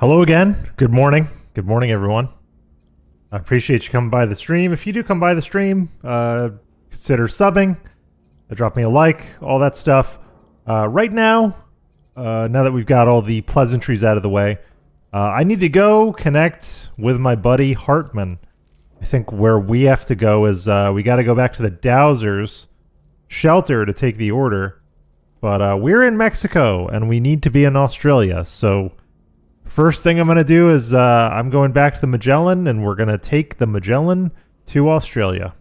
Hello again. Good morning. Good morning, everyone. I appreciate you coming by the stream. If you do come by the stream, consider subbing, drop me a like, all that stuff. Right now, now that we've got all the pleasantries out of the way, I need to go connect with my buddy Heartman. I think where we have to go is we got to go back to the Dowsers shelter to take the order. But we're in Mexico, and we need to be in Australia, so first thing I'm going to do is I'm going back to the Magellan, and we're going to take the Magellan to Australia.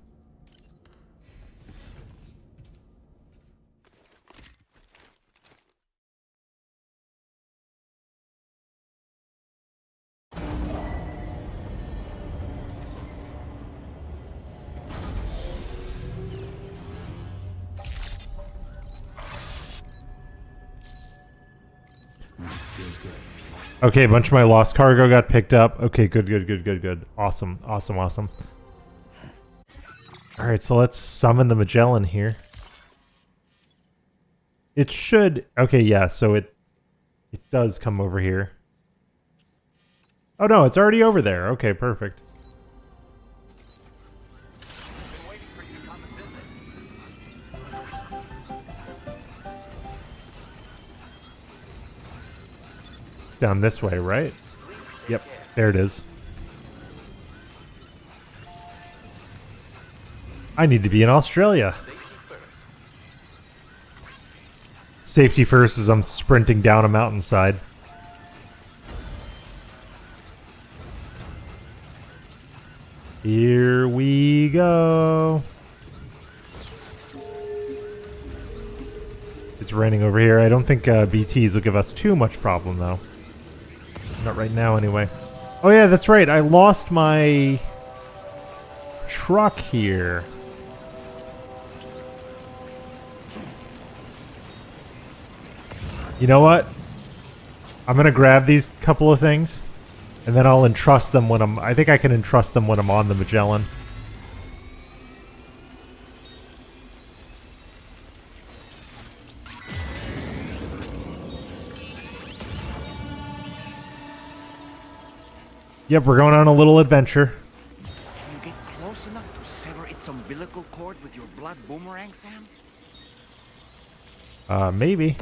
Okay, a bunch of my lost cargo got picked up. Okay, good. Awesome. Alright, so let's summon the Magellan here. It should... Okay, yeah, so it does come over here. Oh no, it's already over there. Okay, perfect. Down this way, right? Yep, there it is. I need to be in Australia. Safety first as I'm sprinting down a mountainside. Here we go. It's raining over here. I don't think BTs will give us too much problem, though. Not right now, anyway. Oh yeah, that's right. I lost my truck here. You know what? I'm gonna grab these couple of things, and then I'll entrust them when I think I can entrust them when I'm on the Magellan. Yep, we're going on a little adventure. Can you get close enough to sever its umbilical cord with your blood boomerang, Sam? Maybe.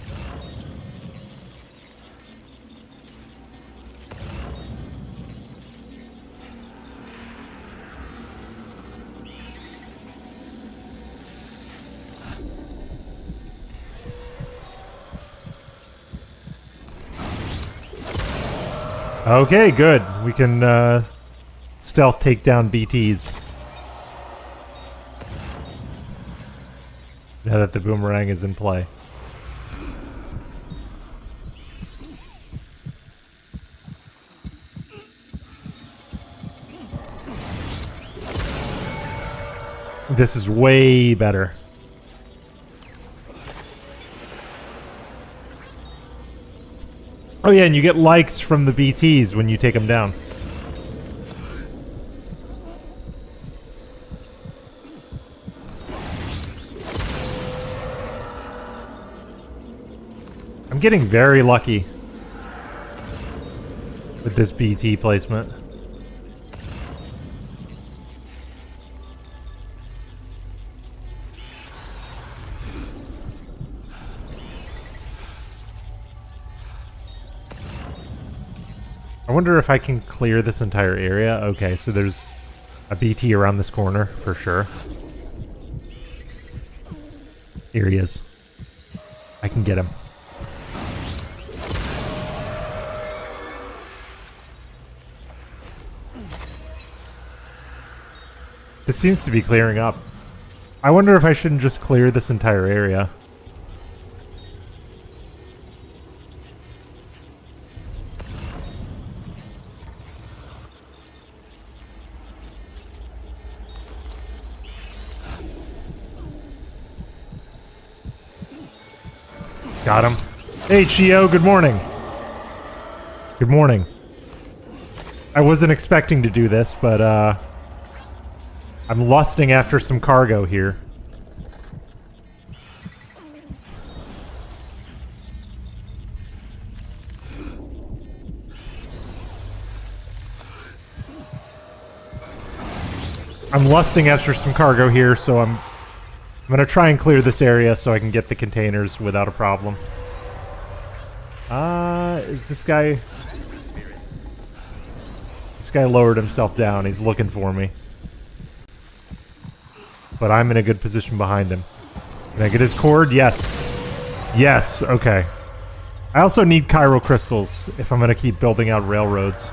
Okay, good. We can stealth take down BTs. Now that the boomerang is in play. This is way better. Oh yeah, and you get likes from the BTs when you take them down. I'm getting very lucky with this BT placement. I wonder if I can clear this entire area. Okay, so there's a BT around this corner for sure. Here he is. I can get him. This seems to be clearing up. I wonder if I shouldn't just clear this entire area. Got him. Hey, Chio, good morning. Good morning. I wasn't expecting to do this, but, I'm lusting after some cargo here. I'm lusting after some cargo here, so I'm gonna try and clear this area so I can get the containers without a problem. Is this guy... This guy lowered himself down. He's looking for me. But I'm in a good position behind him. Can I get his cord? Yes. Yes, okay. I also need chiral crystals if I'm gonna keep building out railroads.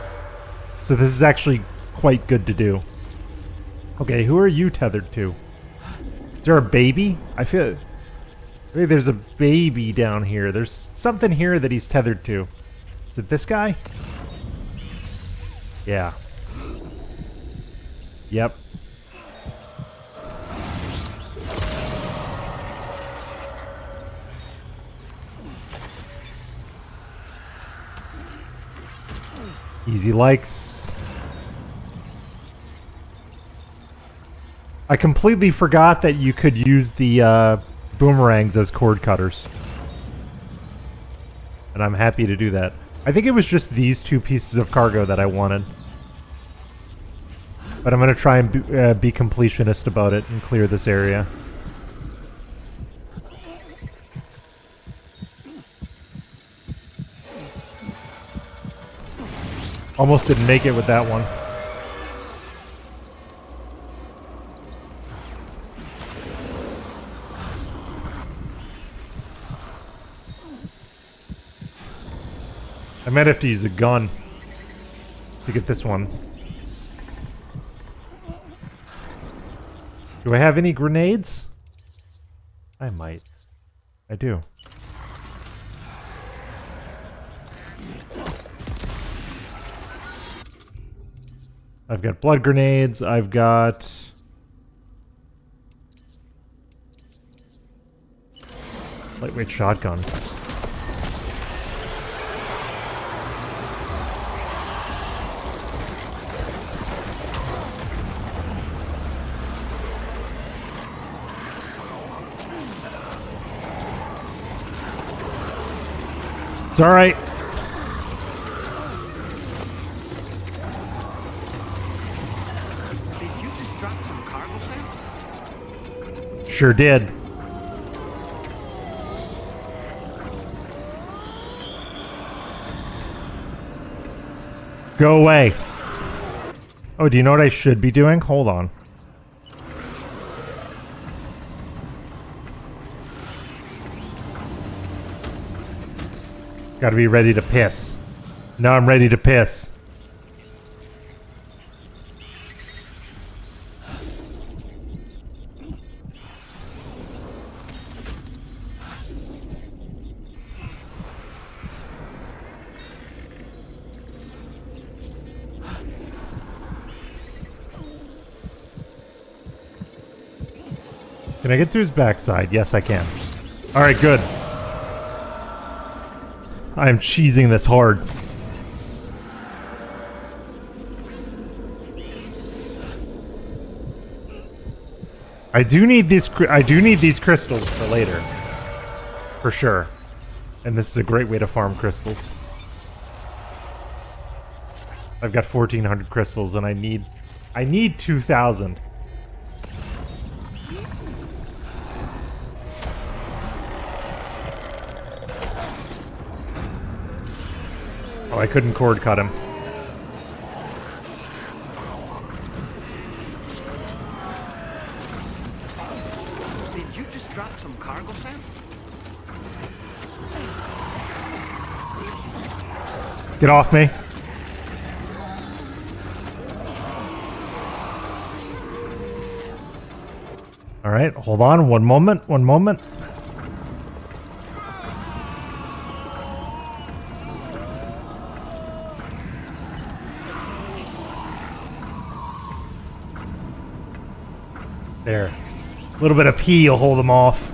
So this is actually quite good to do. Okay, who are you tethered to? Is there a baby? I feel... Maybe there's a baby down here. There's something here that he's tethered to. Is it this guy? Yeah. Yep. Easy likes. I completely forgot that you could use the boomerangs as cord cutters. And I'm happy to do that. I think it was just these two pieces of cargo that I wanted. But I'm going to try and be completionist about it and clear this area. Almost didn't make it with that one. I might have to use a gun to get this one. Do I have any grenades? I might. I do. I've got blood grenades. I've got... lightweight shotgun. It's alright. Did you just drop some cargo, Sam? Sure did. Go away. Oh, do you know what I should be doing? Hold on. Gotta be ready to piss. Now I'm ready to piss. Can I get to his backside? Yes, I can. Alright, good. I am cheesing this hard. I do need these crystals for later. For sure. And this is a great way to farm crystals. I've got 1,400 crystals and I need 2,000. Oh, I couldn't cord cut him. drop some cargo, Sam? Get off me. All right, hold on. One moment. One moment. There. A little bit of pee will hold them off.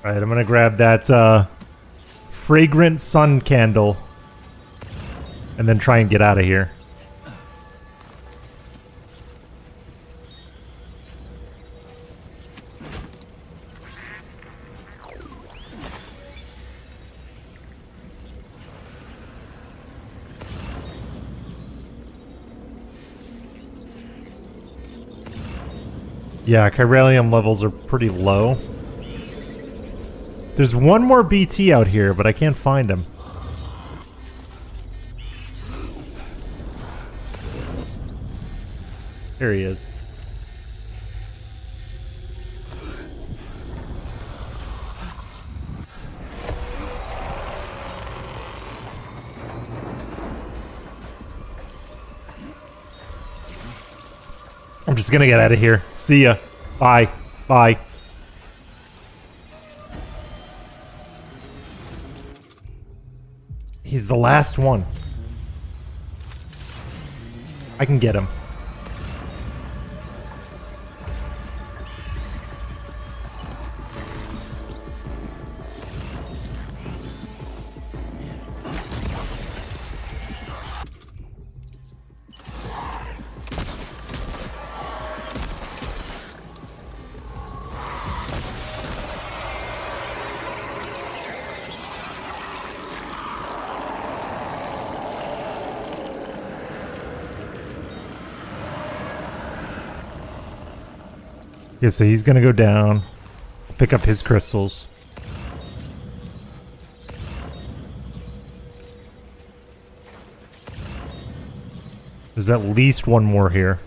All right, I'm gonna grab that fragrant sun candle and then try and get out of here. Yeah, chiralium levels are pretty low. There's one more BT out here, but I can't find him. There he is. I'm just gonna get out of here. See ya. Bye. Bye. He's the last one. I can get him. Yeah, so he's gonna go down, pick up his crystals. There's at least one more here.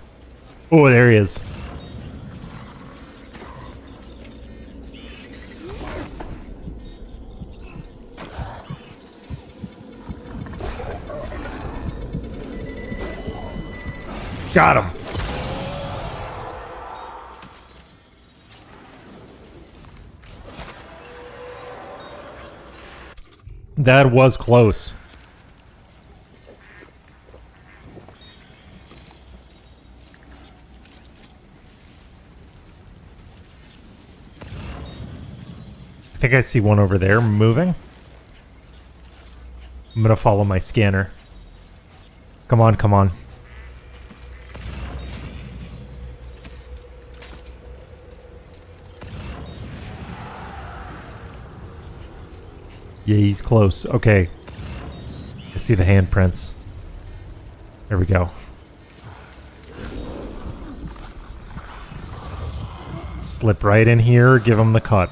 Oh, there he is. Got him. That was close. I think I see one over there moving. I'm gonna follow my scanner. Come on, come on. Yeah, he's close. Okay. I see the handprints. There we go. Slip right in here, give him the cut.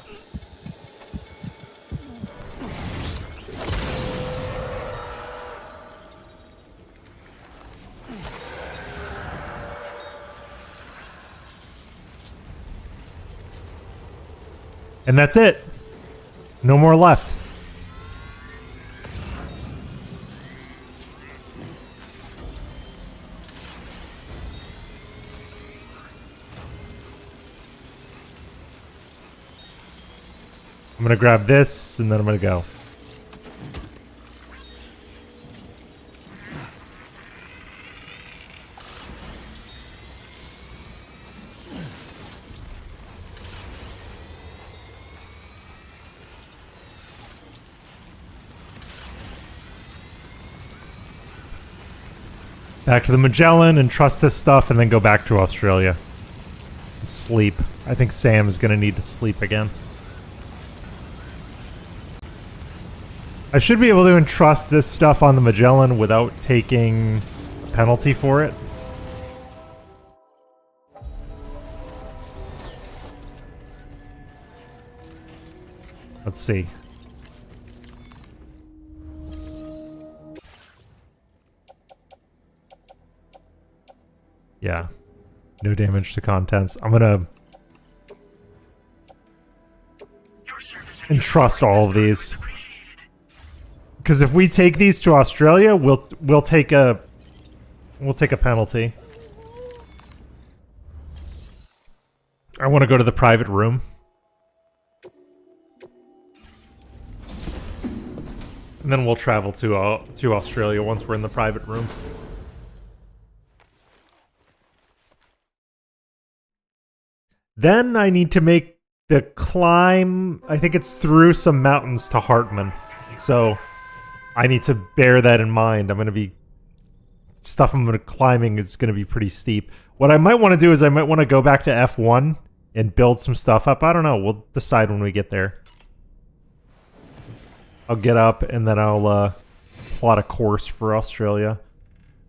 And that's it. No more left. I'm gonna grab this, and then I'm gonna go. Back to the Magellan and trust this stuff, and then go back to Australia. And sleep. I think Sam is gonna need to sleep again. I should be able to entrust this stuff on the Magellan without taking a penalty for it. Let's see. Yeah. No damage to contents. I'm gonna entrust all of these. Because if we take these to Australia, we'll take a penalty. I want to go to the private room. And then we'll travel to Australia once we're in the private room. Then I need to make the climb. I think it's through some mountains to Heartman. So I need to bear that in mind. I'm going to be... Stuff I'm going to climbing is going to be pretty steep. What I might want to do is I might want to go back to F1 and build some stuff up. I don't know. We'll decide when we get there. I'll get up and then I'll plot a course for Australia.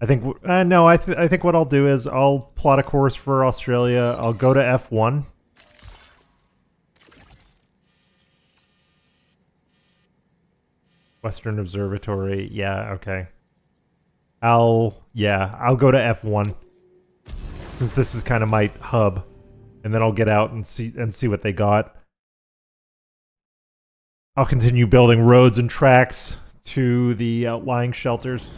I think... no, I think what I'll do is I'll plot a course for Australia. I'll go to F1. Western Observatory. Yeah, okay. I'll go to F1 since this is kind of my hub, and then I'll get out and see what they got. I'll continue building roads and tracks to the outlying shelters.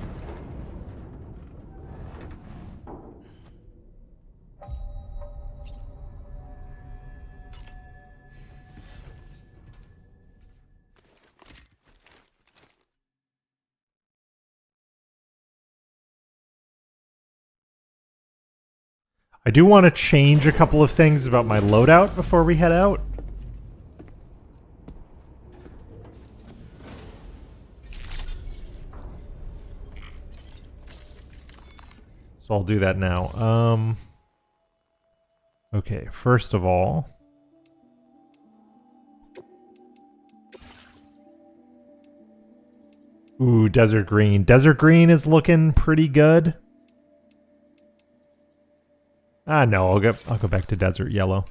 I do want to change a couple of things about my loadout before we head out. So I'll do that now. Okay, first of all... Ooh, Desert Green. Desert Green is looking pretty good. No, I'll go back to Desert Yellow.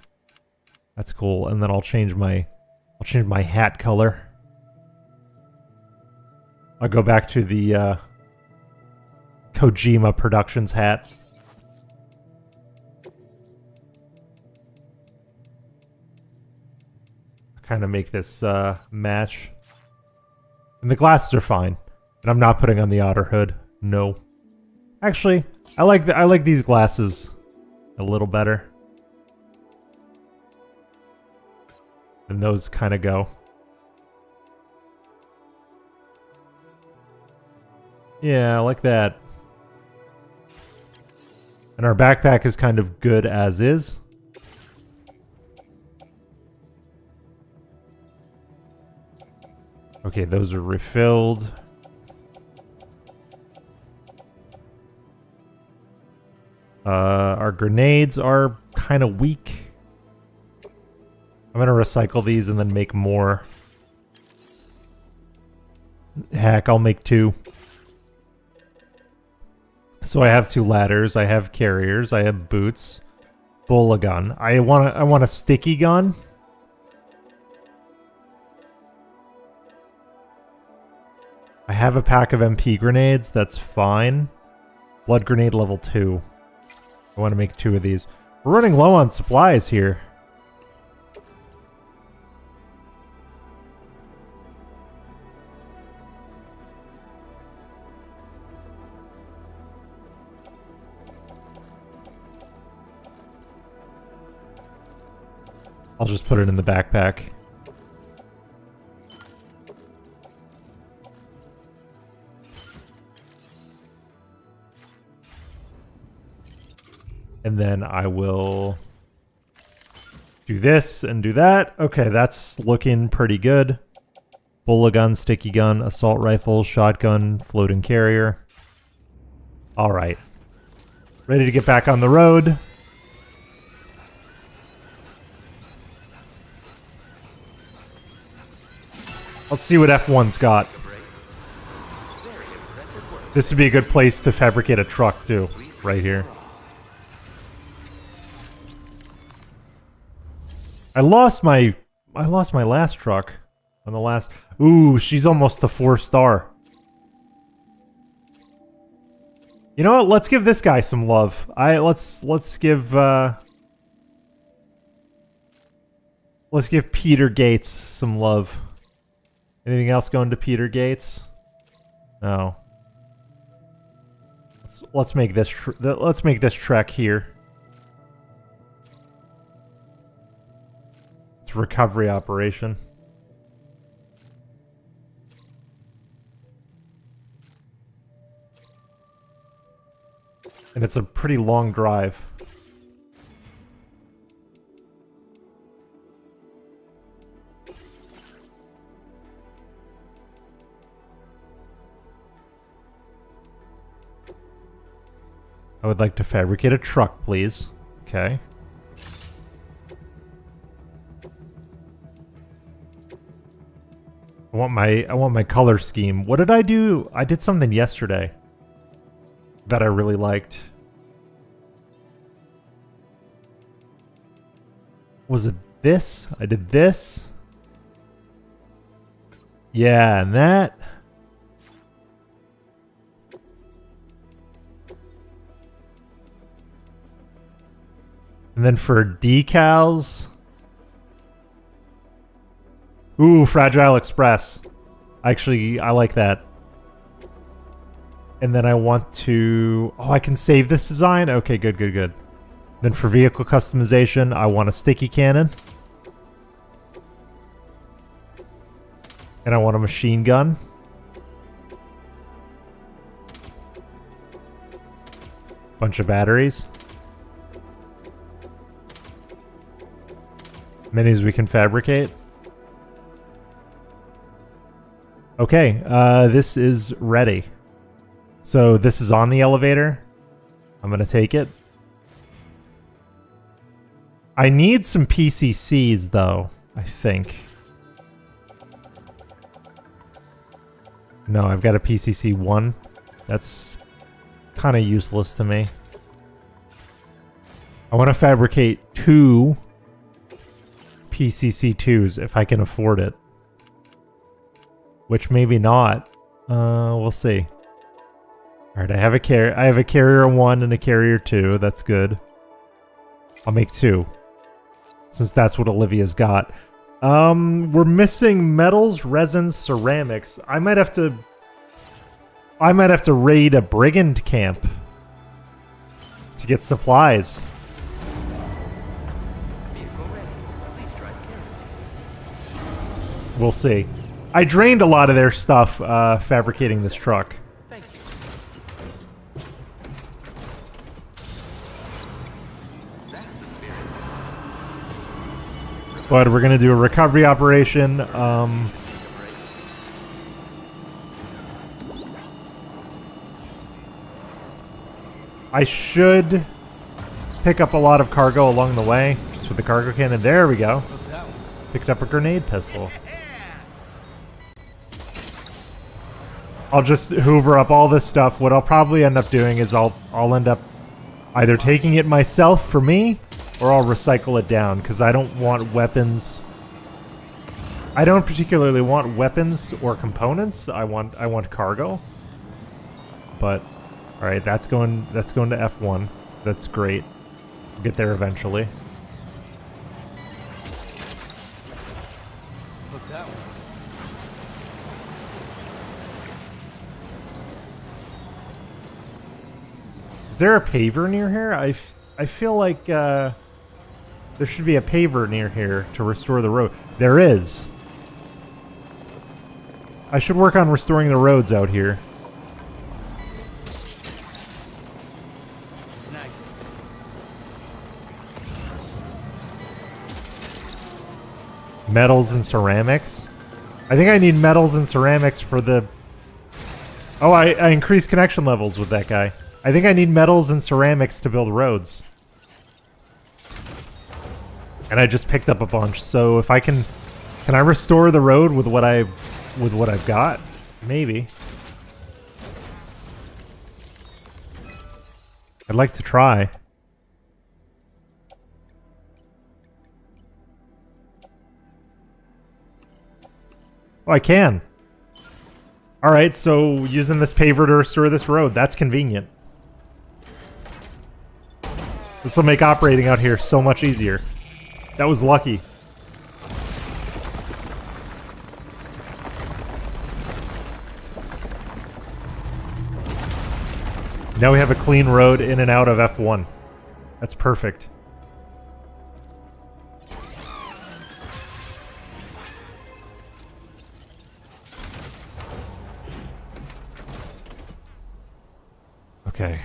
That's cool. And then I'll change my hat color. I'll go back to the Kojima Productions hat. Kind of make this match. And the glasses are fine. And I'm not putting on the otter hood. No. Actually, I like these glasses a little better. And those kind of go. Yeah, I like that. And our backpack is kind of good as is. Okay, those are refilled. Our grenades are kind of weak. I'm going to recycle these and then make more. Heck, I'll make 2. So I have 2 ladders, I have carriers, I have boots, bullet gun. I want a sticky gun. I have a pack of MP grenades, that's fine. Blood grenade level 2. I want to make 2 of these. We're running low on supplies here. I'll just put it in the backpack. And then I will do this and do that. Okay, that's looking pretty good. Bullet gun, sticky gun, assault rifle, shotgun, floating carrier. All right. Ready to get back on the road. Let's see what F1's got. This would be a good place to fabricate a truck too, right here. I lost my last truck on the last... Ooh, she's almost a 4-star. You know what? Let's give this guy some love. Let's give Peter Gates some love. Anything else going to Peter Gates? No. Let's make this trek here. It's a recovery operation. And it's a pretty long drive. I would like to fabricate a truck, please. Okay. I want my color scheme. What did I do? I did something yesterday that I really liked. Was it this? I did this. Yeah, and that. And then for decals. Ooh, Fragile Express. Actually, I like that. And then I want to... Oh, I can save this design? Okay, good, good, good. Then for vehicle customization, I want a sticky cannon. And I want a machine gun. Bunch of batteries. Minis we can fabricate. Okay, this is ready. So this is on the elevator. I'm gonna take it. I need some PCCs though, I think. No, I've got a PCC 1. That's kind of useless to me. I want to fabricate 2 PCC 2s if I can afford it. Which maybe not. We'll see. Alright, I have a carrier 1 and a carrier 2. That's good. I'll make 2. Since that's what Olivia's got. We're missing metals, resins, ceramics. I might have to raid a brigand camp to get supplies. We'll see. I drained a lot of their stuff fabricating this truck. Thank you. That's the spirit. But we're gonna do a recovery operation. I should pick up a lot of cargo along the way, just with the cargo cannon. There we go. Picked up a grenade pistol. I'll just hoover up all this stuff. What I'll probably end up doing is I'll end up either taking it myself for me, or I'll recycle it down, because I don't want weapons. I don't particularly want weapons or components. I want cargo. But all right, that's going to F1. So that's great. We'll get there eventually. Look that one. Is there a paver near here? I feel like there should be a paver near here to restore the road. There is. I should work on restoring the roads out here. Nice. Metals and ceramics. I think I need metals and ceramics for the... Oh, I increased connection levels with that guy. I think I need metals and ceramics to build roads. And I just picked up a bunch. So if I can I restore the road with what I've got? Maybe. I'd like to try. Oh, I can. Alright, so using this paver to restore this road, that's convenient. This will make operating out here so much easier. That was lucky. Now we have a clean road in and out of F1. That's perfect. Okay.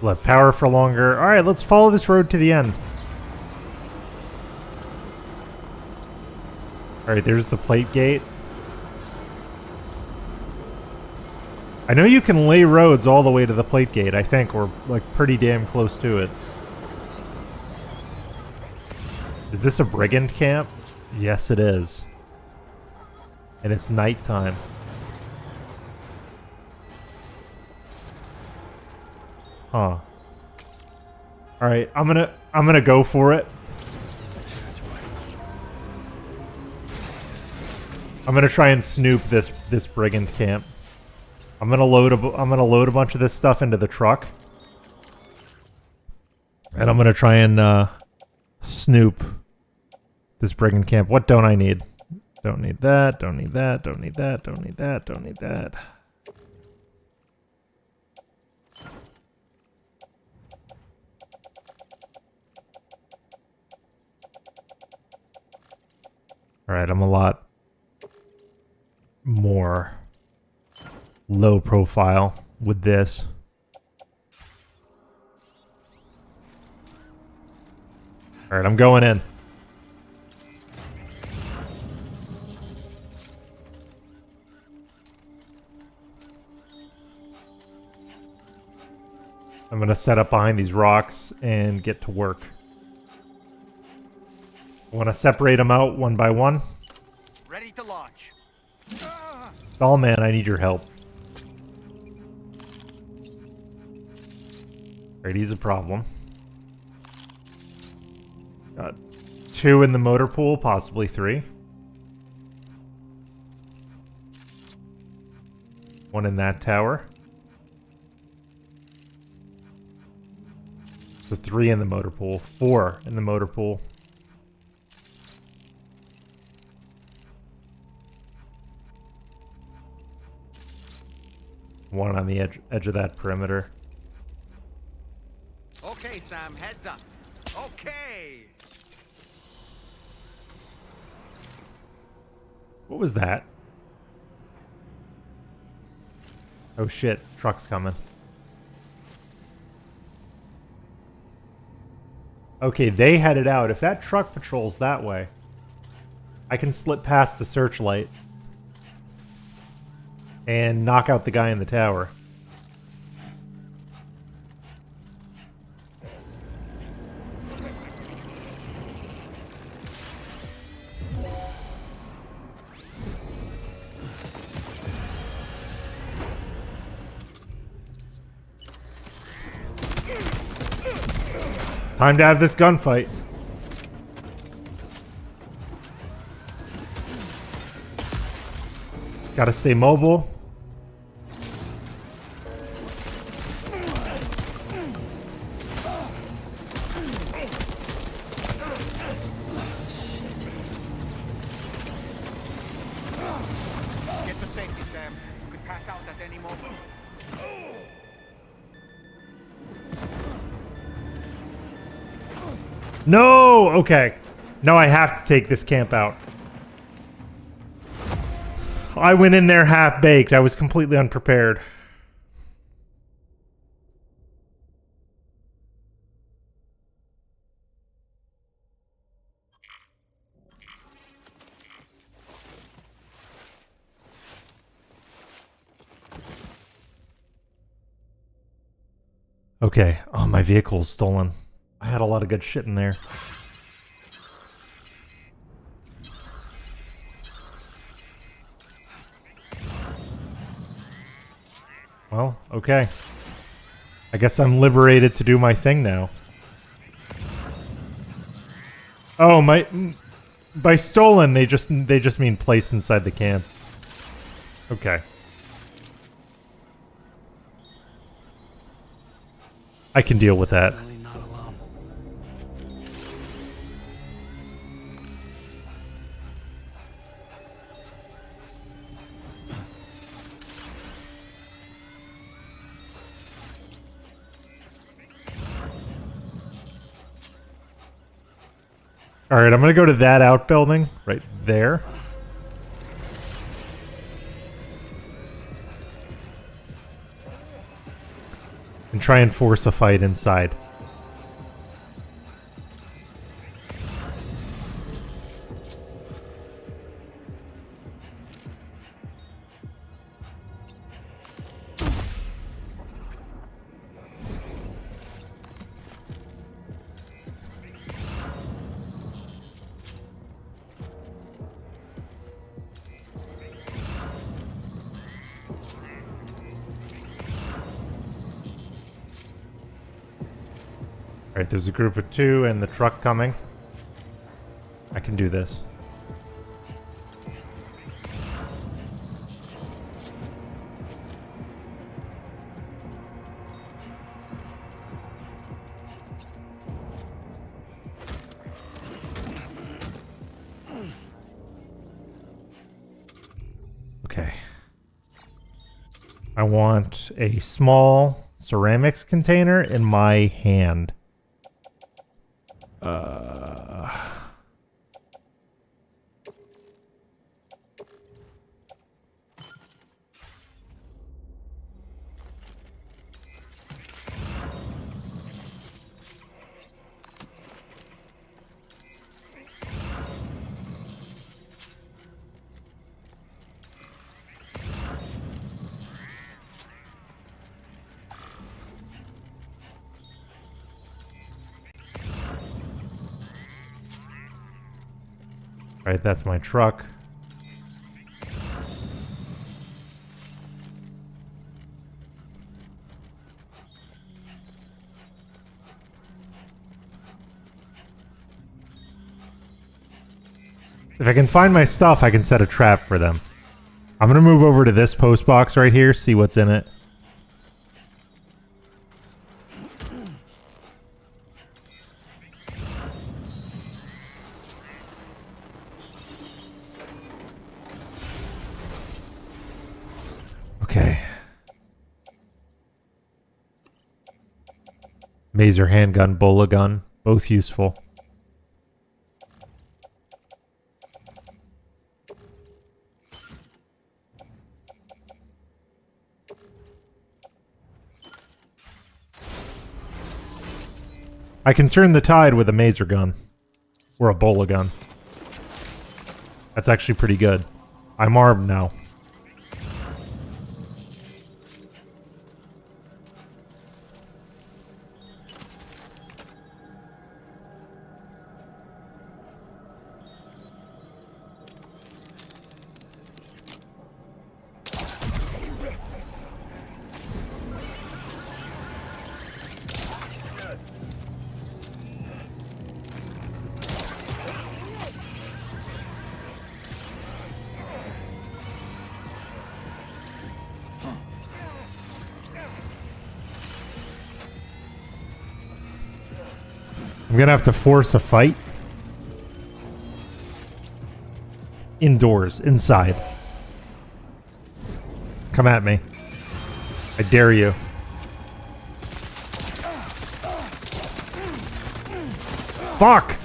We'll have power for longer. Alright, let's follow this road to the end. Alright, there's the plate gate. I know you can lay roads all the way to the plate gate, I think. We're like pretty damn close to it. Is this a brigand camp? Yes, it is. And it's nighttime. Huh. Alright, I'm gonna go for it. I'm gonna try and snoop this brigand camp. I'm gonna load a bunch of this stuff into the truck. And I'm gonna try and snoop this brigand camp. What don't I need? Don't need that, don't need that, don't need that, don't need that, don't need that. Alright, I'm a lot more low profile with this. Alright, I'm going in. I'm gonna set up behind these rocks and get to work. I want to separate them out one by one. Ready to launch. Oh man, I need your help. Right, he's a problem. Got 2 in the motor pool, possibly 3. 1 in that tower. So 3 in the motor pool, 4 in the motor pool. One on the edge of that perimeter. Okay, Sam, heads up. Okay. What was that? Oh shit, truck's coming. Okay, they headed out. If that truck patrols that way, I can slip past the searchlight and knock out the guy in the tower. Time to have this gunfight. Gotta stay mobile. Get to safety, Sam. You could pass out at any moment. No! Okay. Now I have to take this camp out. I went in there half-baked. I was completely unprepared. Okay. Oh, my vehicle's stolen. I had a lot of good shit in there. Well, okay. I guess I'm liberated to do my thing now. Oh, by stolen, they just mean placed inside the camp. Okay. I can deal with that. Really not alone. Alright, I'm gonna go to that outbuilding right there. And try and force a fight inside. Alright, there's a group of 2 and the truck coming. I can do this. Okay. I want a small ceramics container in my hand. Right, that's my truck. If I can find my stuff, I can set a trap for them. I'm gonna move over to this post box right here, see what's in it. Okay. Mazer handgun, bola gun, both useful. I can turn the tide with a mazer gun. Or a bola gun. That's actually pretty good. I'm armed now. I'm gonna have to force a fight. Indoors, inside. Come at me. I dare you. Fuck!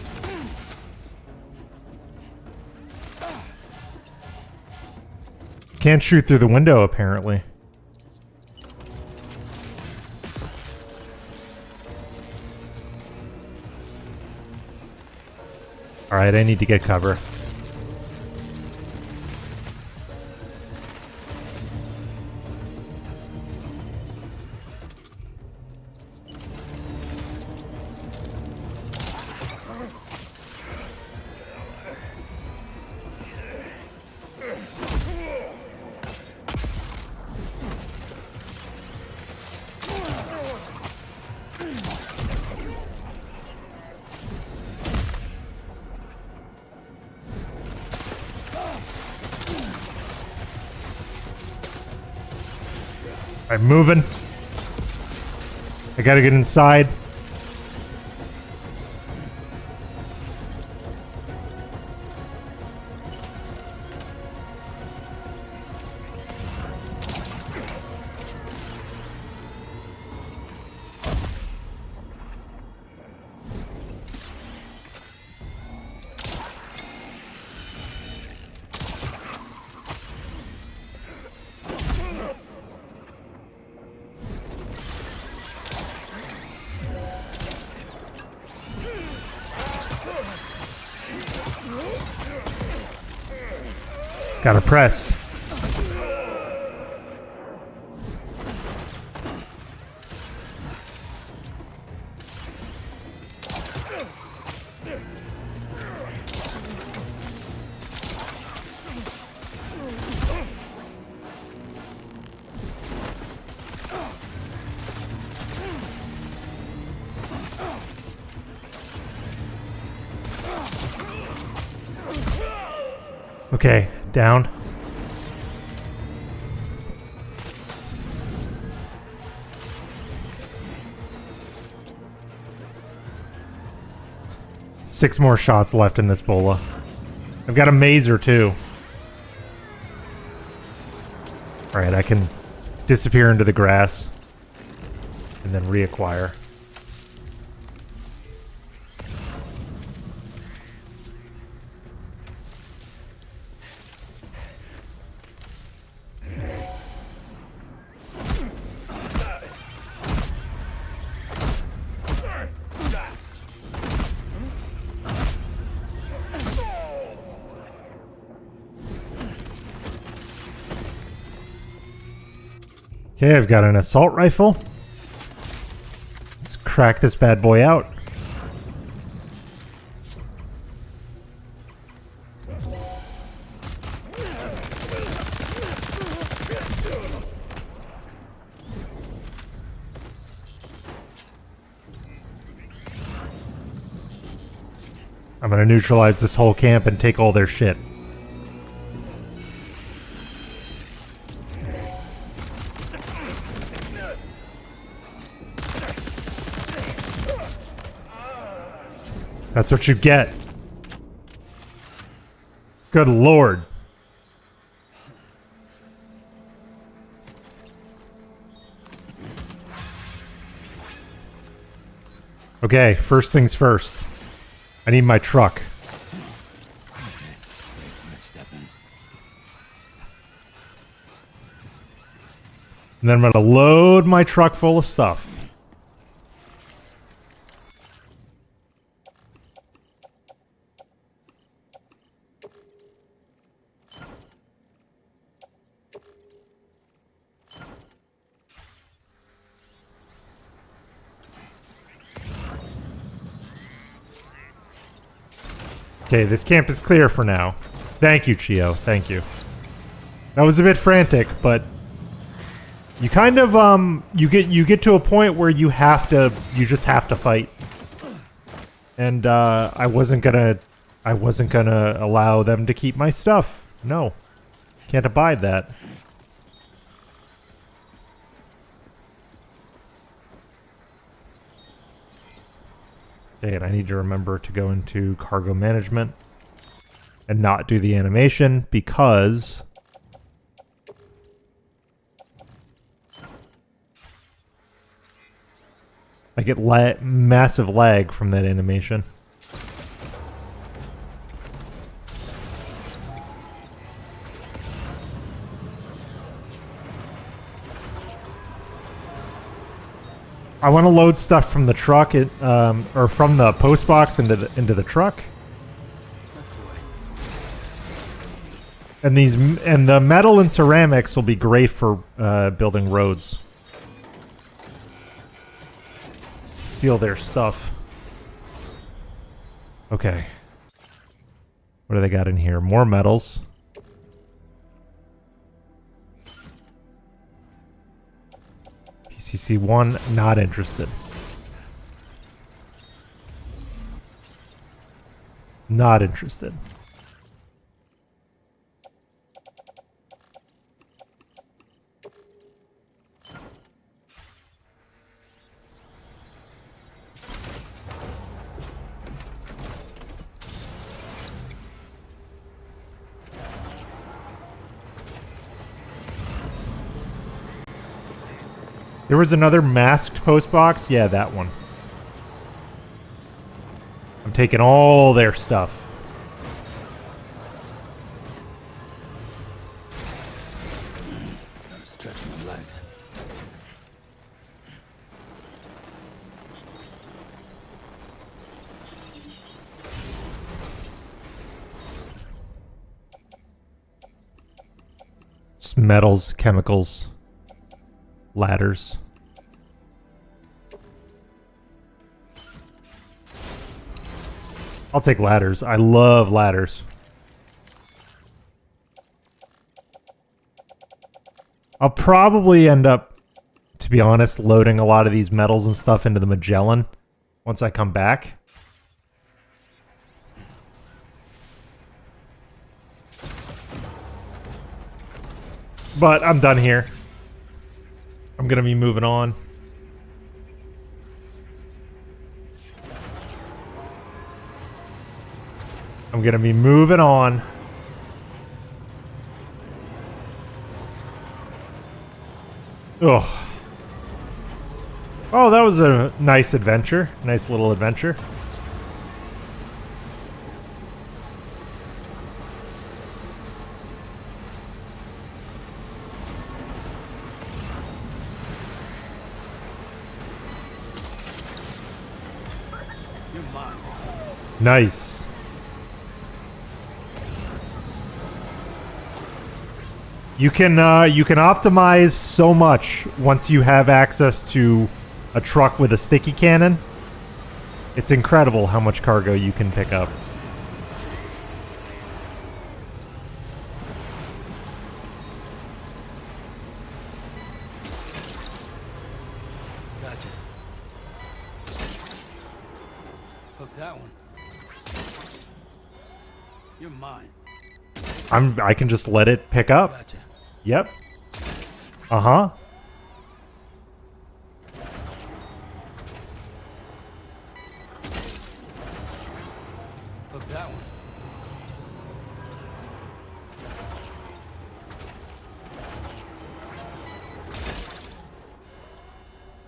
Can't shoot through the window, apparently. Alright, I need to get cover. I'm moving. I gotta get inside. Gotta press. Okay, down. Six more shots left in this bola. I've got a mazer too. Alright, I can disappear into the grass and then reacquire. Okay, I've got an assault rifle. Let's crack this bad boy out. I'm gonna neutralize this whole camp and take all their shit. That's what you get. Good lord. Okay, first things first. I need my truck. And then I'm gonna load my truck full of stuff. Okay, this camp is clear for now. Thank you, Chio. Thank you. That was a bit frantic, but you kind of you get to a point where you just have to fight. And I wasn't gonna allow them to keep my stuff. No. Can't abide that. Okay, and I need to remember to go into cargo management and not do the animation because I get massive lag from that animation. I want to load stuff from the truck, or from the post box into the truck. And the metal and ceramics will be great for building roads. Steal their stuff. Okay. What do they got in here? More metals. PCC1, not interested. Not interested. There was another masked post box. Yeah, that one. I'm taking all their stuff. Gotta stretch my legs. Just metals, chemicals, ladders. I'll take ladders. I love ladders. I'll probably end up, to be honest, loading a lot of these metals and stuff into the Magellan once I come back. But I'm done here. I'm going to be moving on. I'm going to be moving on. Ugh. Oh, that was a nice adventure. Nice little adventure. You're mine. Nice. You can optimize so much once you have access to a truck with a sticky cannon. It's incredible how much cargo you can pick up. Gotcha. Hook that one. You're mine. I can just let it pick up. Gotcha. Yep. Uh-huh. Hook that one.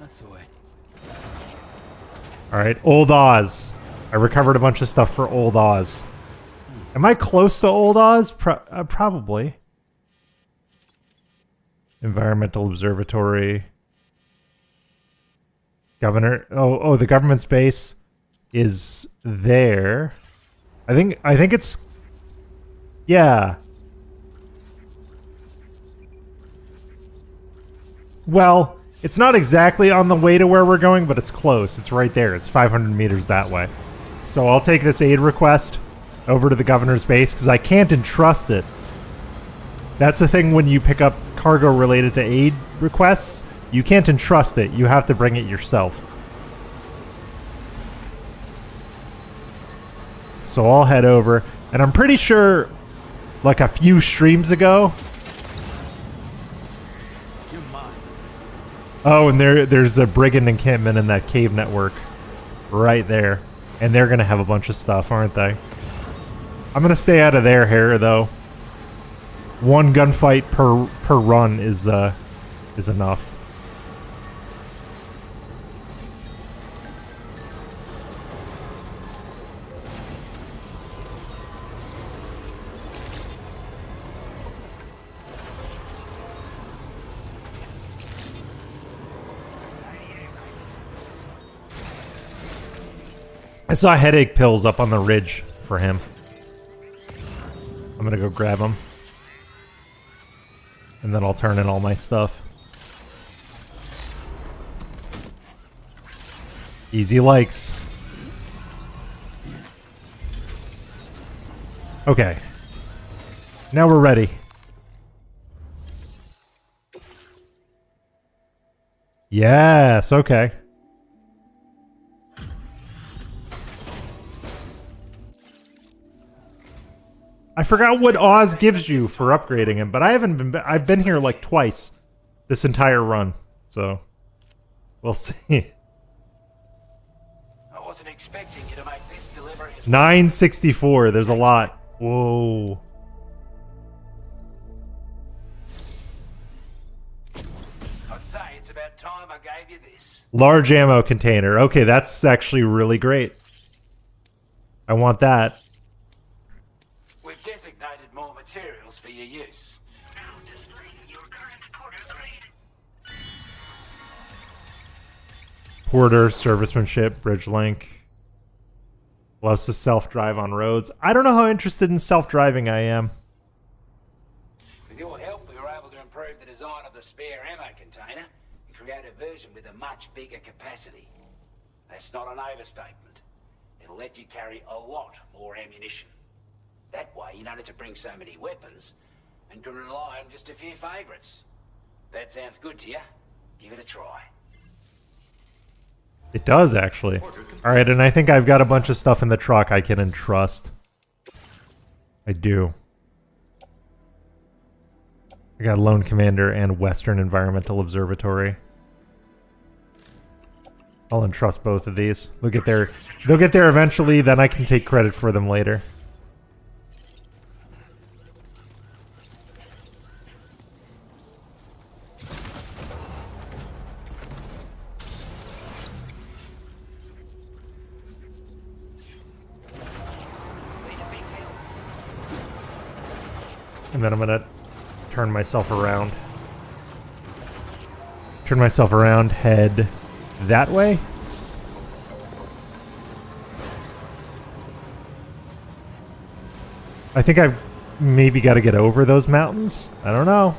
That's the way. All right, Old Oz. I recovered a bunch of stuff for Old Oz. Am I close to Old Oz? Probably. Environmental Observatory. Governor. Oh, the government's base is there. I think it's. Yeah. Well, it's not exactly on the way to where we're going, but it's close. It's right there. It's 500 meters that way. So I'll take this aid request over to the governor's base because I can't entrust it. That's the thing when you pick up cargo related to aid requests. You can't entrust it. You have to bring it yourself. So I'll head over. And I'm pretty sure, like a few streams ago... You're mine. Oh, and there's a brigand encampment in that cave network. Right there. And they're going to have a bunch of stuff, aren't they? I'm going to stay out of their hair, though. One gunfight per run is enough. I saw headache pills up on the ridge for him. I'm gonna go grab them. And then I'll turn in all my stuff. Easy likes. Okay. Now we're ready. Yes, okay. I forgot what Oz gives you for upgrading him, but I've been here like twice this entire run, so we'll see. I wasn't expecting you to make this delivery. 964, there's a lot. Whoa. I'd say it's about time I Large ammo container. Okay, that's actually really great. I want that. We've designated more materials for your use. Porter, servicemanship, bridge link. Allows to self-drive on roads. I don't know how interested in self-driving I am. With your help, we were able to improve the design of the spare ammo container and create a version with a much bigger capacity. That's not an overstatement. It'll let you carry a lot more ammunition. That way, you don't have to bring so many weapons and can rely on just a few favorites. That sounds good to you? Give it a try. It does, actually. Alright, and I think I've got a bunch of stuff in the truck I can entrust. I do. I got Lone Commander and Western Environmental Observatory. I'll entrust both of these. They'll get there eventually, then I can take credit for them later. And then I'm gonna turn myself around. Turn myself around, head that way? I think I've maybe got to get over those mountains. I don't know.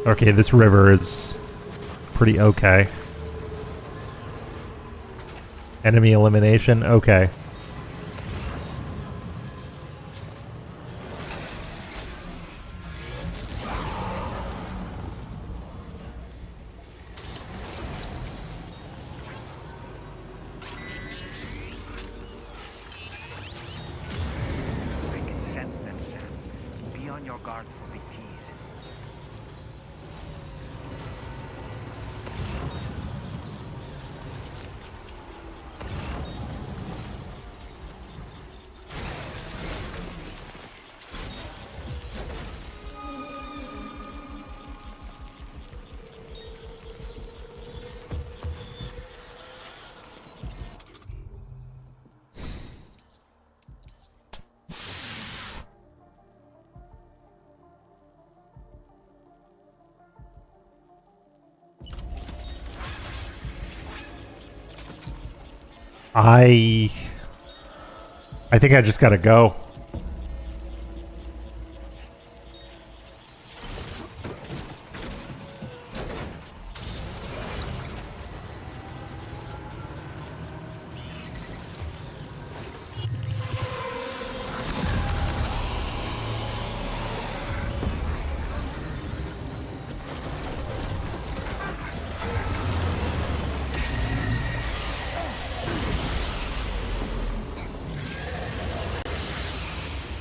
Okay, this river is pretty okay. Enemy elimination? Okay. I can sense them, Sam. Be on your guard for big T's. I think I just gotta go.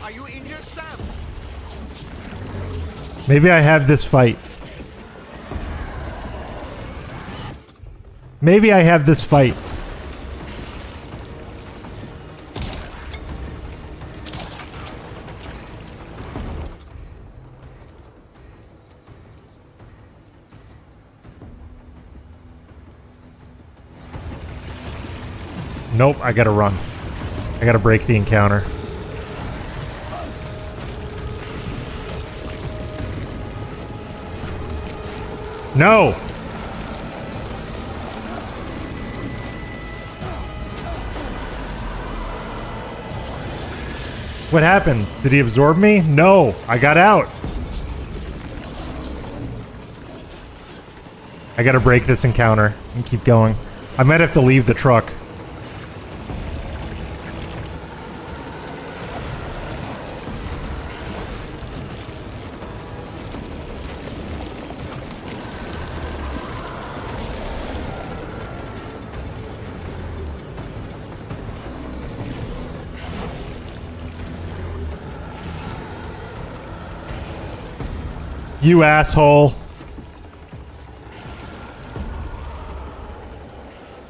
Are you injured, Sam? Maybe I have this fight. Maybe I have this fight. Nope, I gotta run. I gotta break the encounter. No! What happened? Did he absorb me? No, I got out. I gotta break this encounter and keep going. I might have to leave the truck. You asshole.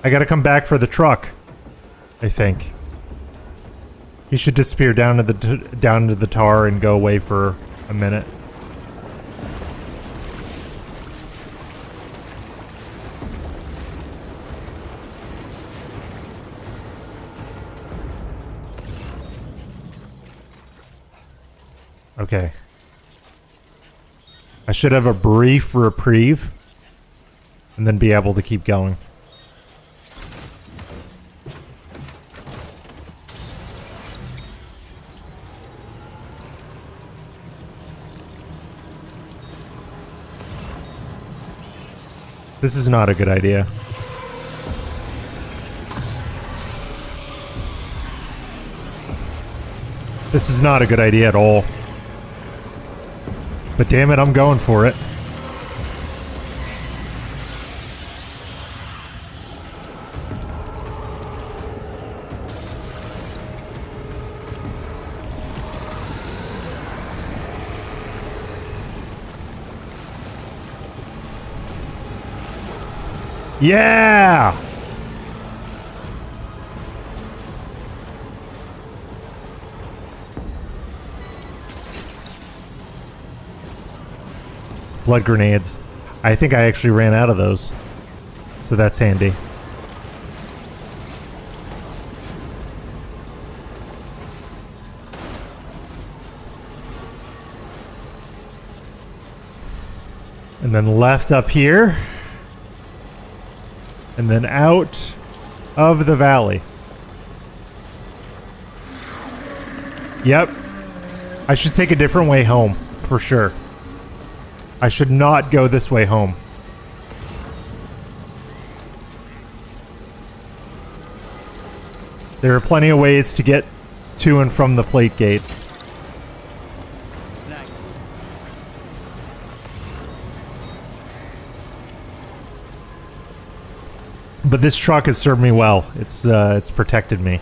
I gotta come back for the truck. I think. He should disappear down to the tar and go away for a minute. Okay. I should have a brief reprieve and then be able to keep going. This is not a good idea. This is not a good idea at all. But damn it, I'm going for it. Yeah! Blood grenades. I think I actually ran out of those. So that's handy. And then left up here. And then out of the valley. Yep. I should take a different way home, for sure. I should not go this way home. There are plenty of ways to get to and from the plate gate. But this truck has served me well. It's protected me.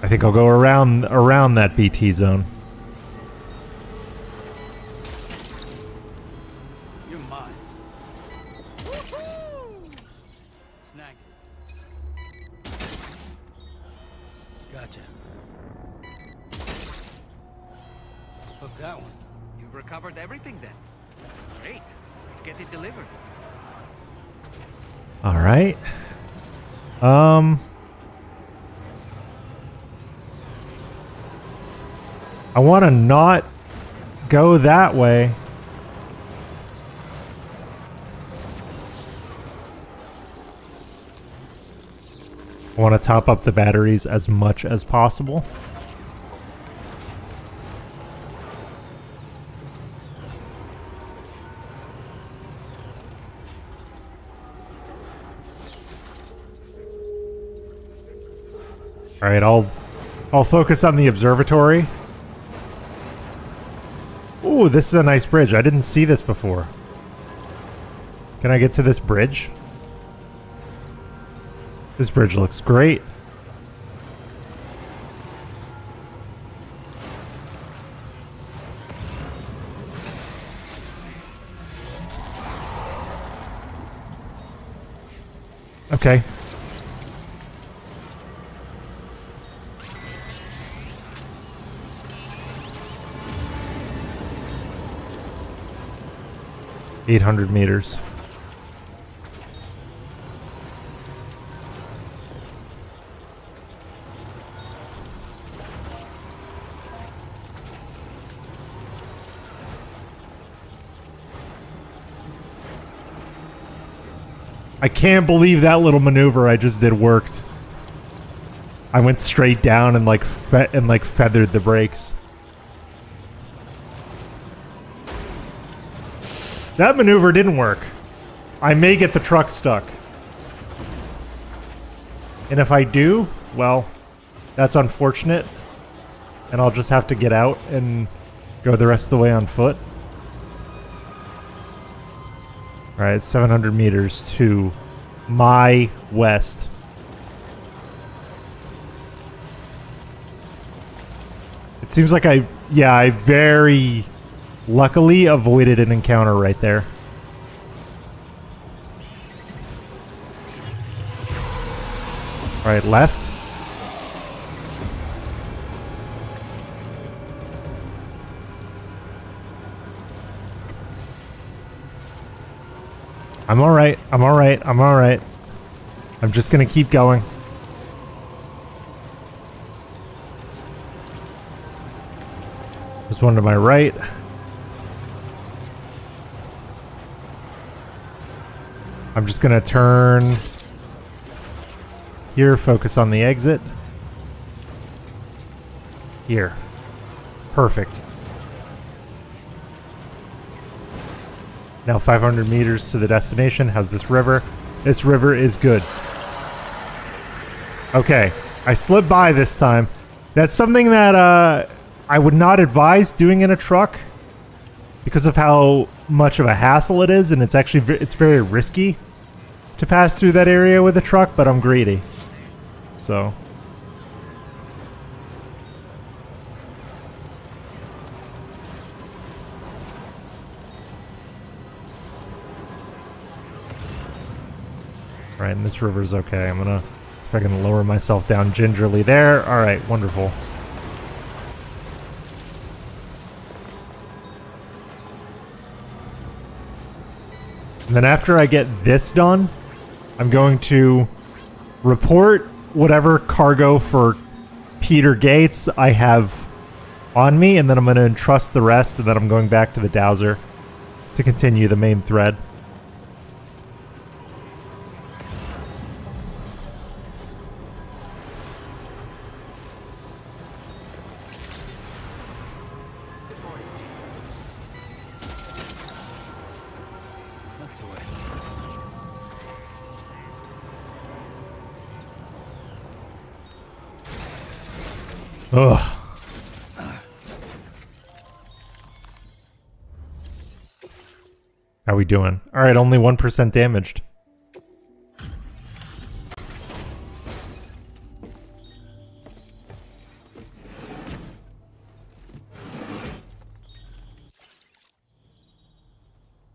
I think I'll go around that BT zone. You're mine. Snag it. Gotcha. Hook that one. You've recovered everything then. Great. Let's get it delivered. All right. I want to not go that way. I want to top up the batteries as much as possible. All right, I'll focus on the observatory. Ooh, this is a nice bridge. I didn't see this before. Can I get to this bridge? This bridge looks great. Okay. $800 meters. I can't believe that little maneuver I just did worked. I went straight down and like feathered the brakes. That maneuver didn't work. I may get the truck stuck. And if I do, well, that's unfortunate. And I'll just have to get out and go the rest of the way on foot. Alright, 700 meters to my west. It seems like I very luckily avoided an encounter right there. Alright, left. I'm alright. I'm alright. I'm alright. I'm just gonna keep going. There's one to my right. I'm just gonna turn here, focus on the exit. Here. Perfect. Now 500 meters to the destination. How's this river? This river is good. Okay. I slipped by this time. That's something that I would not advise doing in a truck because of how much of a hassle it is, and it's very risky to pass through that area with a truck, but I'm greedy. So... Right, and this river's okay. I'm gonna... If I can lower myself down gingerly there. Alright, wonderful. And then after I get this done, I'm going to report whatever cargo for Peter Gates I have on me, and then I'm going to entrust the rest, and then I'm going back to the dowser to continue the main thread. That's the way. Ugh. How we doing? Alright, only 1% damaged.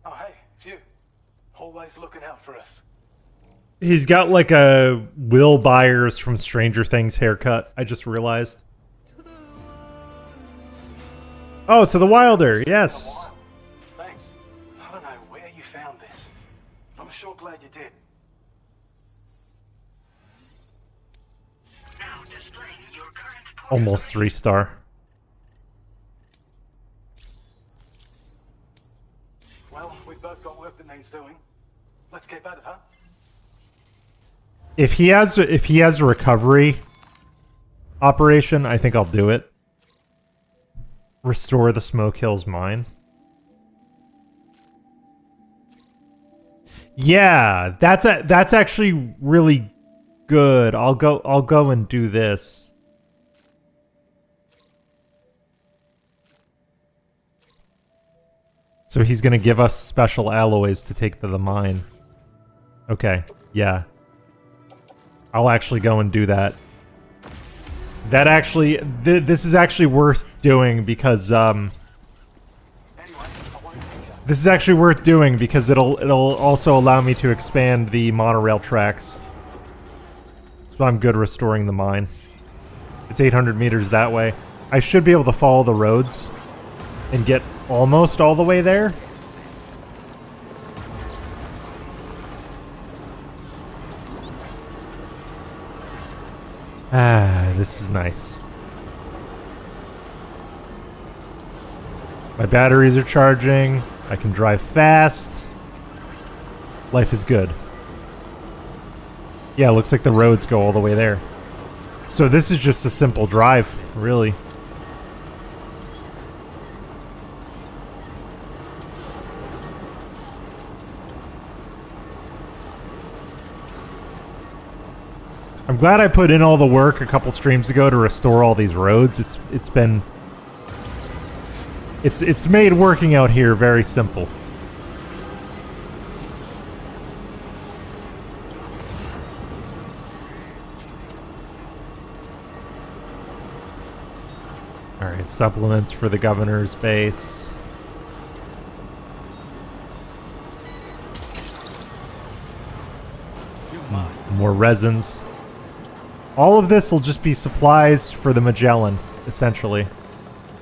Oh, hey, it's you. Always looking out for us. He's got like a Will Byers from Stranger Things haircut, I just realized. Oh, to the Wilder, yes. Thanks. I don't know where you found this. I'm sure glad you did. Almost 3-star. Well, we've both got work that needs doing. Let's get at it, huh? If he has a recovery operation, I think I'll do it. Restore the Smoke Hills mine. Yeah, that's actually really good. I'll go and do this. So he's gonna give us special alloys to take to the mine. Okay, yeah. I'll actually go and do that. That actually, this is actually worth doing because this is actually worth doing because it'll also allow me to expand the monorail tracks. So I'm good restoring the mine. It's 800 meters that way. I should be able to follow the roads and get almost all the way there. Ah, this is nice. My batteries are charging. I can drive fast. Life is good. Yeah, it looks like the roads go all the way there. So this is just a simple drive, really. I'm glad I put in all the work a couple streams ago to restore all these roads. It's made working out here very simple. All right, supplements for the governor's base. More resins. All of this will just be supplies for the Magellan, essentially.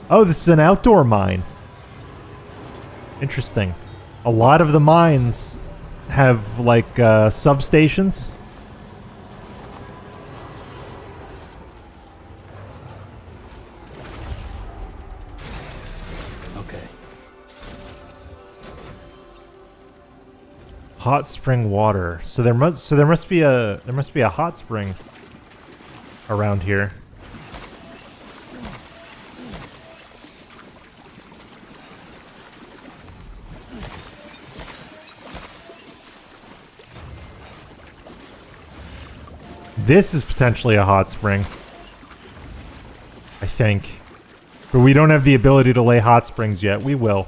Oh, this is an outdoor mine. Interesting. A lot of the mines have, like, substations. Hot spring water. So there must be a hot spring around here. This is potentially a hot spring, I think. But we don't have the ability to lay hot springs yet. We will.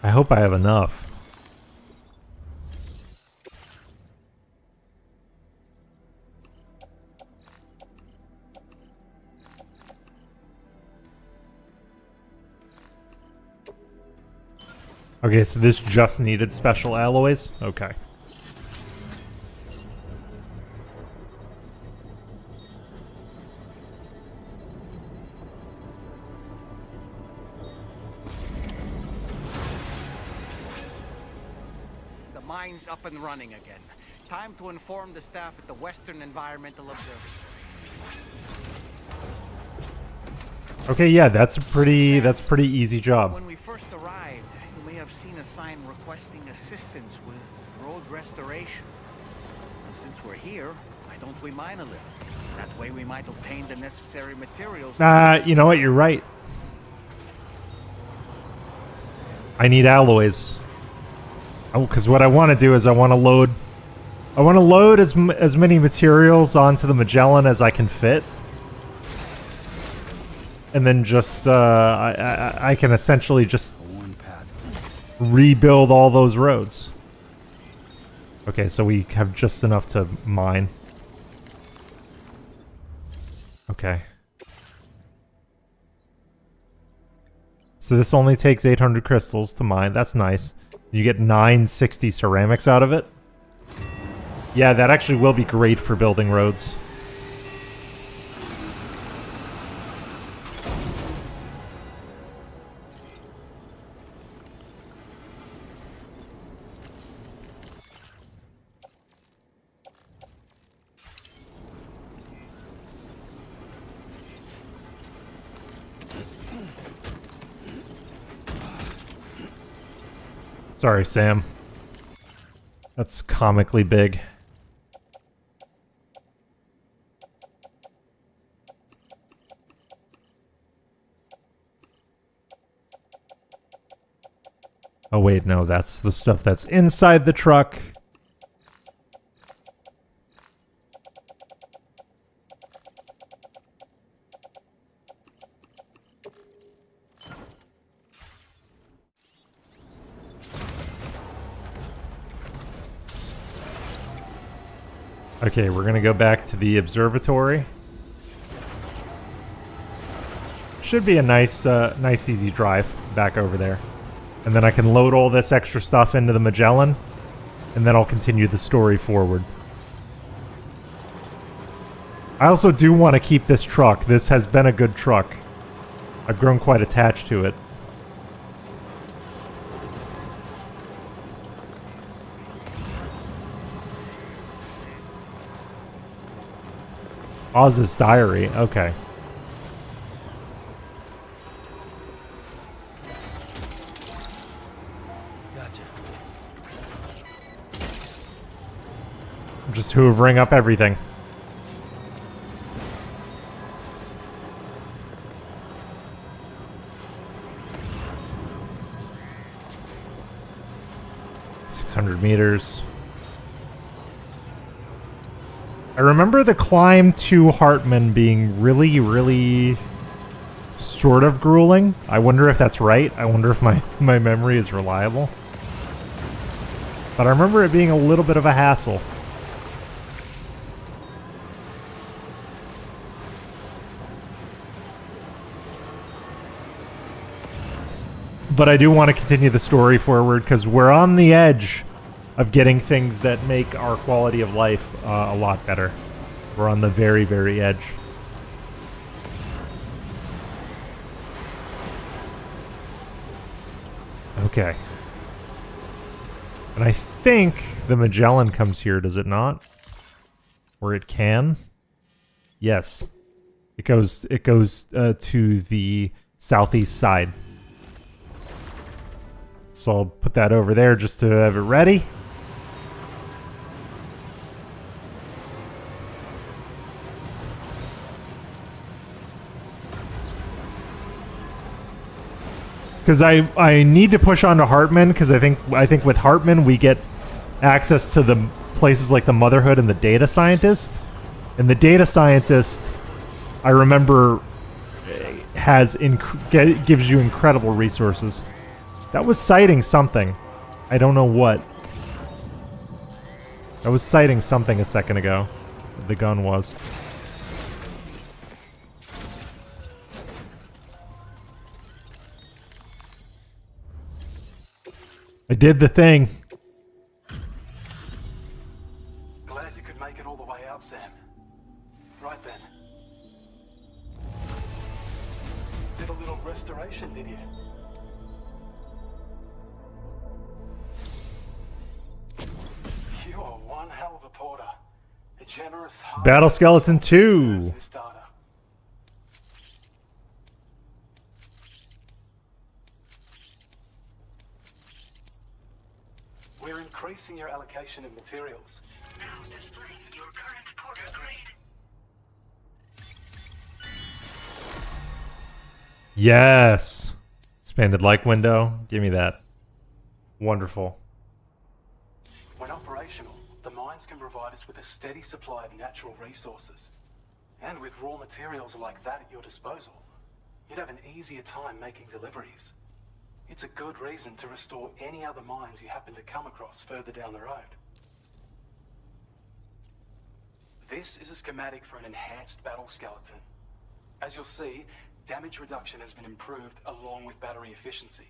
I hope I have enough. Okay, so this just needed special alloys? Okay. The mine's up and running again. Time to inform the staff at the Western Environmental Observatory. Okay, yeah, that's a pretty easy job. When we first arrived, you may have seen a sign requesting assistance with road restoration. And since we're here, why don't we mine a little? That way we might obtain the necessary materials. You know what? You're right. I need alloys. Because what I want to do is I want to load as many materials onto the Magellan as I can fit. And then just, I can essentially just rebuild all those roads. Okay, so we have just enough to mine. Okay. So this only takes 800 crystals to mine. That's nice. You get 960 ceramics out of it. Yeah, that actually will be great for building roads. Sorry, Sam. That's comically big. Oh wait, no, that's the stuff that's inside the truck. Okay, we're gonna go back to the observatory. Should be a nice easy drive back over there. And then I can load all this extra stuff into the Magellan, and then I'll continue the story forward. I also do want to keep this truck. This has been a good truck. I've grown quite attached to it. Oz's diary. Okay. Gotcha. I'm just hoovering up everything. $600 meters. I remember the climb to Heartman being really sort of grueling. I wonder if that's right. I wonder if my memory is reliable. But I remember it being a little bit of a hassle. But I do want to continue the story forward because we're on the edge of getting things that make our quality of life a lot better. We're on the very edge. Okay. And I think the Magellan comes here, does it not? Or it can. Yes. It goes to the southeast side. So I'll put that over there just to have it ready. Because I need to push on to Heartman, because I think with Heartman we get access to the places like the Motherhood and the Data Scientist. And the Data Scientist, I remember, gives you incredible resources. That was citing something. I don't know what. I was citing something a second ago. The gun was. I did the thing. Glad you could make it all the way out, Sam. Right then. Did a little restoration, did you? You are one hell of a porter. A generous heart. Battle Skeleton 2. This data. We're increasing your allocation of materials. Now displaying your current porter grade. Yes. Expanded like window. Give me that. Wonderful. When operational, the mines can provide us with a steady supply of natural resources. And with raw materials like that at your disposal, you'd have an easier time making deliveries. It's a good reason to restore any other mines you happen to come across further down the road. This is a schematic for an enhanced battle skeleton. As you'll see, damage reduction has been improved along with battery efficiency.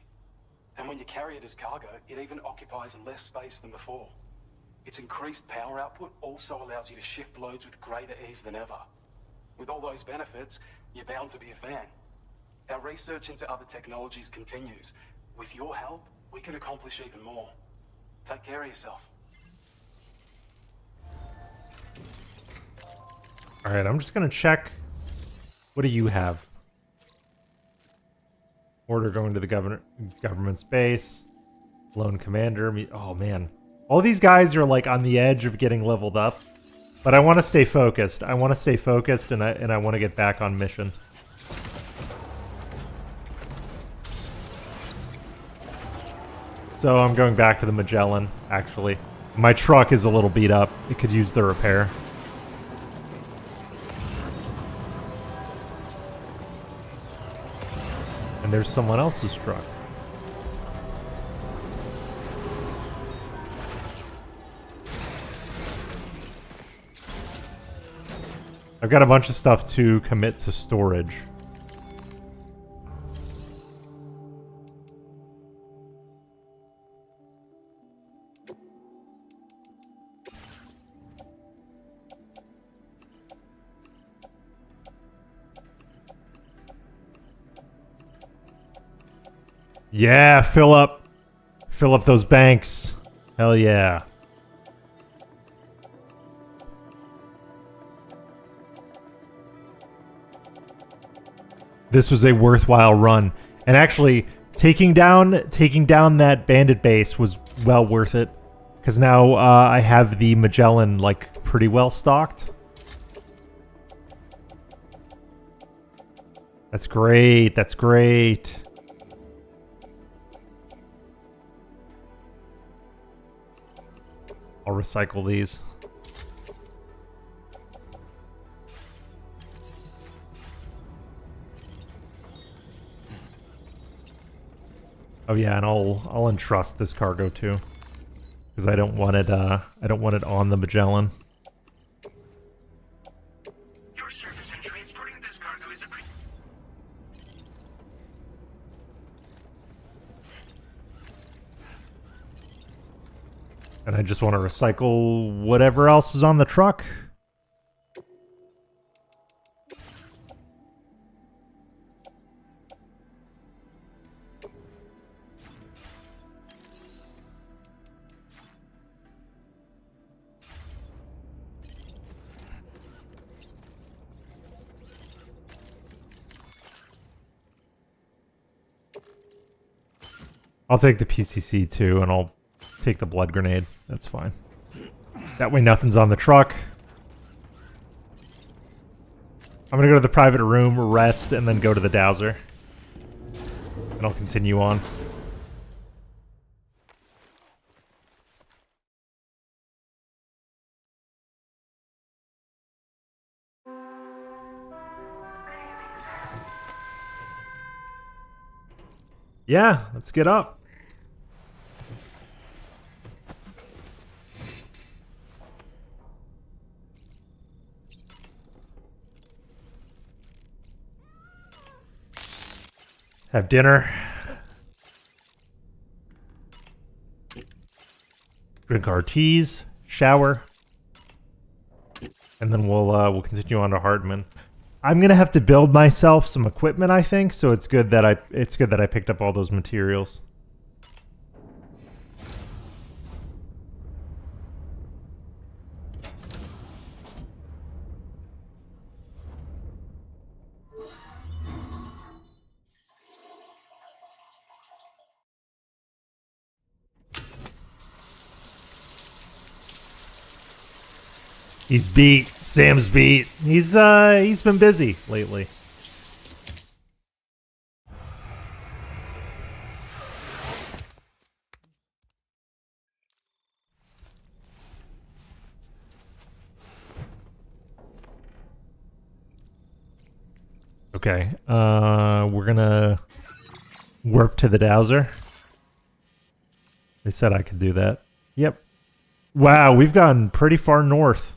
And when you carry it as cargo, it even occupies less space than before. Its increased power output also allows you to shift loads with greater ease than ever. With all those benefits, you're bound to be a fan. Our research into other technologies continues. With your help, we can accomplish even more. Take care of yourself. Alright, I'm just going to check. What do you have? Order going to the government's base. Lone commander. Oh, man. All these guys are like on the edge of getting leveled up. But I want to stay focused. I want to stay focused, and I want to get back on mission. So I'm going back to the Magellan, actually. My truck is a little beat up. It could use the repair. And there's someone else's truck. I've got a bunch of stuff to commit to storage. Yeah, fill up those banks. Hell yeah. This was a worthwhile run. And actually, taking down that bandit base was well worth it. Because now I have the Magellan, like, pretty well stocked. That's great. That's great. I'll recycle these. Oh yeah, and I'll entrust this cargo too, because I don't want it on the Magellan. Your service in transporting this cargo is appreciated. And I just want to recycle whatever else is on the truck. I'll take the PCC too, and I'll take the blood grenade. That's fine. That way nothing's on the truck. I'm gonna go to the private room, rest, and then go to the dowser. And I'll continue on. Yeah, let's get up. Have dinner. Drink our teas, shower, and then we'll continue on to Heartman. I'm gonna have to build myself some equipment, I think, so it's good that I picked up all those materials. He's beat. Sam's beat. He's been busy lately. Okay. We're gonna warp to the dowser. They said I could do that. Yep. Wow, we've gone pretty far north.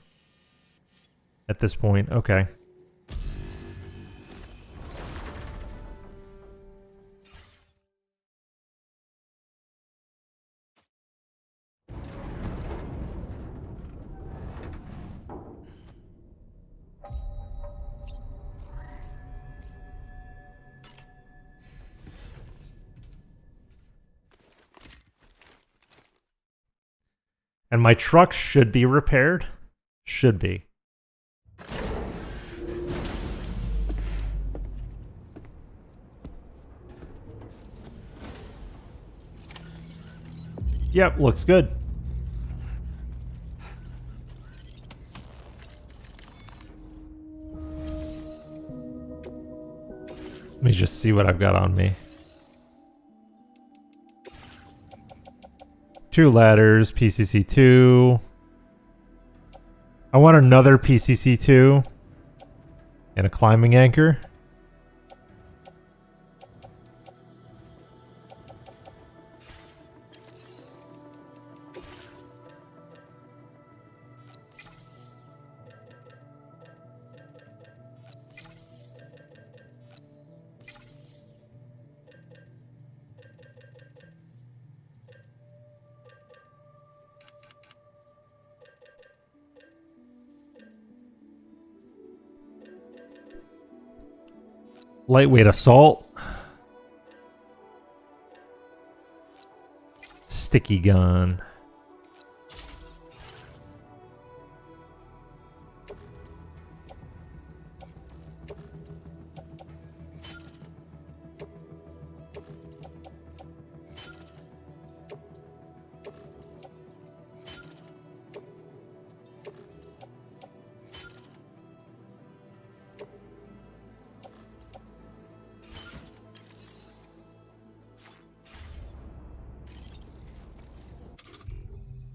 At this point, okay. And my truck should be repaired. Should be. Yep, looks good. Let me just see what I've got on me. 2 ladders, PCC2. I want another PCC2 and a climbing anchor. Lightweight assault. Sticky gun.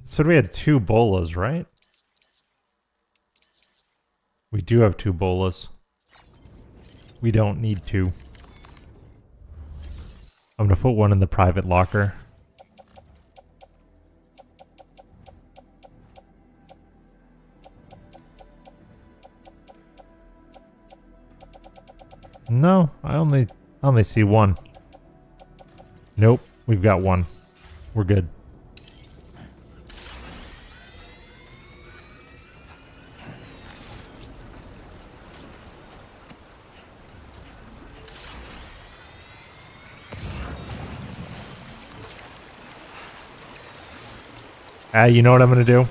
So we had 2 bolas, right? We do have 2 bolas. We don't need 2. I'm gonna put one in the private locker. No, I only see 1. Nope, we've got 1. We're good. You know what I'm gonna do?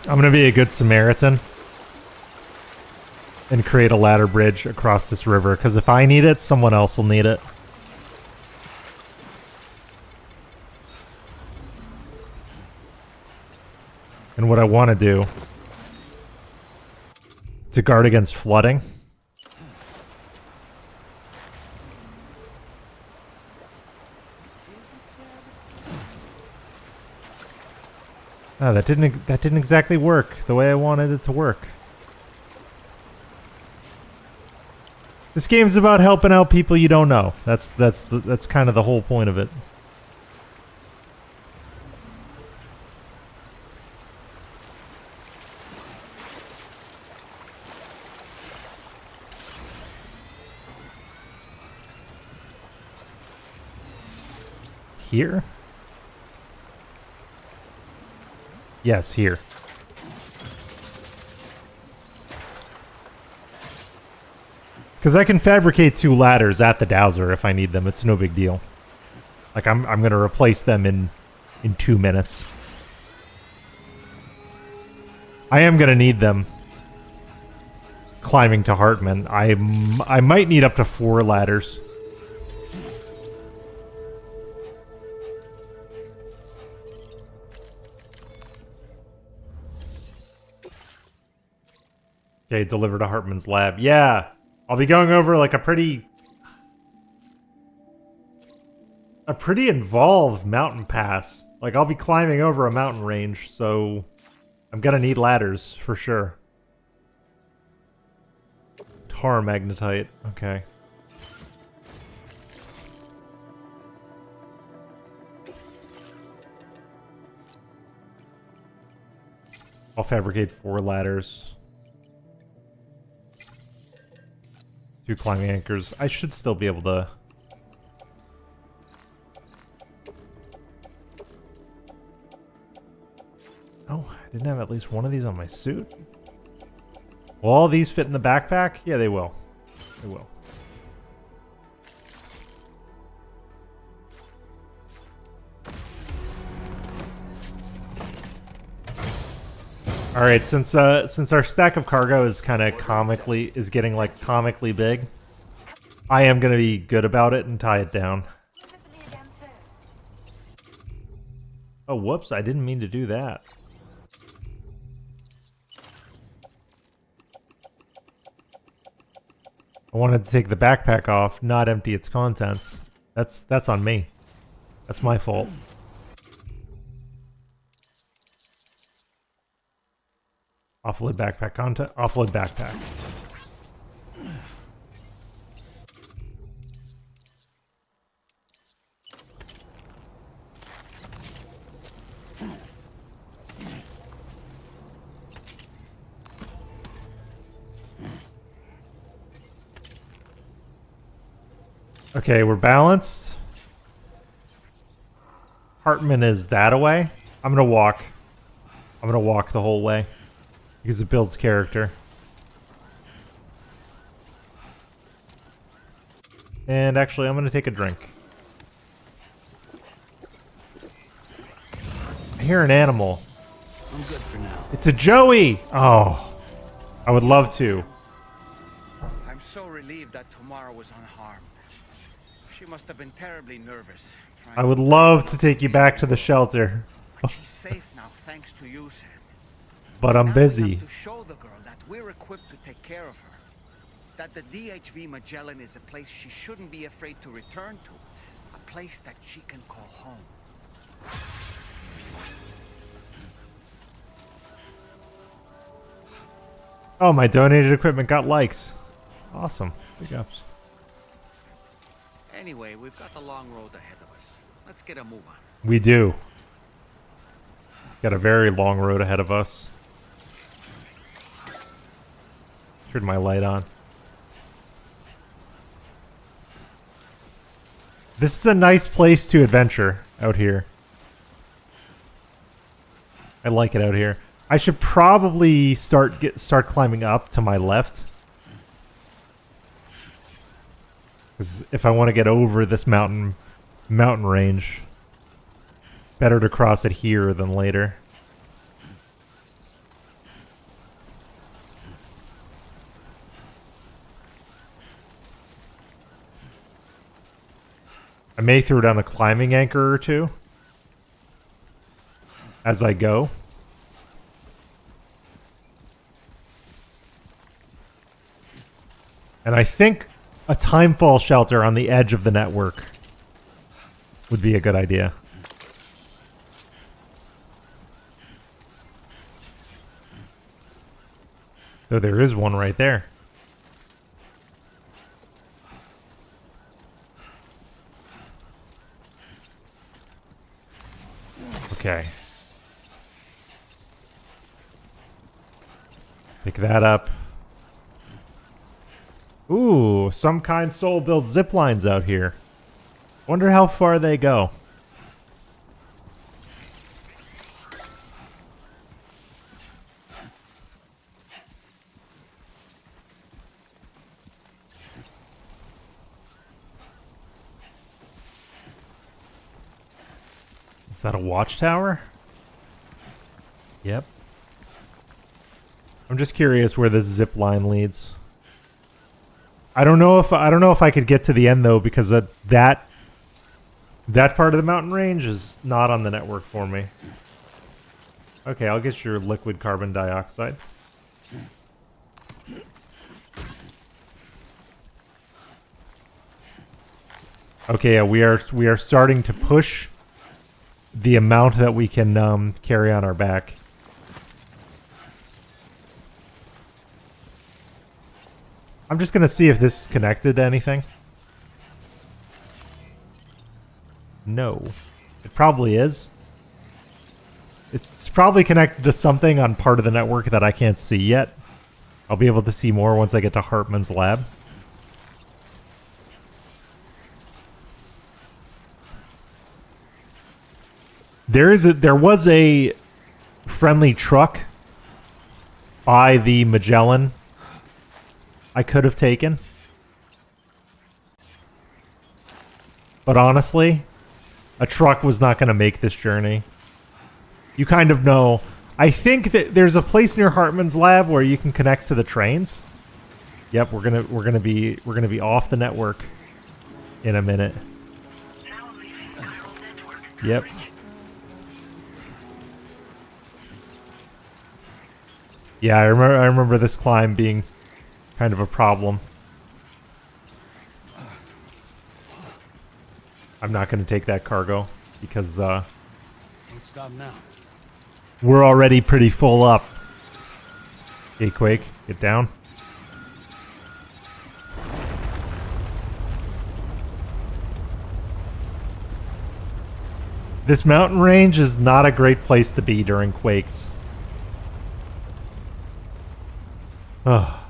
I'm gonna be a good Samaritan. and create a ladder bridge across this river, because if I need it, someone else will need it. And what I want to do to guard against flooding. Oh, that didn't exactly work the way I wanted it to work. This game's about helping out people you don't know. That's kind of the whole point of it. Here? Yes, here. Because I can fabricate 2 ladders at the dowser if I need them. It's no big deal. Like, I'm going to replace them in 2 minutes. I am going to need them climbing to Heartman. I might need up to 4 ladders. Okay, deliver to Heartman's lab. Yeah, I'll be going over like a pretty involved mountain pass. Like, I'll be climbing over a mountain range, so I'm gonna need ladders for sure. Tar magnetite. Okay. I'll fabricate 4 ladders. 2 climbing anchors. I should still be able to... Oh, I didn't have at least one of these on my suit. Will all these fit in the backpack? Yeah, they will. They will. All right, since our stack of cargo is kind of getting like comically big, I am gonna be good about it and tie it down. Oh, whoops! I didn't mean to do that. I wanted to take the backpack off, not empty its contents. That's on me. That's my fault. Offload backpack content. Offload backpack. Okay, we're balanced. Heartman is that away. I'm gonna walk. I'm gonna walk the whole way. Because it builds character. And actually, I'm going to take a drink. I hear an animal. I'm good for now. It's a Joey! Oh, I would love to. I'm so relieved that Tamara was unharmed. She must have been terribly nervous. I would love to take you back to the shelter. But she's safe now, thanks to you, Sam. But I'm Now busy. we have to show the girl that we're equipped to take care of her. That the DHV Magellan is a place she shouldn't be afraid to return to. A place that she can call home. Oh, my donated equipment got likes. Awesome. Big ups. Anyway, we've got a long road ahead of us. Let's get a move on. We do. Got a very long road ahead of us. Turn my light on. This is a nice place to adventure out here. I like it out here. I should probably start climbing up to my left. Because if I want to get over this mountain range, better to cross it here than later. I may throw down a climbing anchor or two as I go. And I think a timefall shelter on the edge of the network would be a good idea. Though there is one right there. Okay. Pick that up. Ooh, some kind soul builds zip lines out here. Wonder how far they go. Is that a watchtower? Yep. I'm just curious where this zip line leads. I don't know if I could get to the end though, because that part of the mountain range is not on the network for me. Okay, I'll get your liquid carbon dioxide. Okay, yeah, we are starting to push the amount that we can carry on our back. I'm just gonna see if this is connected to anything. No. It probably is. It's probably connected to something on part of the network that I can't see yet. I'll be able to see more once I get to Heartman's lab. There was a friendly truck by the Magellan I could have taken. But honestly, a truck was not going to make this journey. You kind of know. I think that there's a place near Heartman's lab where you can connect to the trains. Yep, we're gonna be off the network in a minute. Now leaving chiral network. Yep. Yeah, I remember this climb being kind of a problem. I'm not going to take that cargo because Don't stop now. we're already pretty full up. Okay, Quake, get down. This mountain range is not a great place to be during quakes. Ugh.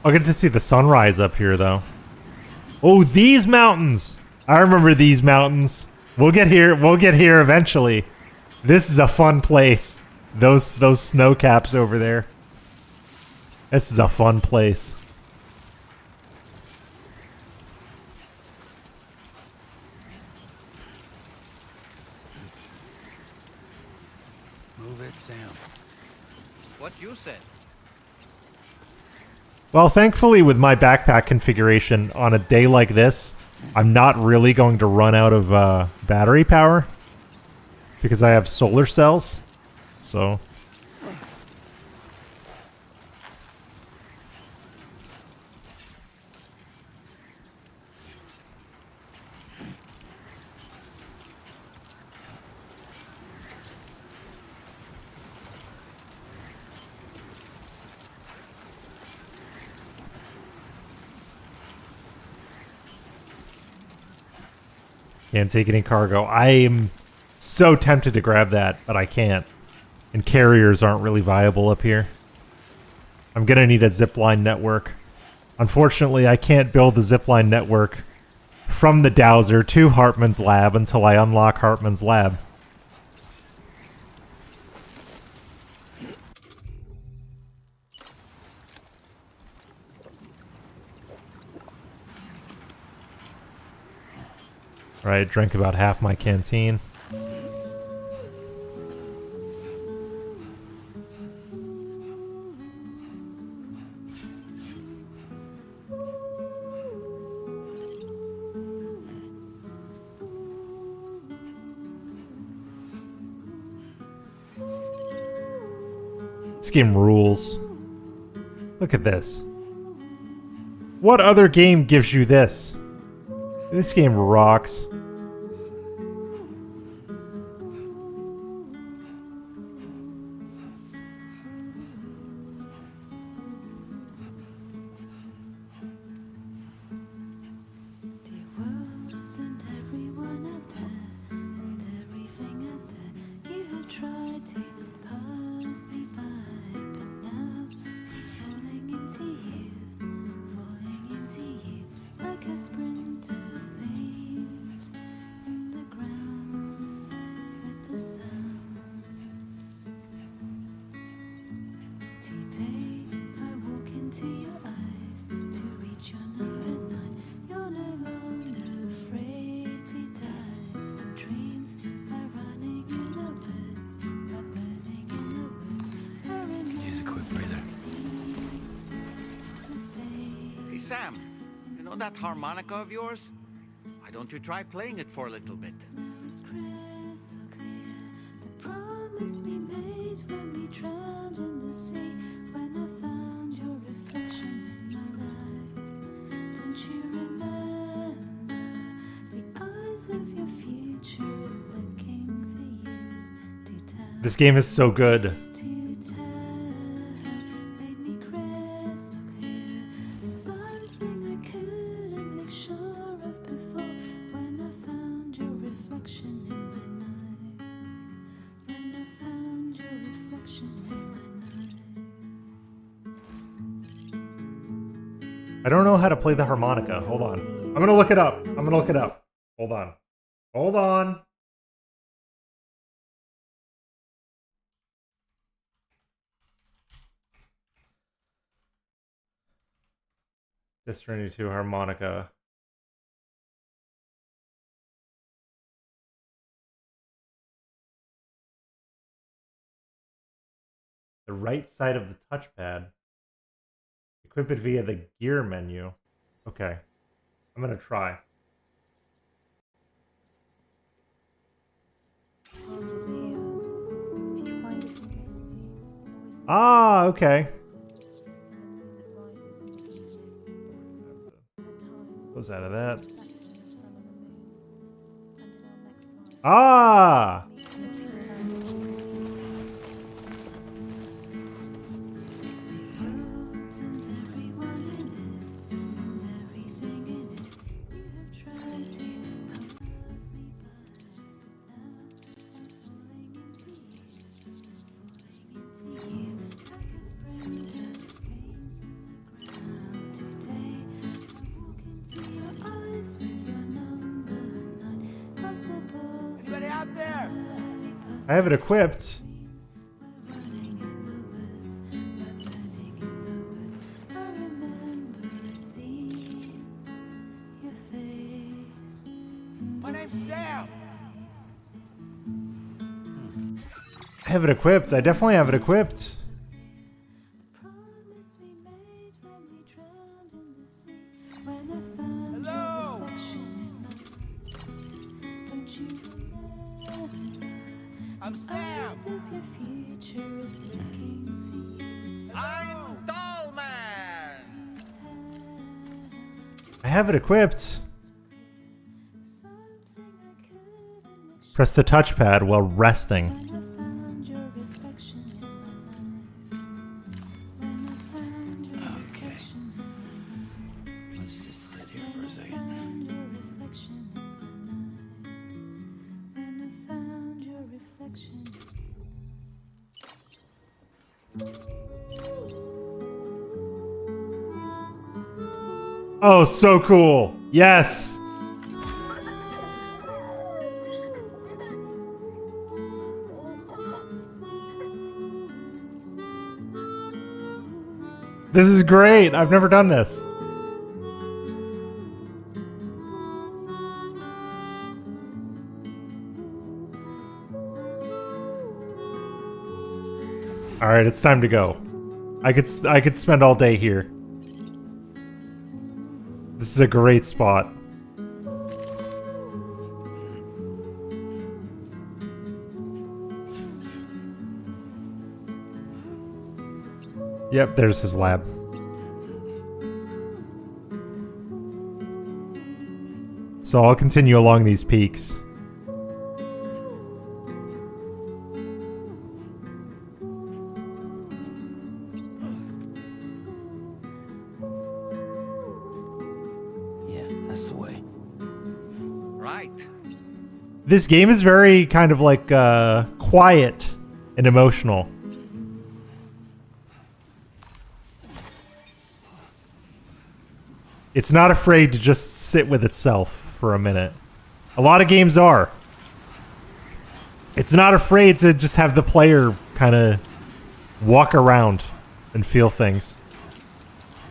I'll get to see the sunrise up here, though. Oh, these mountains! I remember these mountains. We'll get here eventually. This is a fun place. Those snow caps over there. This is a fun place. Move it, Sam. What you said. Well, thankfully, with my backpack configuration, on a day like this, I'm not really going to run out of battery power because I have solar cells. So can't take any cargo. I am so tempted to grab that, but I can't. And carriers aren't really viable up here. I'm going to need a zipline network. Unfortunately, I can't build the zipline network from the Dowser to Heartman's lab until I unlock Heartman's lab. Alright, drank about half my canteen. This game rules. Look at this. What other game gives you this? This game rocks. Use a quick breather. Hey, Sam, you know that harmonica of yours? Why don't you try playing it for a little bit? This game is so good. I don't know how to play the harmonica. Hold on. I'm gonna look it up. I'm gonna look it up. Hold on. Hold on. Stranding 2 harmonica. The right side of the touchpad. Equip it via the gear menu. Okay. I'm gonna try. Ah, okay. Goes out of that. Ah! I have it equipped. My name's Sam. I have it equipped. I definitely have it equipped. Hello. I'm Sam. I'm Dollman. I have it equipped. Press the touchpad while resting. Okay. Let's just sit here for a second. Oh, so cool. Yes. This is great. I've never done this. All right, it's time to go. I could spend all day here. This is a great spot. Yep, there's his lab. So I'll continue along these peaks. Yeah, that's the way. Right. This game is very kind of like quiet and emotional. It's not afraid to just sit with itself for a minute. A lot of games are. It's not afraid to just have the player kind of walk around and feel things.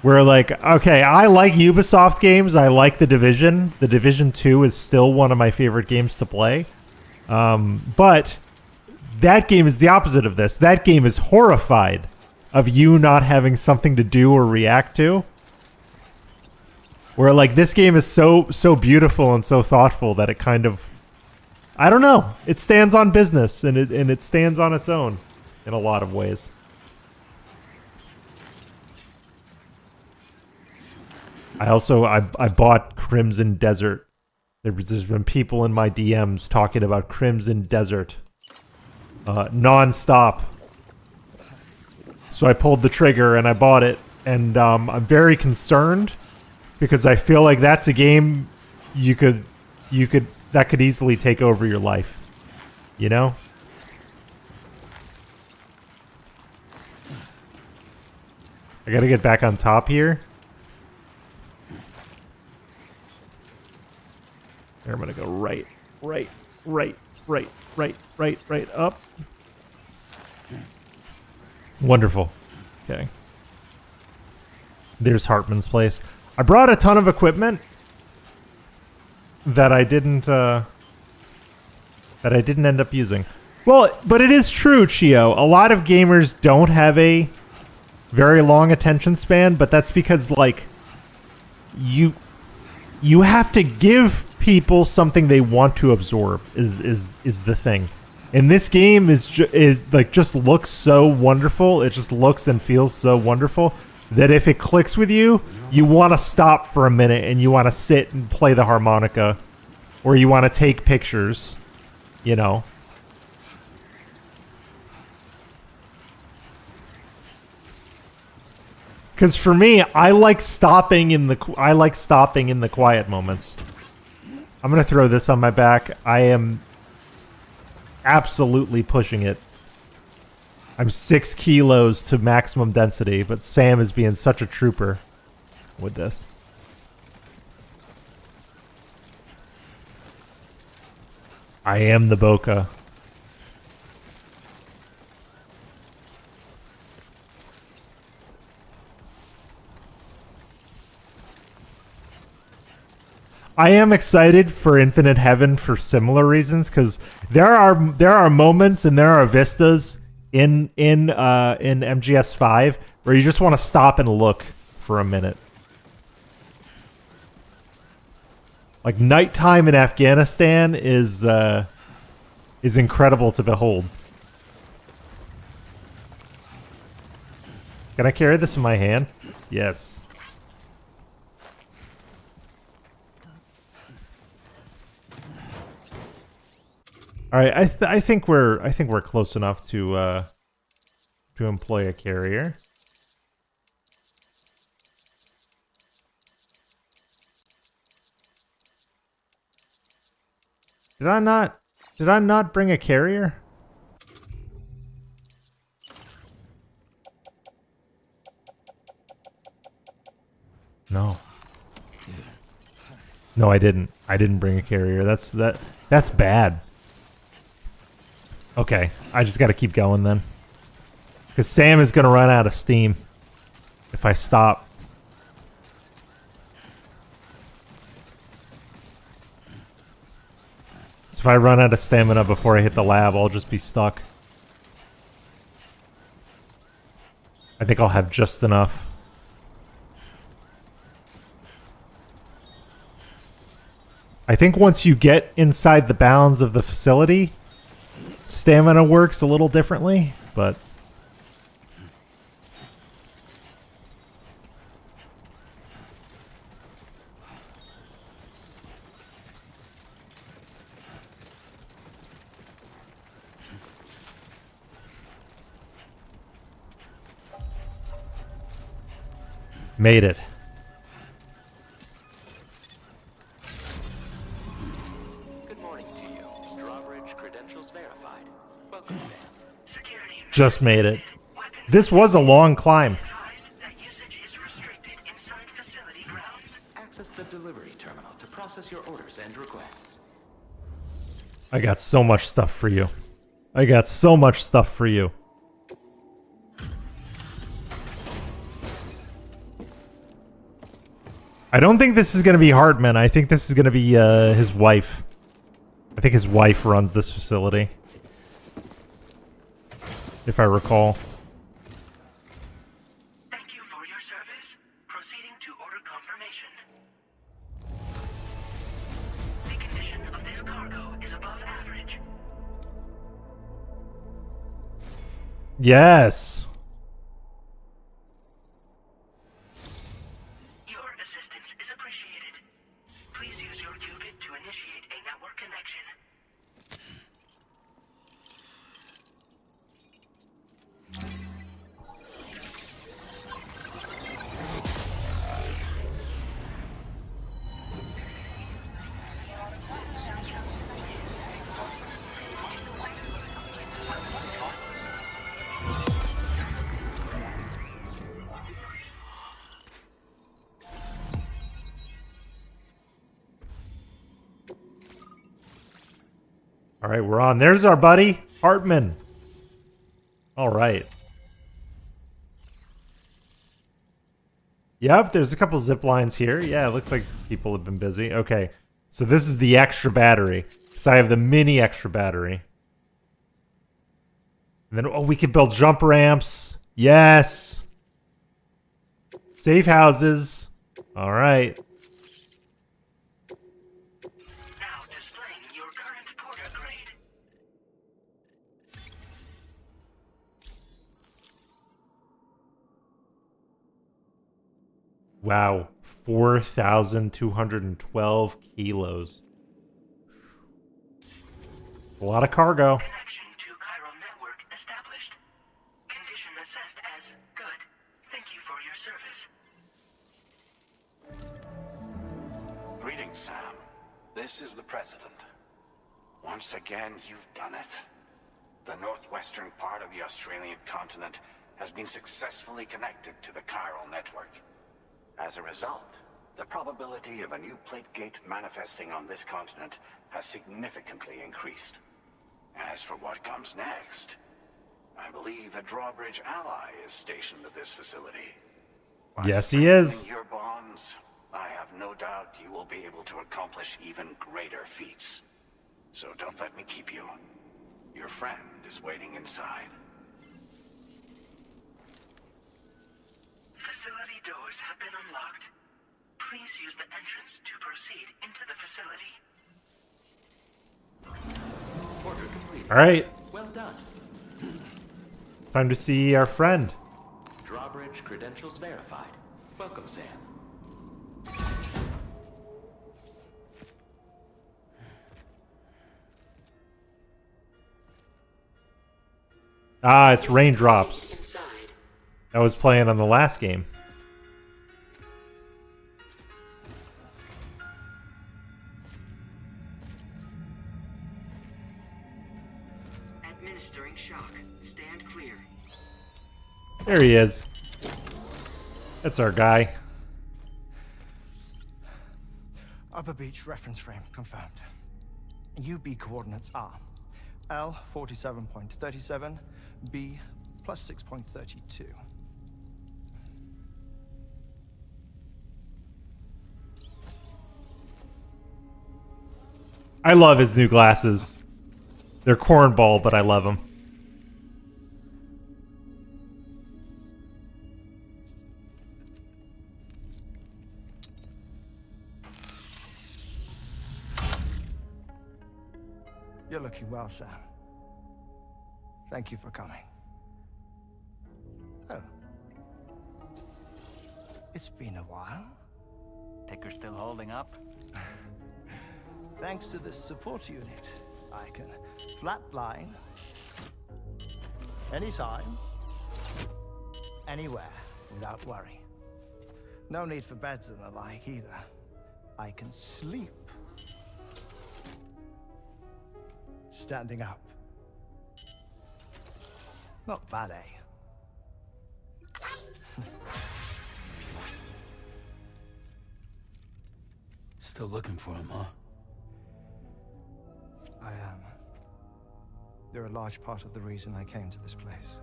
Where like, okay, I like Ubisoft games. I like The Division. The Division 2 is still one of my favorite games to play. But that game is the opposite of this. That game is horrified of you not having something to do or react to. Where like this game is so beautiful and so thoughtful that it kind of, I don't know, it stands on business and it stands on its own in a lot of ways. I bought Crimson Desert. There's been people in my DMs talking about Crimson Desert non-stop. So I pulled the trigger and I bought it, and I'm very concerned because I feel like that's a game that could easily take over your life. You know? I gotta get back on top here. There, I'm gonna go right up. Wonderful. Okay. There's Heartman's place. I brought a ton of equipment that I didn't end up using. Well, but it is true, Chio. A lot of gamers don't have a very long attention span, but that's because like you have to give people something they want to absorb is the thing. And this game is like just looks so wonderful. It just looks and feels so wonderful that if it clicks with you, you want to stop for a minute and you want to sit and play the harmonica, or you want to take pictures, you know. Because for me, I like stopping in the quiet moments. I'm gonna throw this on my back. I am absolutely pushing it. I'm 6 kilos to maximum density, but Sam is being such a trooper with this. I am the Boca. I am excited for Infinite Heaven for similar reasons, because there are moments and there are vistas in MGS5 where you just want to stop and look for a minute. Like nighttime in Afghanistan is incredible to behold. Can I carry this in my hand? Yes. All right, I think we're close enough to employ a carrier. Did I not bring a carrier? No. No, I didn't. I didn't bring a carrier. That's bad. Okay, I just got to keep going then. Because Sam is going to run out of steam if I stop. So if I run out of stamina before I hit the lab, I'll just be stuck. I think I'll have just enough. I think once you get inside the bounds of the facility, stamina works a little differently, but Made it. Good morning to you. Drawbridge credentials verified. Welcome, Sam. Security Just made it. weapons This was a long climb. advised that usage is restricted inside facility grounds. Access the delivery terminal to process your orders and requests. I got so much stuff for you. I got so much stuff for you. I don't think this is going to be Heartman. I think this is going to be his wife. I think his wife runs this facility. If I recall. Thank you for your service. Proceeding to order confirmation. The condition of this cargo is above average. Yes. Your assistance is appreciated. Please use your qubit to initiate a network connection. All right, we're on. There's our buddy, Heartman. All right. Yep, there's a couple zip lines here. Yeah, it looks like people have been busy. Okay, so this is the extra battery. So I have the mini extra battery. And then, oh, we could build jump ramps. Yes. Safe houses. All right. Now displaying your current porter grade. Wow, 4,212 kilos. A lot of cargo. Connection to chiral network established. Condition assessed as good. Thank you for your service. Greetings, Sam. This is the President. Once again, you've done it. The northwestern part of the Australian continent has been successfully connected to the chiral network. As a result, the probability of a new plate gate manifesting on this continent has significantly increased. As for what comes next, I believe a drawbridge ally is stationed at this facility. By Yes, he is. strengthening your bonds, I have no doubt you will be able to accomplish even greater feats. So don't let me keep you. Your friend is waiting inside. Facility doors have been unlocked. Please use the entrance to proceed into the facility. Order complete. All right, Well done. time to see our friend. Drawbridge credentials verified. Welcome, Sam. Ah, it's raindrops. Inside. That was playing on the last game. Administering shock. Stand clear. There he is. That's our guy. Upper Beach reference frame confirmed. UB coordinates are L 47.37, B plus 6.32. I love his new glasses. They're cornball, but I love them. You're looking well, Sam. Thank you for coming. Oh. It's been a while. Ticker still holding up? Thanks to this support unit, I can flatline anytime, anywhere, without worry. No need for beds and the like either. I can sleep. Standing up. Not bad, eh? Still looking for him, huh? I am. They're a large part of the reason I came to this place.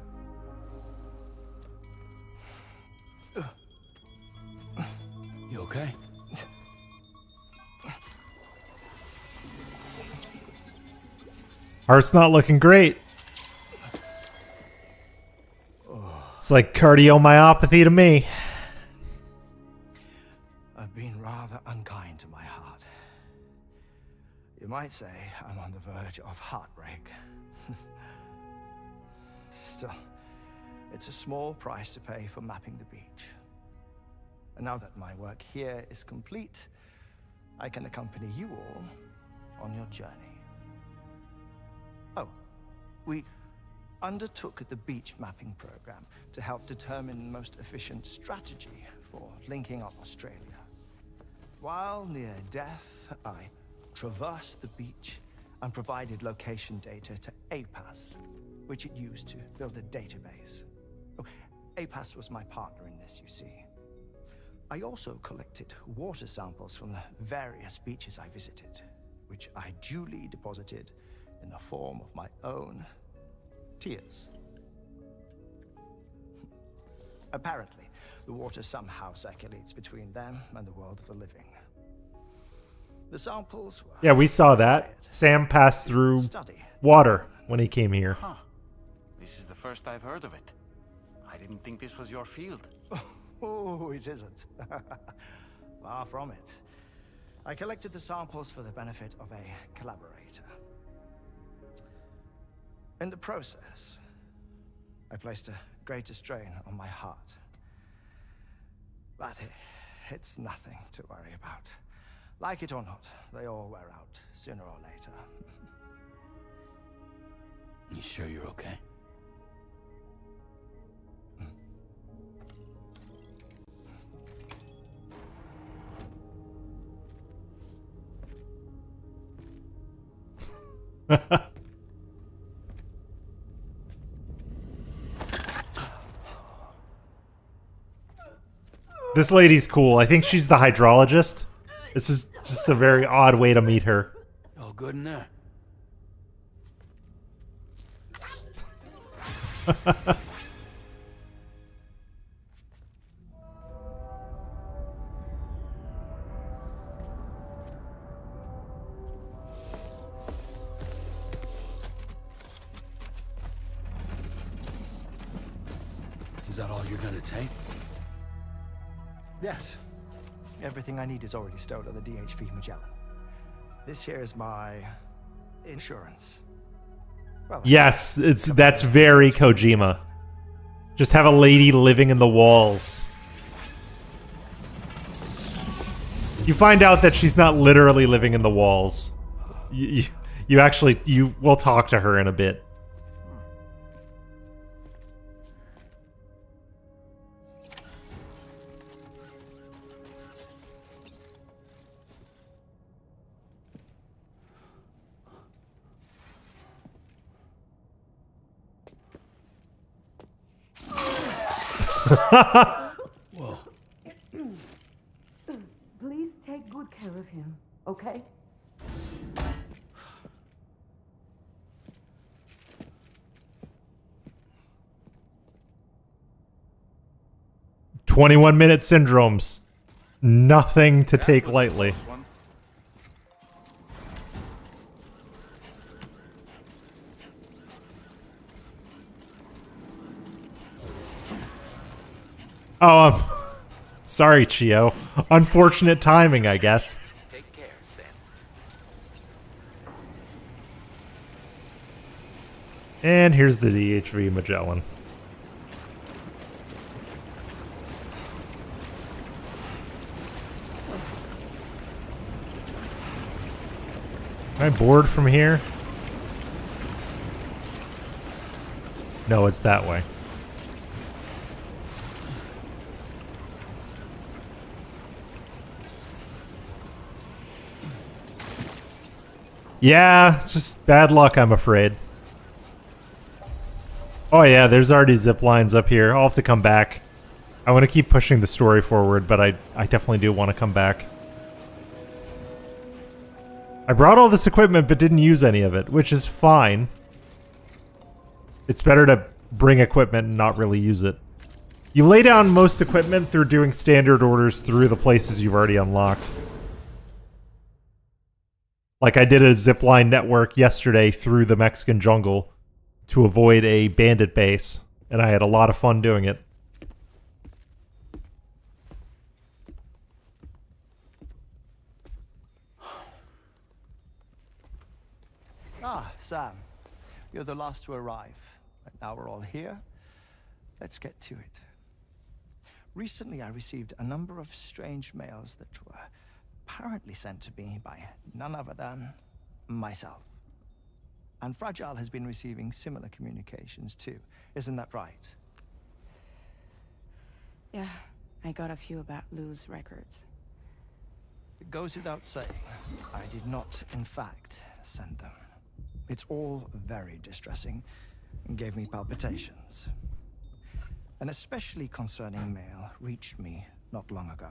You okay? Heart's not looking great. It's like cardiomyopathy to me. I've been rather unkind to my heart. You might say I'm on the verge of heartbreak. Still, it's a small price to pay for mapping the beach. And now that my work here is complete, I can accompany you all on your journey. Oh, we undertook the beach mapping program to help determine the most efficient strategy for linking up Australia. While near death, I traversed the beach and provided location data to APAS, which it used to build a database. Oh, APAS was my partner in this, you see. I also collected water samples from the various beaches I visited, which I duly deposited in the form of my own tears. Apparently, the water somehow circulates between them and the world of the living. The samples were... Yeah, we saw that. Sam passed through water when he came here. Huh. This is the first I've heard of it. I didn't think this was your field. Oh, it isn't. Far from it. I collected the samples for the benefit of a collaborator. In the process, I placed a greater strain on my heart. But it's nothing to worry about. Like it or not, they all wear out sooner or later. You sure you're okay? This lady's cool. I think she's the hydrologist. This is just a very odd way to meet her. All good in there? Is that all you're gonna take? Yes. Everything I need is already stowed on the DHV Magellan. This here is my insurance. Well, Yes, that's very Kojima. Just have a lady living in the walls. You find out that she's not literally living in the walls. We'll talk to her in a bit. Whoa. Please take good care of him, okay? "21-minute syndromes. Nothing to take lightly." Oh, sorry, Chio. Unfortunate timing, I guess. Take care, Sam. And here's the DHV Magellan. Am I bored from here? No, it's that way. Yeah, it's just bad luck, I'm afraid. Oh yeah, there's already zip lines up here. I'll have to come back. I want to keep pushing the story forward, but I definitely do want to come back. I brought all this equipment but didn't use any of it, which is fine. It's better to bring equipment and not really use it. You lay down most equipment through doing standard orders through the places you've already unlocked. Like I did a zipline network yesterday through the Mexican jungle to avoid a bandit base, and I had a lot of fun doing it. Ah, Sam. You're the last to arrive. And now we're all here. Let's get to it. Recently, I received a number of strange mails that were apparently sent to me by none other than myself. And Fragile has been receiving similar communications too. Isn't that right? Yeah, I got a few about Lou's records. It goes without saying, I did not, in fact, send them. It's all very distressing and gave me palpitations. An especially concerning mail reached me not long ago.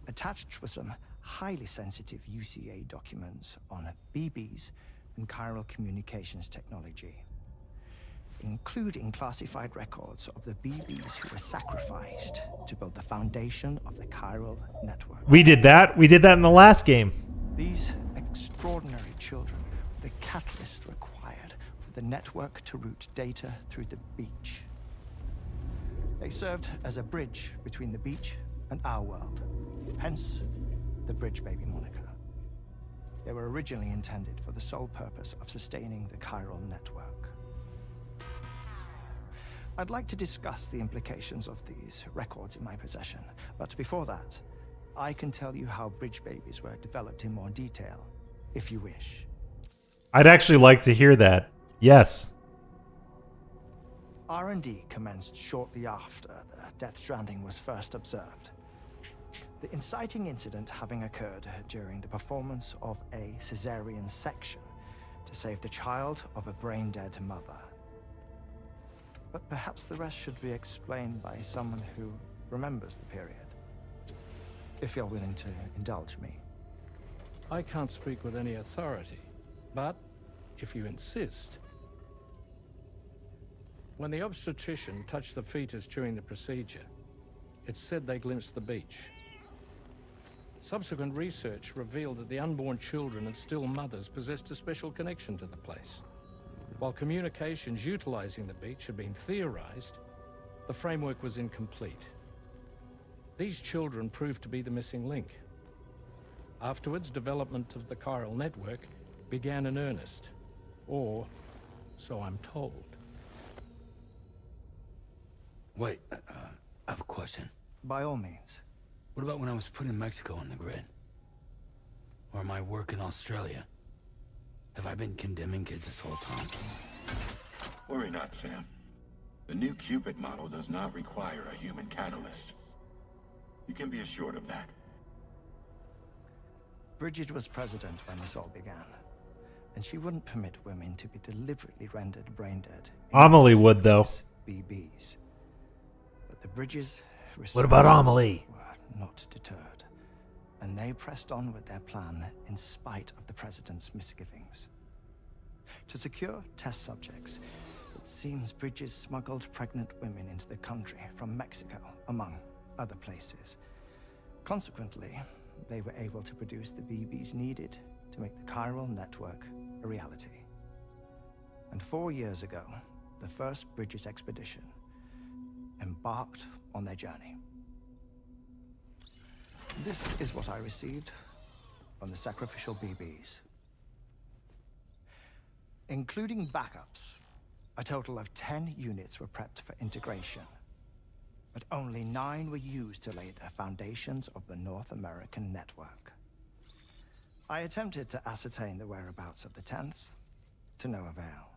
Attached were some highly sensitive UCA documents on BBs and chiral communications technology, including classified records of the BBs who were sacrificed to build the foundation of the chiral network. We did that. We did that in the last game. These extraordinary children were the catalyst required for the network to route data through the beach. They served as a bridge between the beach and our world, hence the Bridge Baby moniker. They were originally intended for the sole purpose of sustaining the chiral network. I'd like to discuss the implications of these records in my possession, but before that, I can tell you how Bridge Babies were developed in more detail, if you wish. I'd actually like to hear that. Yes. R&D commenced shortly after the Death Stranding was first observed. The inciting incident having occurred during the performance of a cesarean section to save the child of a brain-dead mother. But perhaps the rest should be explained by someone who remembers the period. If you're willing to indulge me. I can't speak with any authority, but if you insist. When the obstetrician touched the fetus during the procedure, it's said they glimpsed the beach. Subsequent research revealed that the unborn children of still mothers possessed a special connection to the place. While communications utilizing the beach had been theorized, the framework was incomplete. These children proved to be the missing link. Afterwards, development of the chiral network began in earnest, or so I'm told. Wait, I have a question. By all means. What about when I was putting Mexico on the grid? Or my work in Australia? Have I been condemning kids this whole time? Worry not, Sam. The new Cupid model does not require a human catalyst. You can be assured of that. Bridget was president when this all began, and she wouldn't permit women to be deliberately rendered brain-dead. Amelie would, though. BBs. But the Bridges... What about Amelie? ...were not deterred, and they pressed on with their plan in spite of the president's misgivings. To secure test subjects, it seems Bridges smuggled pregnant women into the country from Mexico, among other places. Consequently, they were able to produce the BBs needed to make the chiral network a reality. And 4 years ago, the first Bridges expedition embarked on their journey. This is what I received from the sacrificial BBs. Including backups, a total of 10 units were prepped for integration, but only 9 were used to lay the foundations of the North American network. I attempted to ascertain the whereabouts of the 10th, to no avail.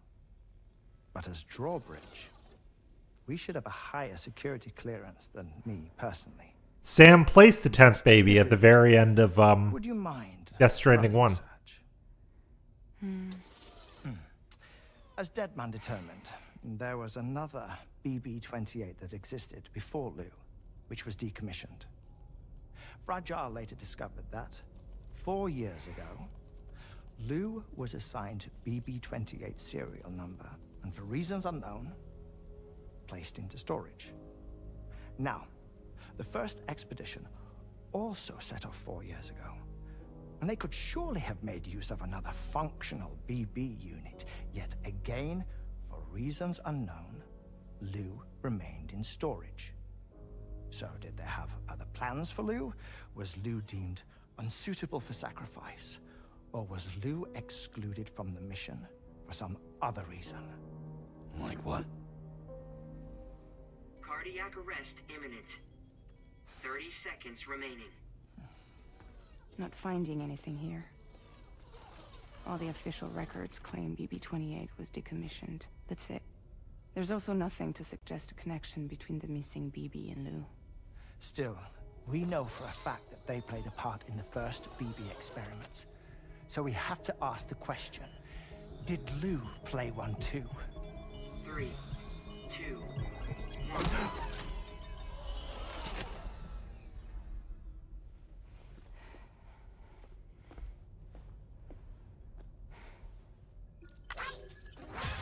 But as drawbridge, we should have a higher security clearance than me personally. Sam placed the 10th baby at the very end of Would you mind Death Stranding 1. As Deadman determined, there was another BB-28 that existed before Lou, which was decommissioned. Fragile later discovered that, 4 years ago, Lou was assigned BB-28 serial number, and for reasons unknown, placed into storage. Now, the first expedition also set off 4 years ago, and they could surely have made use of another functional BB unit, yet again, for reasons unknown, Lou remained in storage. So did they have other plans for Lou? Was Lou deemed unsuitable for sacrifice? Or was Lou excluded from the mission for some other reason? Like what? Cardiac arrest imminent. 30 seconds remaining. Not finding anything here. All the official records claim BB-28 was decommissioned. That's it. There's also nothing to suggest a connection between the missing BB and Lou. Still, we know for a fact that they played a part in the first BB experiments. So we have to ask the question, did Lou play one too? 3, 2, 1.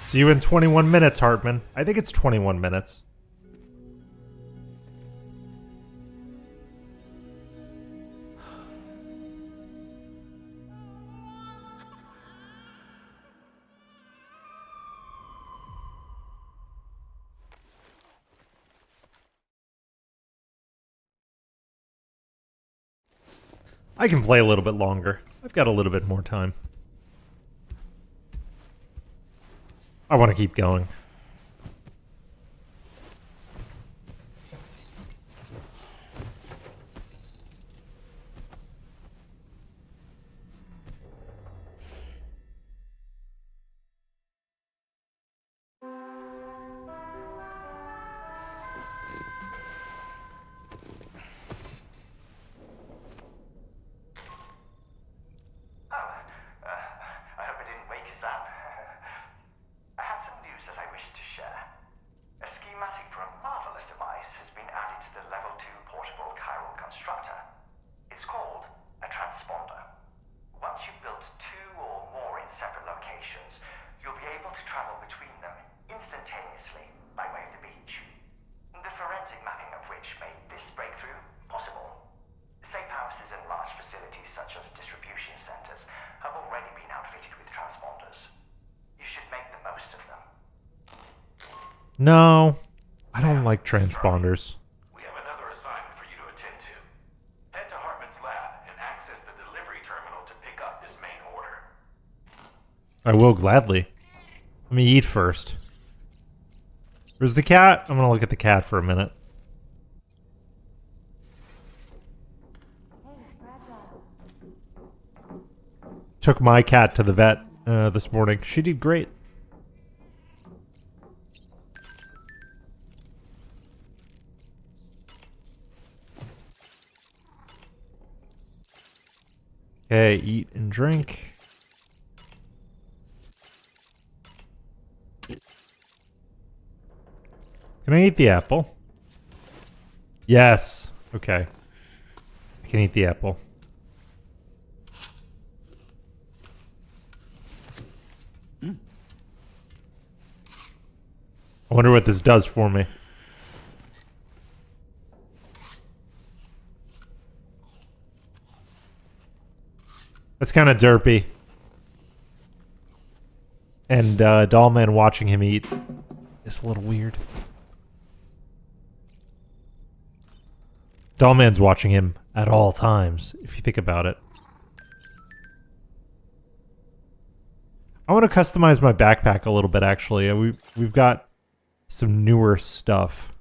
See you in 21 minutes, Heartman. I think it's 21 minutes. I can play a little bit longer. I've got a little bit more time. I want to keep going. No, I don't like transponders. We have another assignment for you to attend to. Head to Heartman's lab and access the delivery terminal to pick up this main order. I will gladly. Let me eat first. Where's the cat? I'm gonna look at the cat for a minute. Took my cat to the vet this morning. She did great. Okay, eat and drink. Can I eat the apple? Yes. Okay. I can eat the apple. I wonder what this does for me. That's kind of derpy. And Dollman watching him eat is a little weird. Dollman's watching him at all times, if you think about it. I want to customize my backpack a little bit, actually. We've got some newer stuff.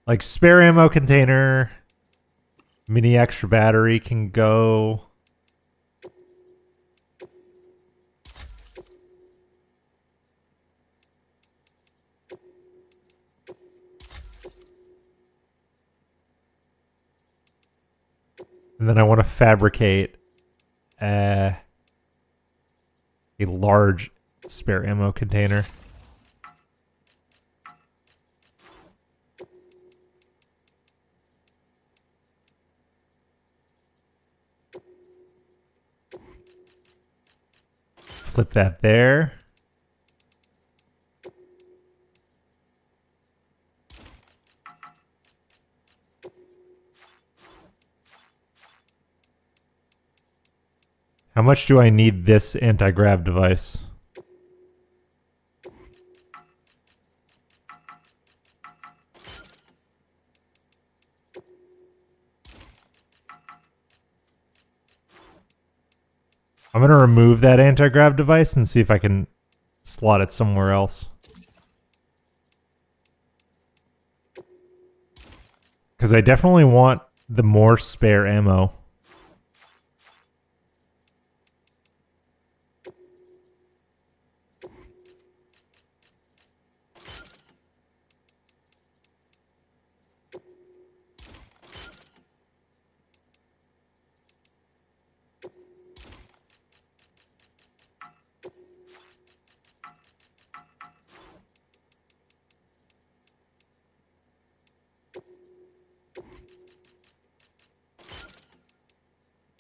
Like spare ammo container... Mini extra battery can go. And then I want to fabricate a large spare ammo container. Slip that there. How much do I need this anti-grav device? I'm going to remove that anti-grav device and see if I can slot it somewhere else. Because I definitely want the more spare ammo.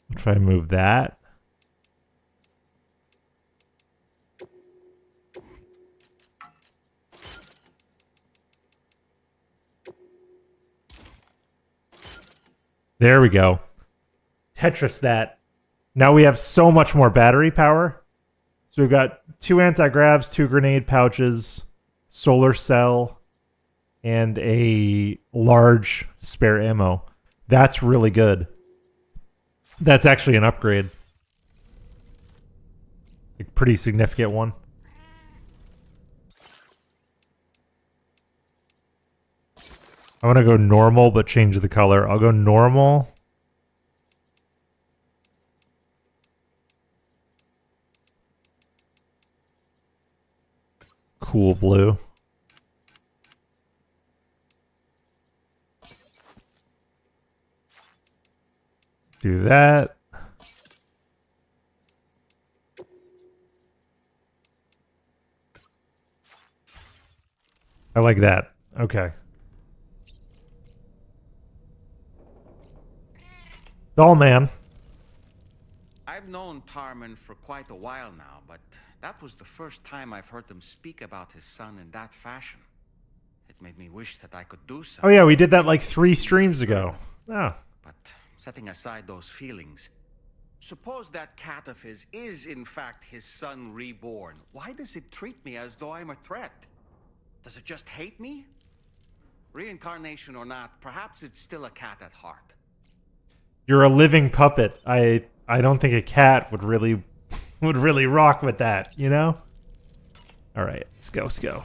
I'll try to move that. There we go. Tetris that. Now we have so much more battery power. So we've got 2 anti-gravs, 2 grenade pouches, solar cell, and a large spare ammo. That's really good. That's actually an upgrade. A pretty significant one. I want to go normal, but change the color. I'll go normal. Cool blue. Do that. I like that. Okay. Doll man. I've known Tarman for quite a while now, but that was the first time I've heard him speak about his son in that fashion. It made me wish that I could do something. Oh yeah, we did that like 3 streams ago. Oh. But setting aside those feelings, suppose that cat of his is in fact his son reborn. Why does it treat me as though I'm a threat? Does it just hate me? Reincarnation or not, perhaps it's still a cat at heart. You're a living puppet. I don't think a cat would really rock with that, you know? All right, let's go, let's go.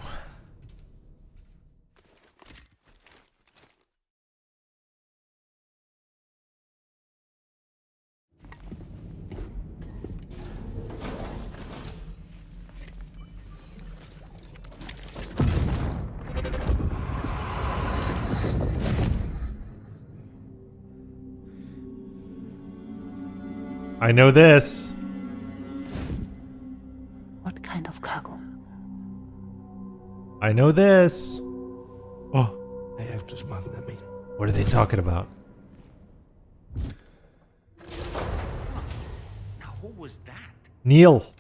I know this. What kind of cargo? I know this. Oh. I have to smuggle them in. What are they talking about? Now, who was that? Neil.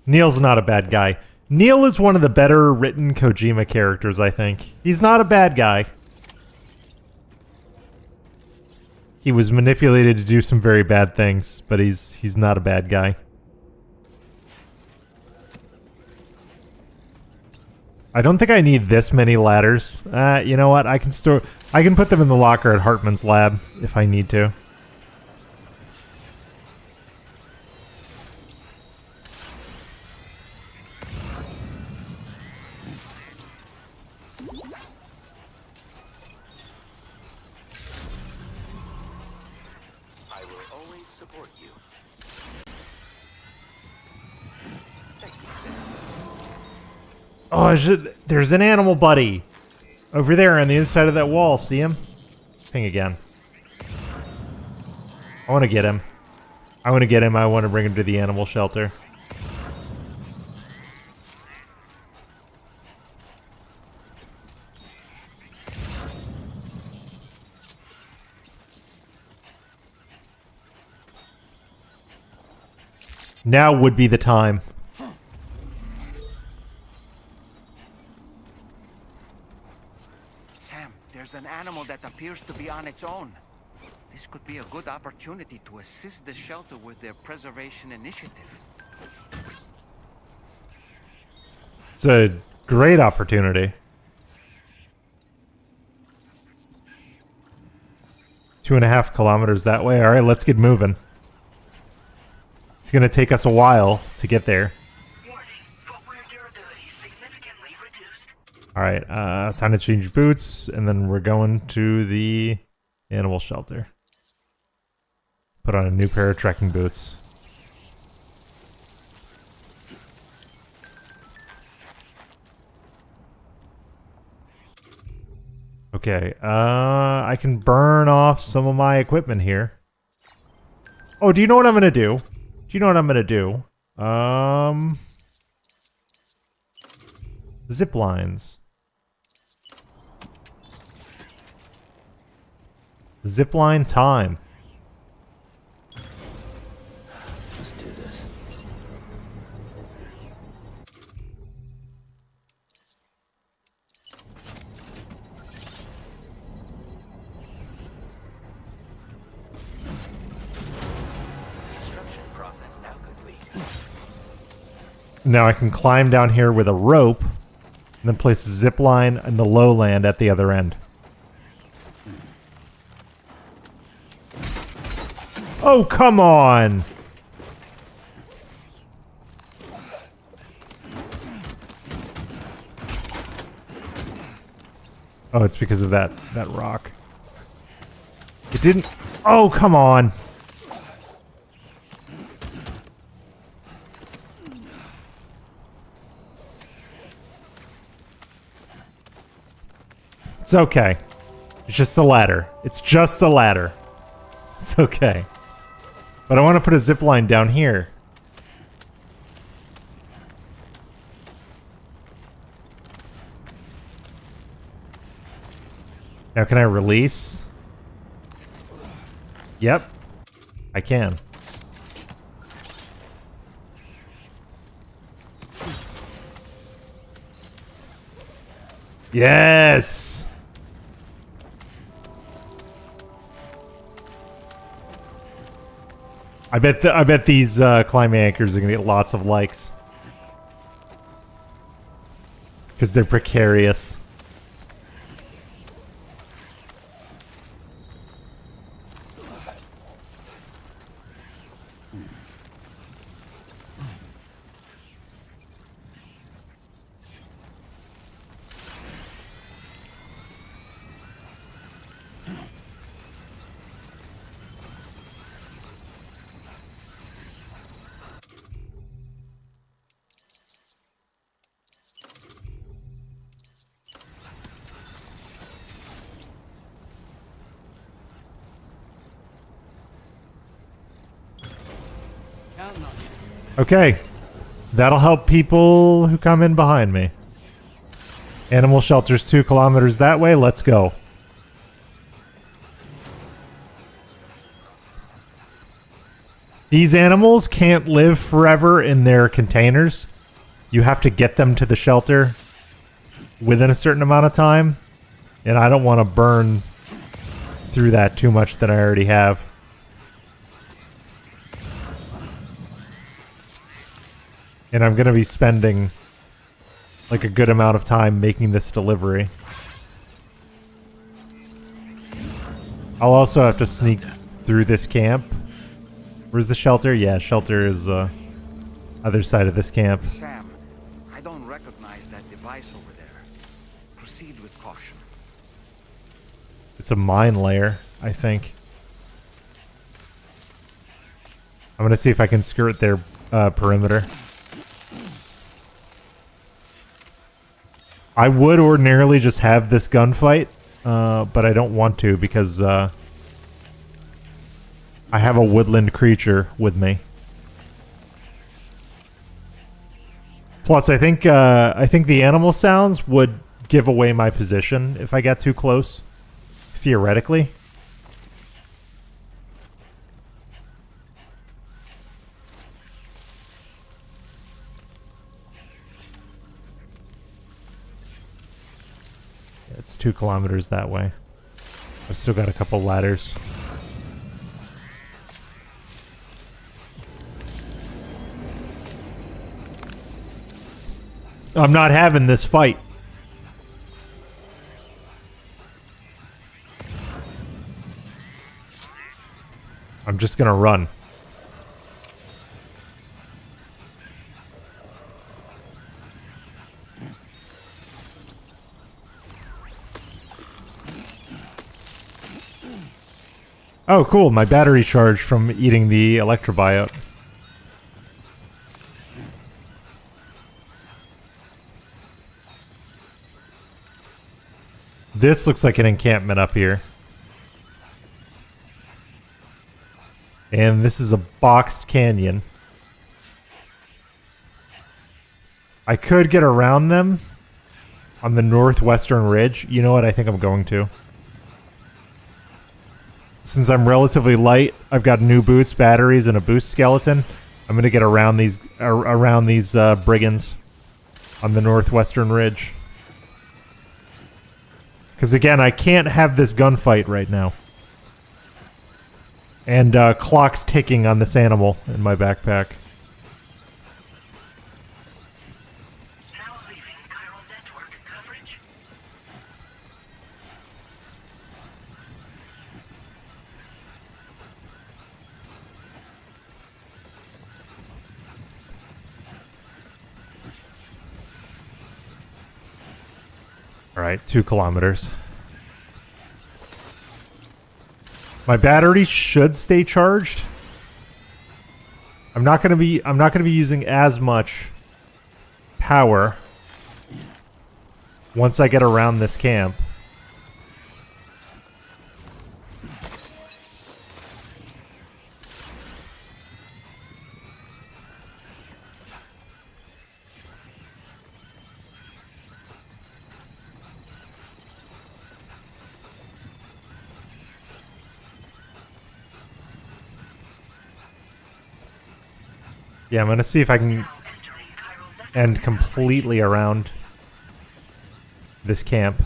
Neil's not a bad guy. Neil is one of the better written Kojima characters, I think. He's not a bad guy. He was manipulated to do some very bad things, but he's not a bad guy. I don't think I need this many ladders. You know what? I can put them in the locker at Heartman's lab if I need to. Oh, there's an animal buddy over there on the inside of that wall. See him? Ping again. I want to get him. I want to get him. I want to bring him to the animal shelter. Now would be the time. Sam, there's an animal that appears to be on its own. This could be a good opportunity to assist the shelter with their preservation initiative. It's a great opportunity. 2.5 kilometers that way. All right, let's get moving. It's going to take us a while to get there. All right, time to change boots, and then we're going to the animal shelter. Put on a new pair of trekking boots. Okay, I can burn off some of my equipment here. Oh, do you know what I'm gonna do? Do you know what I'm gonna do? Zip lines. Zip line time. Let's do this. Construction process now complete. Now I can climb down here with a rope, and then place a zip line in the lowland at the other end. Oh, come on! Oh, it's because of that rock. It didn't... Oh, come on! It's okay. It's just a ladder. It's just a ladder. It's okay. But I want to put a zip line down here. Now can I release? Yep. I can. Yes! I bet these climbing anchors are gonna get lots of likes. Because they're precarious. Okay. That'll help people who come in behind me. Animal shelter's 2 kilometers that way. Let's go. These animals can't live forever in their containers. You have to get them to the shelter within a certain amount of time. And I don't want to burn through that too much that I already have. And I'm going to be spending like a good amount of time making this delivery. I'll also have to sneak through this camp. Where's the shelter? Yeah, shelter is other side of this camp. Sam, I don't recognize that device over there. Proceed with caution. It's a mine layer, I think. I'm going to see if I can skirt their perimeter. I would ordinarily just have this gunfight, but I don't want to because I I have a woodland creature with me. Plus, I think the animal sounds would give away my position if I got too close, theoretically. It's 2 kilometers that way. I've still got a couple ladders. I'm not having this fight. I'm just gonna run. Oh, cool. My battery charged from eating the electrobiote. This looks like an encampment up here. And this is a boxed canyon. I could get around them on the northwestern ridge. You know what? I think I'm going to. Since I'm relatively light, I've got new boots, batteries, and a boost skeleton. I'm going to get around these brigands on the northwestern ridge. Because again, I can't have this gunfight right now. And clock's ticking on this animal in my backpack. Alright, 2 kilometers. My battery should stay charged. I'm not gonna be using as much power once I get around this camp. Yeah, I'm gonna see if I can end completely around this camp.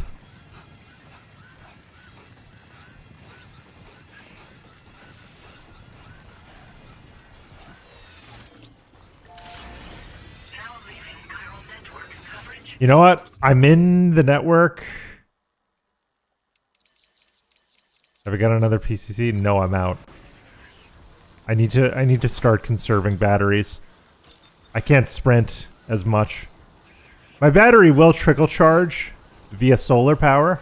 You know what? I'm in the network. Have I got another PCC? No, I'm out. I need to start conserving batteries. I can't sprint as much. My battery will trickle charge via solar power.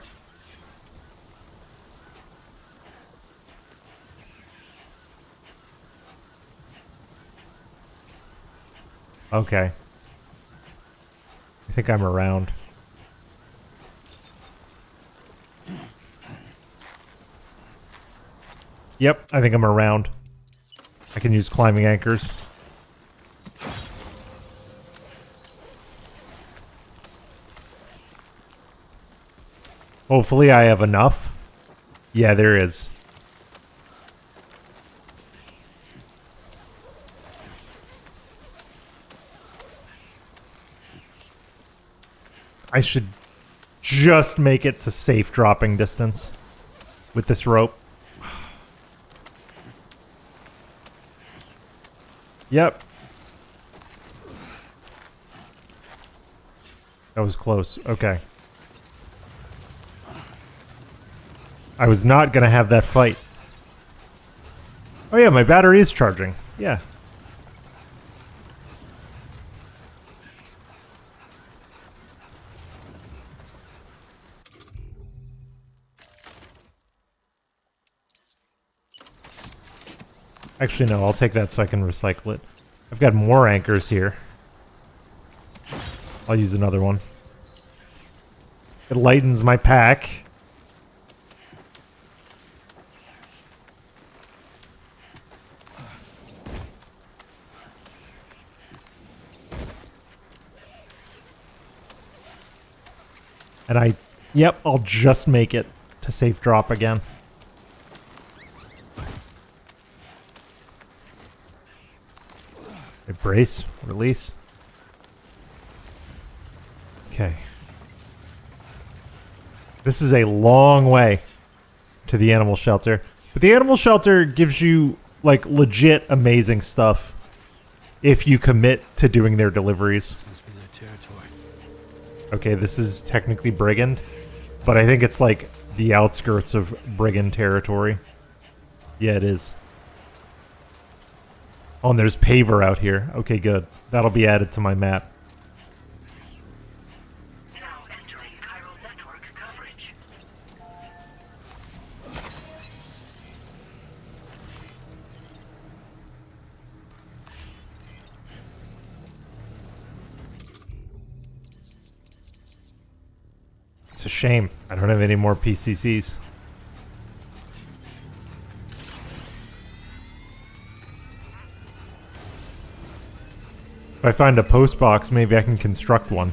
Okay. I think I'm around. Yep, I think I'm around. I can use climbing anchors. Hopefully I have enough. Yeah, there is. I should just make it to safe dropping distance with this rope. Yep. That was close. Okay. I was not going to have that fight. Oh yeah, my battery is charging. Yeah. Actually, no, I'll take that so I can recycle it. I've got more anchors here. I'll use another one. It lightens my pack. And yep, I'll just make it to safe drop again. Okay, brace, release. Okay. This is a long way to the animal shelter. But the animal shelter gives you, like, legit amazing stuff if you commit to doing their deliveries. This must be their territory. Okay, this is technically Brigand, but I think it's, like, the outskirts of Brigand territory. Yeah, it is. Oh, and there's paver out here. Okay, good. That'll be added to my map. Now entering Cairo network coverage. It's a shame. I don't have any more PCCs. If I find a post box, maybe I can construct one.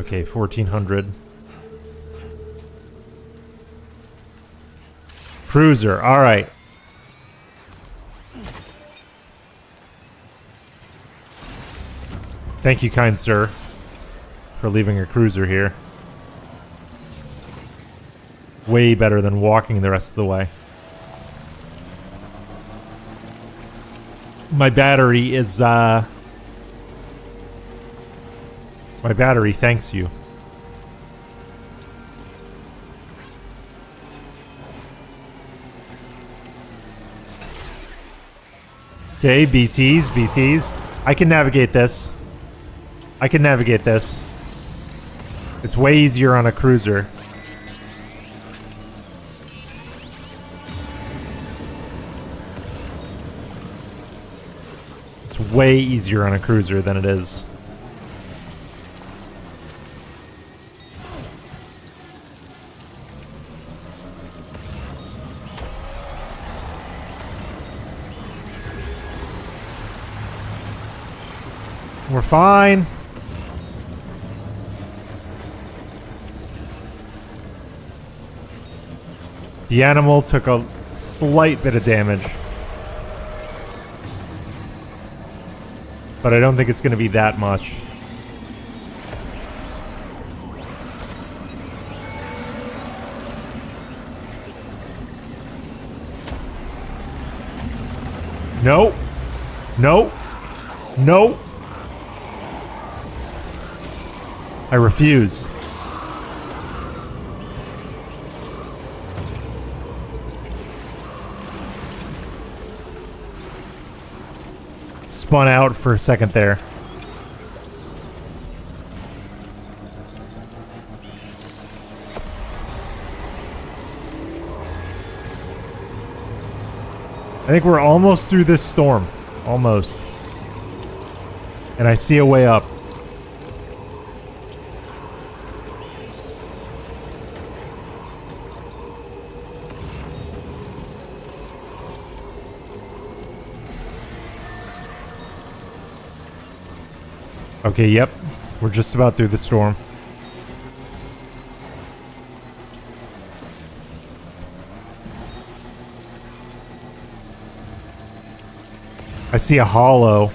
Okay, 1400. Cruiser, alright. Thank you, kind sir, for leaving a cruiser here. Way better than walking the rest of the way. My battery is, my battery thanks you. Okay, BTs. I can navigate this. I can navigate this. It's way easier on a cruiser. It's way easier on a cruiser than it is. We're fine. The animal took a slight bit of damage. But I don't think it's going to be that much. No. No. No. I refuse. Spun out for a second there. I think we're almost through this storm. Almost. And I see a way up. Okay, yep. We're just about through the storm. I see a hollow.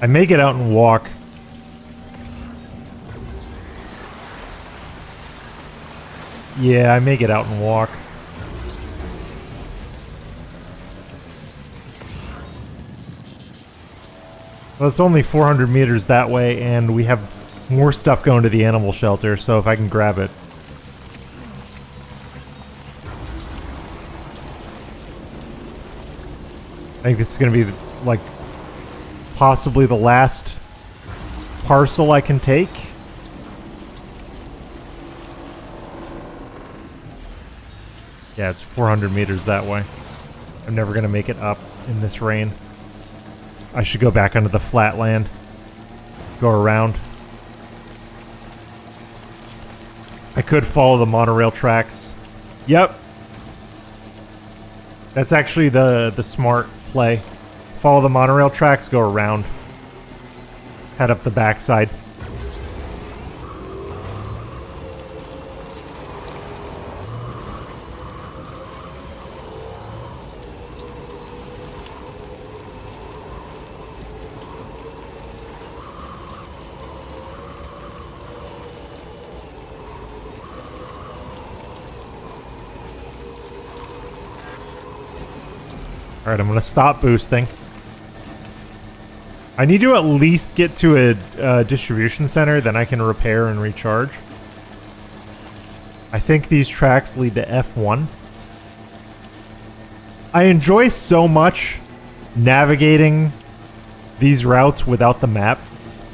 I may get out and walk. Yeah, I may get out and walk. Well, it's only 400 meters that way, and we have more stuff going to the animal shelter, so if I can grab it. I think this is going to be, like, possibly the last parcel I can take. Yeah, it's 400 meters that way. I'm never going to make it up in this rain. I should go back onto the flat land. Go around. could follow the monorail tracks. Yep. That's actually the smart play. Follow the monorail tracks, go around. Head up the backside. Alright, I'm going to stop boosting. I need to at least get to a distribution center, then I can repair and recharge. I think these tracks lead to F1. I enjoy so much navigating these routes without the map.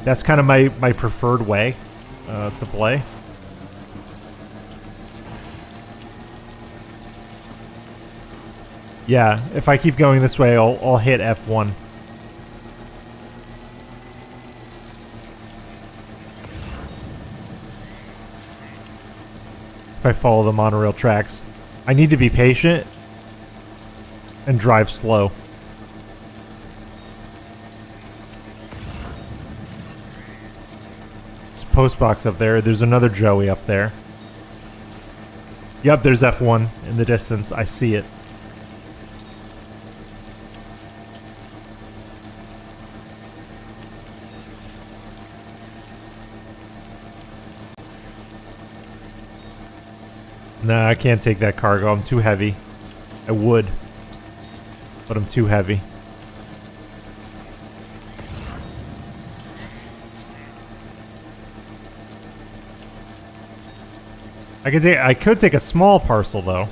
That's kind of my preferred way to play. Yeah, if I keep going this way, I'll hit F1. If I follow the monorail tracks. I need to be patient and drive slow. It's a post box up there. There's another Joey up there. Yep, there's F1 in the distance. I see it. Nah, I can't take that cargo. I'm too heavy. I would, but I'm too heavy. I could take a small parcel though.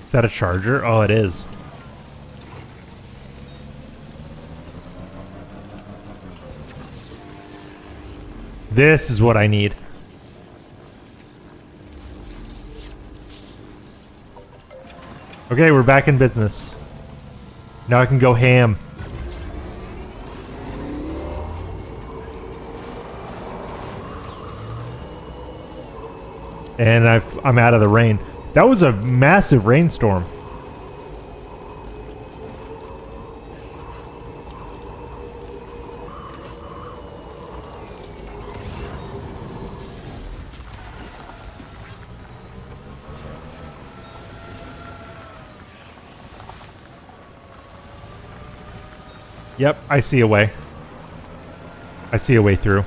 Is that a charger? Oh, it is. This is what I need. Okay, we're back in business. Now I can go ham. And I'm out of the rain. That was a massive rainstorm. Yep, I see a way. I see a way through.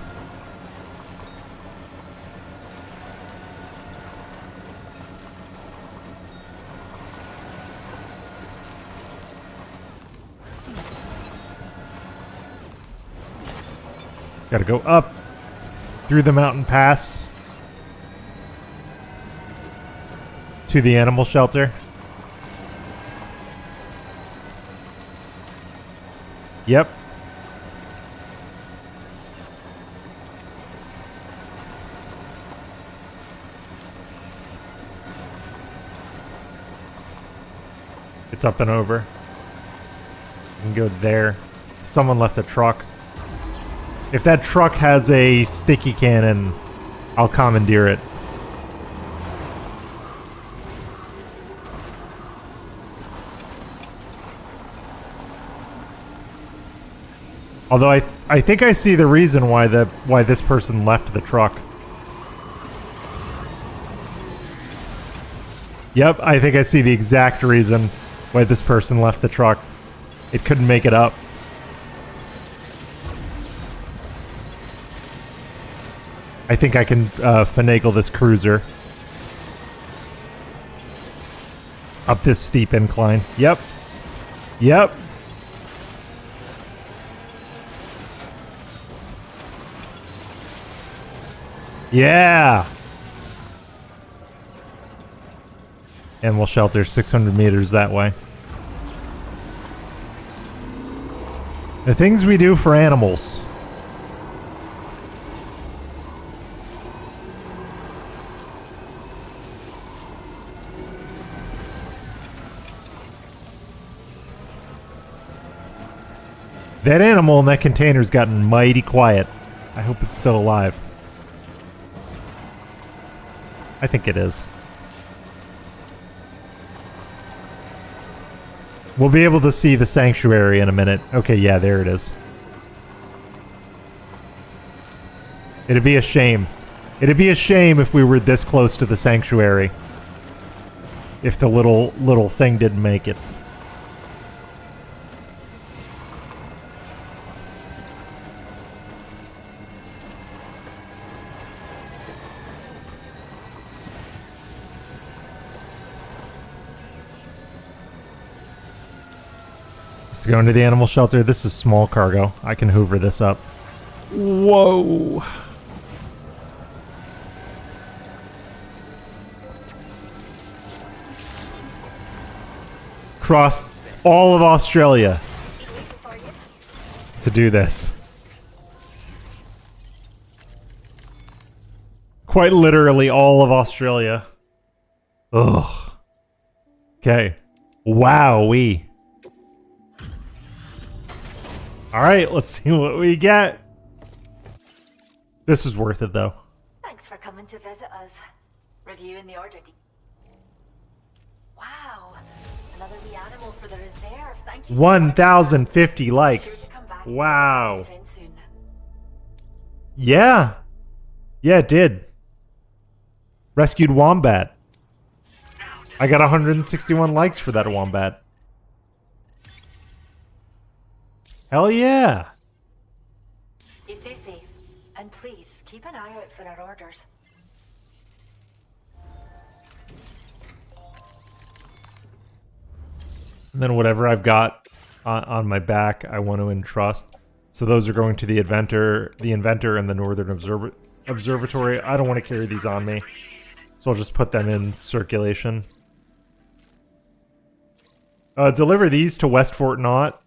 Gotta go up through the mountain pass to the animal shelter. Yep. It's up and over. You can go there. Someone left a truck. If that truck has a sticky cannon, I'll commandeer it. Although I think I see the reason why this person left the truck. Yep, I think I see the exact reason why this person left the truck. It couldn't make it up. I think I can finagle this cruiser up this steep incline. Yep. Yep. Yeah. Animal shelter 600 meters that way. The things we do for animals. That animal in that container's gotten mighty quiet. I hope it's still alive. I think it is. We'll be able to see the sanctuary in a minute. Okay, yeah, there it is. It'd be a shame. It'd be a shame if we were this close to the sanctuary. If the little thing didn't make it. Let's go into the animal shelter. This is small cargo. I can hoover this up. Whoa. Crossed all of Australia to do this. Quite literally all of Australia. Ugh. Okay. Wowee. Alright, let's see what we get. This was worth it, though. Thanks for coming to visit us. Reviewing the order. Wow. Another wee animal for the reserve. Thank you. 1,050 likes. Wow. Yeah. Yeah, it did. Rescued wombat. I got 161 likes for that wombat. Hell yeah. You stay safe. And please, keep an eye out for our orders. And then whatever I've got on my back, I want to entrust. So those are going to the inventor and the Northern Observatory. I don't want to carry these on me. So I'll just put them in circulation. Deliver these to West Fort Knott.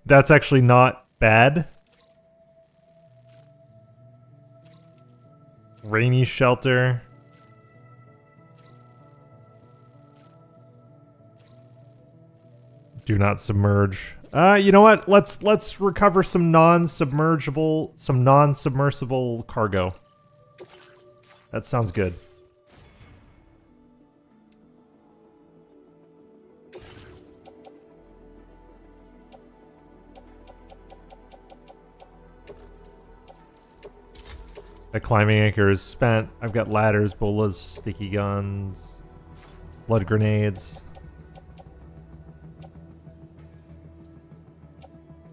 That's actually not bad. Rainy shelter. Do not submerge. You know what? Let's recover some non-submersible cargo. That sounds good. The climbing anchor is spent. I've got ladders, bolas, sticky guns, blood grenades.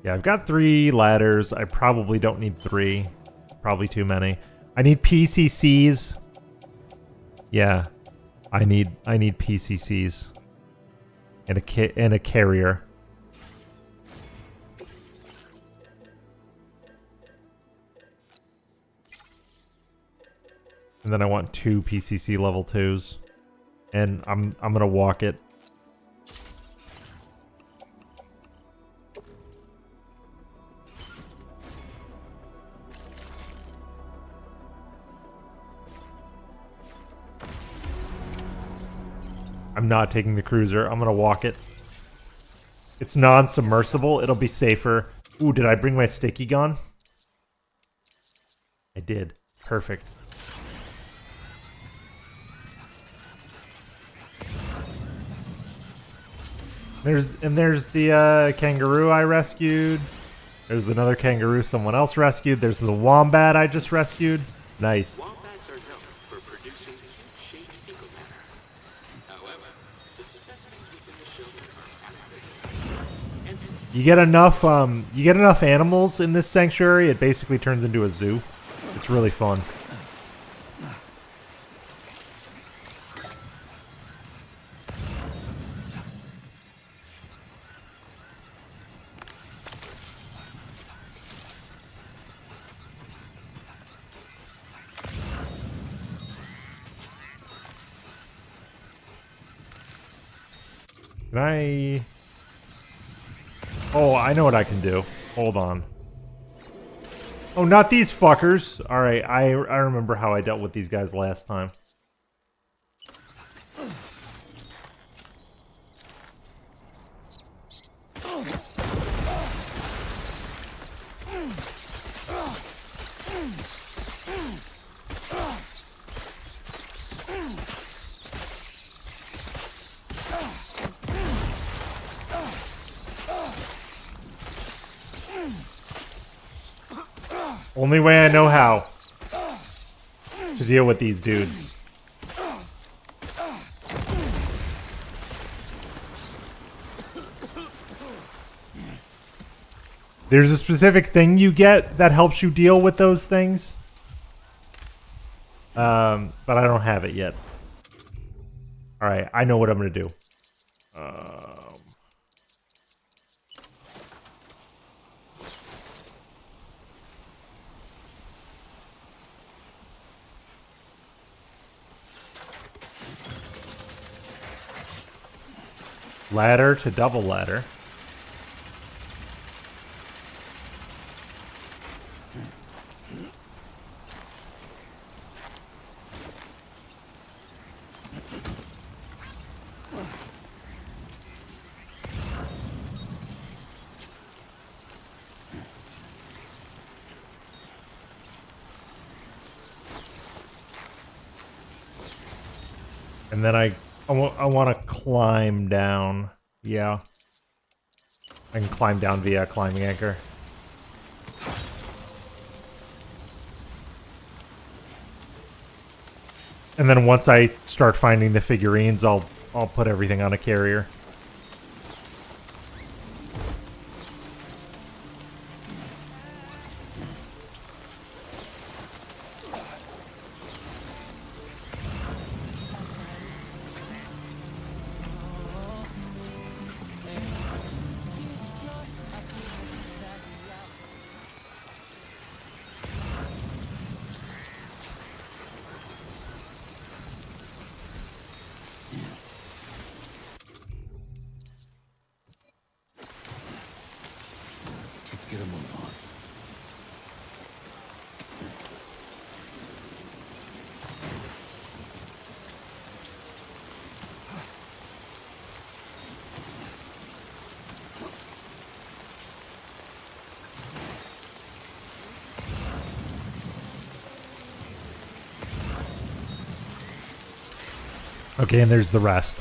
Yeah, I've got 3 ladders. I probably don't need 3. It's probably too many. I need PCCs. Yeah, I need PCCs and a carrier. And then I want 2 PCC level 2s. And I'm gonna walk it. I'm not taking the cruiser. I'm gonna walk it. It's non-submersible. It'll be safer. Ooh, did I bring my sticky gun? I did. Perfect. There's the kangaroo I rescued. There's another kangaroo someone else rescued. There's the wombat I just rescued. Nice. Wombats are known for producing cube-shaped fecal matter. However, the specimens within the shelter are active. You get enough animals in this sanctuary, it basically turns into a zoo. It's really fun. Can I... Oh, I know what I can do. Hold on. Oh, not these fuckers. Alright, I remember how I dealt with these guys last time. Only way I know how to deal with these dudes. There's a specific thing you get that helps you deal with those things. But I don't have it yet. Alright, I know what I'm going to do. Ladder to double ladder. And then I want to climb down. Yeah. I can climb down via climbing anchor. And then once I start finding the figurines, I'll put everything on a carrier. Get a move on. Okay, and there's the rest.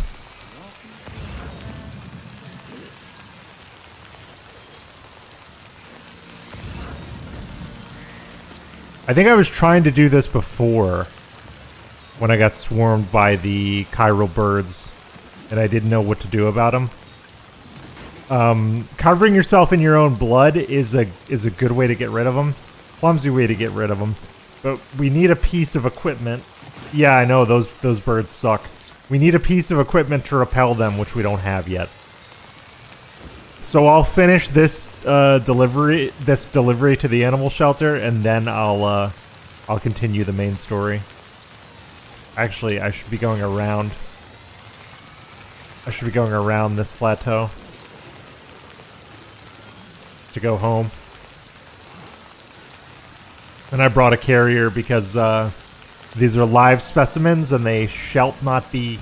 I think I was trying to do this before when I got swarmed by the chiral birds and I didn't know what to do about them. Covering yourself in your own blood is a good way to get rid of them. Clumsy way to get rid of them. But we need a piece of equipment. Yeah, I know, those birds suck. We need a piece of equipment to repel them, which we don't have yet. So I'll finish this delivery to the animal shelter, and then I'll continue the main story. Actually, I should be going around. I should be going around this plateau to go home. And I brought a carrier because these are live specimens and they shall not be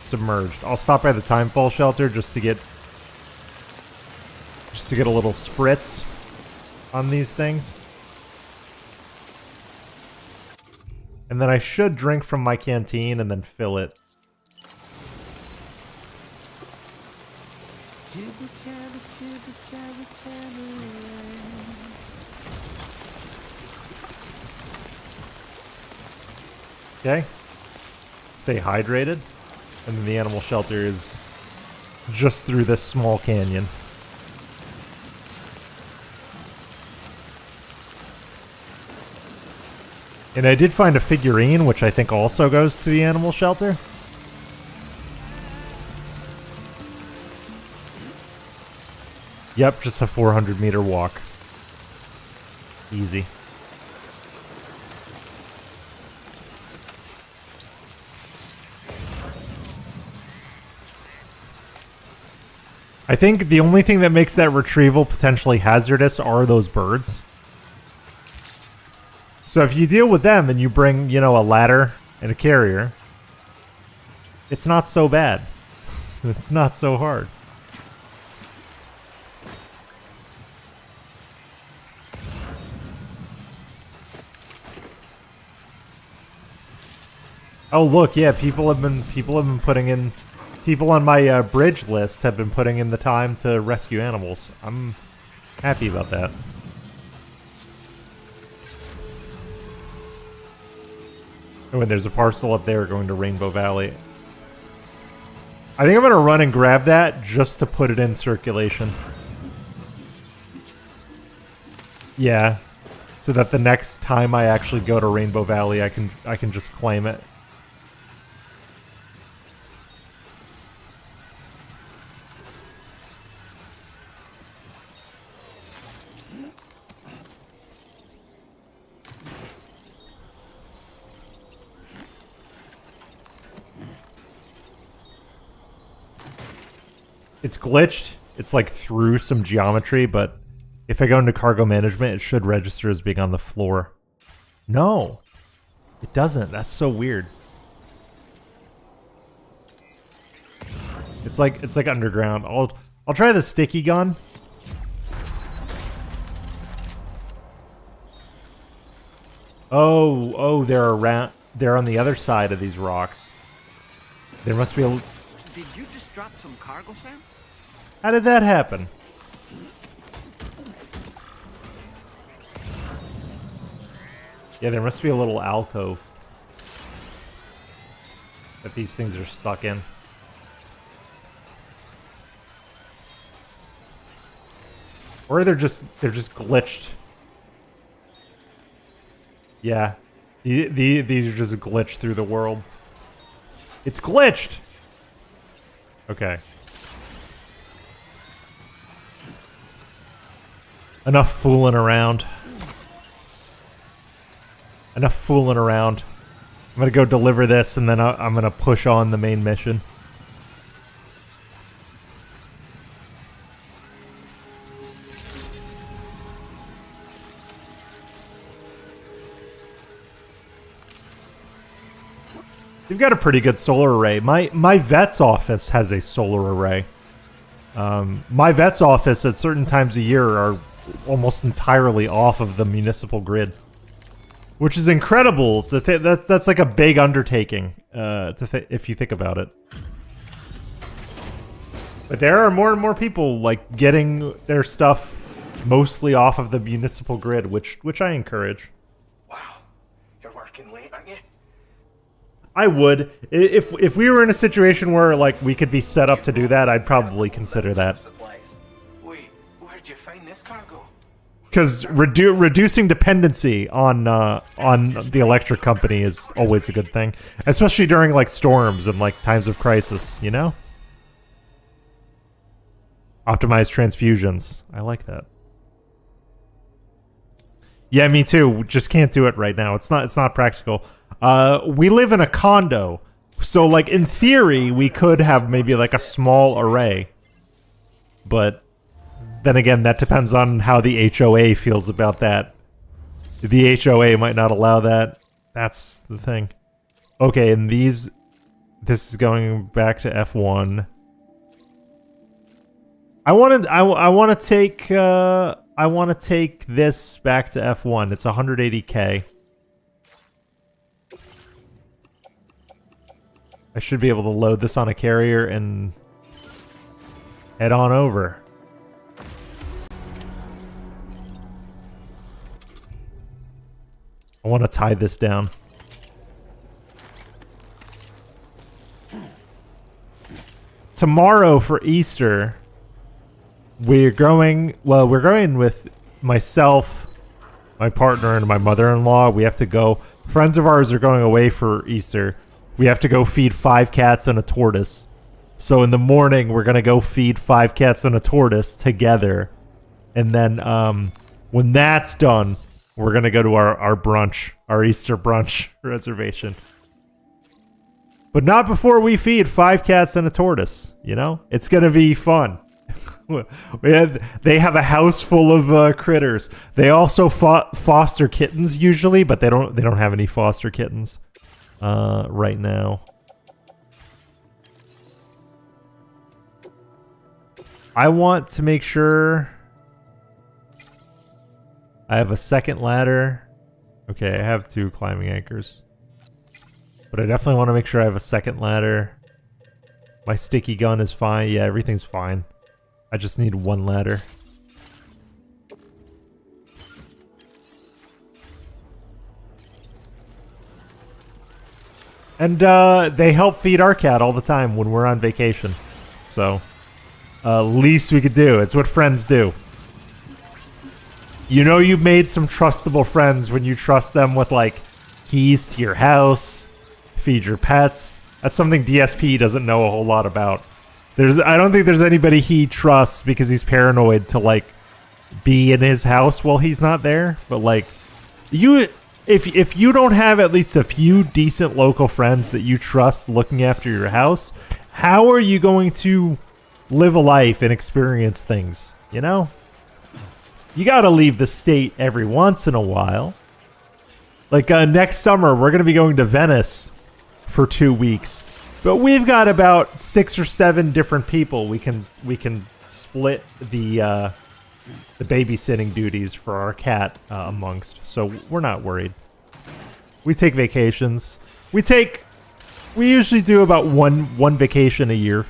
submerged. I'll stop by the timefall shelter just to get a little spritz on these things. And then I should drink from my canteen and then fill it. Okay. Stay hydrated. And then the animal shelter is just through this small canyon. And I did find a figurine, which I think also goes to the animal shelter. Yep, just a 400-meter walk. Easy. I think the only thing that makes that retrieval potentially hazardous are those birds. So if you deal with them and you bring, you know, a ladder and a carrier, it's not so bad. It's not so hard. Oh look, yeah, people have been putting in people on my bridge list have been putting in the time to rescue animals. I'm happy about that. Oh, and there's a parcel up there going to Rainbow Valley. I think I'm going to run and grab that just to put it in circulation. Yeah. So that the next time I actually go to Rainbow Valley, I can just claim it. It's glitched. It's like through some geometry, but if I go into cargo management, it should register as being on the floor. No, it doesn't. That's so weird. It's like underground. I'll try the sticky gun. Oh, they're on the other side of these rocks. There must be a... Did you just drop some cargo, Sam? How did that happen? Yeah, there must be a little alcove that these things are stuck in. Or they're just glitched. Yeah. These are just glitched through the world. It's glitched! Okay. Enough fooling around. Enough fooling around. I'm gonna go deliver this and then I'm gonna push on the main mission. You've got a pretty good solar array. My vet's office has a solar array. My vet's office at certain times of year are almost entirely off of the municipal grid, which is incredible. That's like a big undertaking if you think about it. But there are more and more people like getting their stuff mostly off of the municipal grid, which I encourage. Wow, you're working late, aren't you? I would. If we were in a situation where like we could be set up to do that, I'd probably consider that. Wait, where'd you find this cargo? Because reducing dependency on the electric company is always a good thing, especially during like storms and like times of crisis. You know, optimize transfusions. I like that. Yeah, me too. Just can't do it right now. It's not practical. We live in a condo, so like in theory we could have maybe like a small array, but then again that depends on how the HOA feels about that. The HOA might not allow that. That's the thing. Okay, and this is going back to F1. I want to take this back to F1. It's 180K. I should be able to load this on a carrier and head on over. I want to tie this down. Tomorrow for Easter, we're going with myself, my partner, and my mother-in-law. We have to go. Friends of ours are going away for Easter. We have to go feed 5 cats and a tortoise. So in the morning, we're going to go feed 5 cats and a tortoise together. And then when that's done, we're going to go to our brunch, our Easter brunch reservation. But not before we feed 5 cats and a tortoise, you know? It's going to be fun. They have a house full of critters. They also foster kittens usually, but they don't have any foster kittens. Right now. I want to make sure I have a second ladder. Okay, I have 2 climbing anchors. But I definitely want to make sure I have a second ladder. My sticky gun is fine. Yeah, everything's fine. I just need one ladder. And they help feed our cat all the time when we're on vacation. So, least we could do. It's what friends do. You know you've made some trustable friends when you trust them with, like, keys to your house, feed your pets. That's something DSP doesn't know a whole lot about. I don't think there's anybody he trusts because he's paranoid to, like, be in his house while he's not there. But, like, if you don't have at least a few decent local friends that you trust looking after your house, how are you going to live a life and experience things, you know? You gotta leave the state every once in a while. Like, next summer, we're gonna be going to Venice for 2 weeks. But we've got about 6 or 7 different people we can split the babysitting duties for our cat amongst. So we're not worried. We take vacations. We usually do about one vacation a year.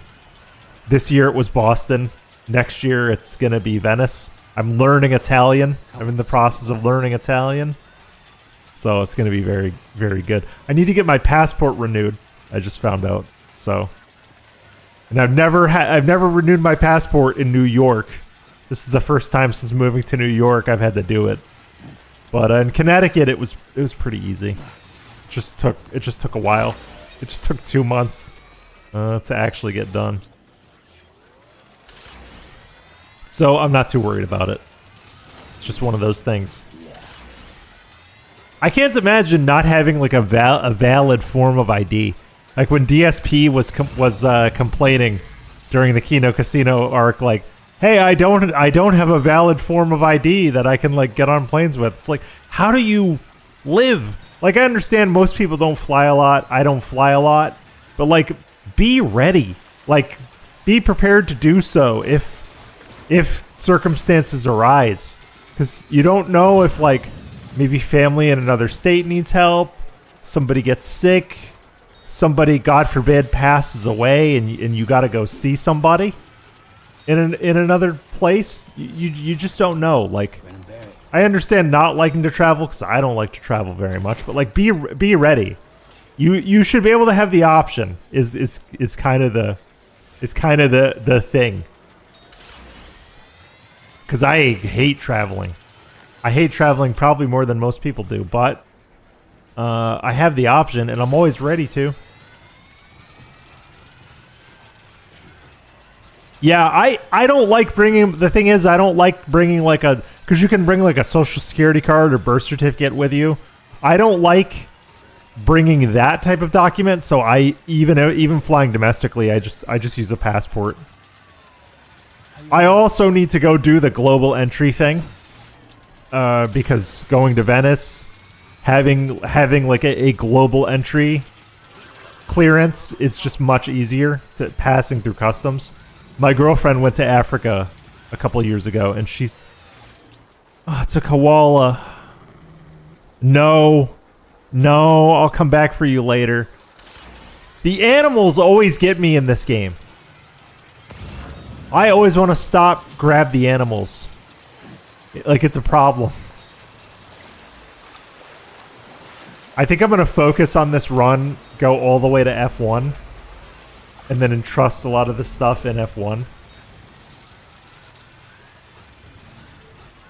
This year it was Boston. Next year it's gonna be Venice. I'm learning Italian. I'm in the process of learning Italian. So it's gonna be very, very good. I need to get my passport renewed. I just found out. So, and I've never renewed my passport in New York. This is the first time since moving to New York I've had to do it. But in Connecticut it was pretty easy. It just took a while. It just took 2 months to actually get done. So I'm not too worried about it. It's just one of those things. I can't imagine not having like a valid form of ID. Like when DSP was complaining during the Kino Casino arc, like, hey, I don't have a valid form of ID that I can like get on planes with. It's like, how do you live? Like, I understand most people don't fly a lot. I don't fly a lot, but like, be ready. Like, be prepared to do so if circumstances arise, because you don't know if like maybe family in another state needs help, somebody gets sick, somebody, God forbid, passes away, and you got to go see somebody in another place. You just don't know. Like, I understand not liking to travel because I don't like to travel very much, but like be ready. You should be able to have the option. Is kind of the thing. Because I hate traveling. I hate traveling probably more than most people do, but I have the option, and I'm always ready to. Yeah, I don't like bringing... The thing is, I don't like bringing like a... Because you can bring like a social security card or birth certificate with you. I don't like bringing that type of document, so I even flying domestically, I just use a passport. I also need to go do the global entry thing, because going to Venice, having like a global entry clearance is just much easier to passing through customs. My girlfriend went to Africa a couple years ago, and she's... Oh, it's a koala. No, I'll come back for you later. The animals always get me in this game. I always want to stop, grab the animals. Like it's a problem. I think I'm going to focus on this run, go all the way to F1, and then entrust a lot of the stuff in F1.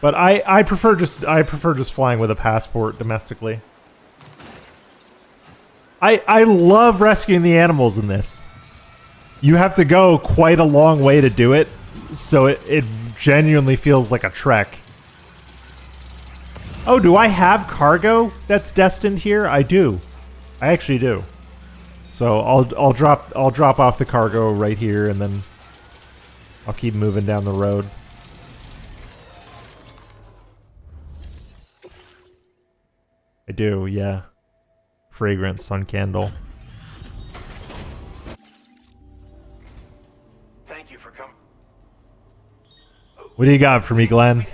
But I prefer just flying with a passport domestically. I love rescuing the animals in this. You have to go quite a long way to do it, so it genuinely feels like a trek. Oh, do I have cargo that's destined here? I do. I actually do. So I'll drop off the cargo right here, and then I'll keep moving down the road. I do, yeah. Fragrant sun candle. Thank you for coming. What do you got for me, Glenn?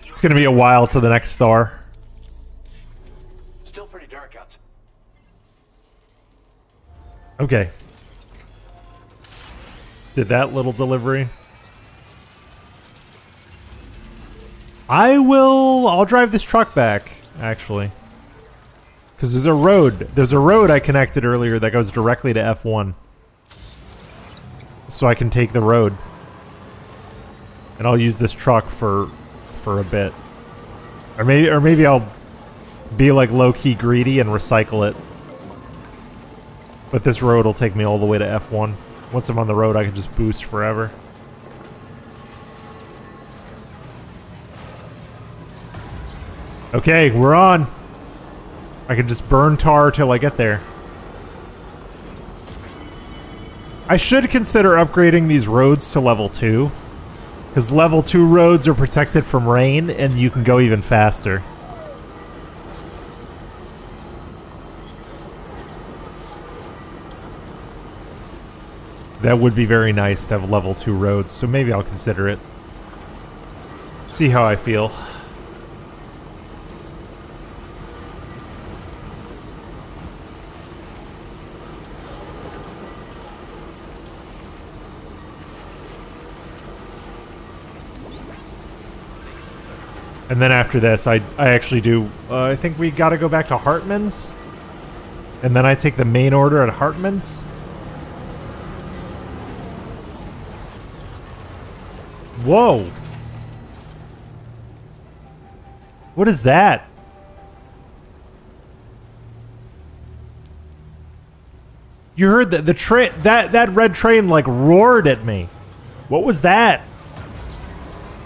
It's gonna be a while to the next star. Still pretty dark outside. Okay. Did that little delivery. I'll drive this truck back, actually. Because there's a road. There's a road I connected earlier that goes directly to F1. So I can take the road. And I'll use this truck for a bit. Or maybe I'll be like low-key greedy and recycle it. But this road will take me all the way to F1. Once I'm on the road, I can just boost forever. Okay, we're on. I can just burn tar till I get there. I should consider upgrading these roads to level 2. Because level 2 roads are protected from rain, and you can go even faster. That would be very nice to have level 2 roads, so maybe I'll consider it. See how I feel. And then after this, I actually do, I think we gotta go back to Heartman's. And then I take the main order at Heartman's. Whoa! What is that? You heard the train, that red train like roared at me. What was that?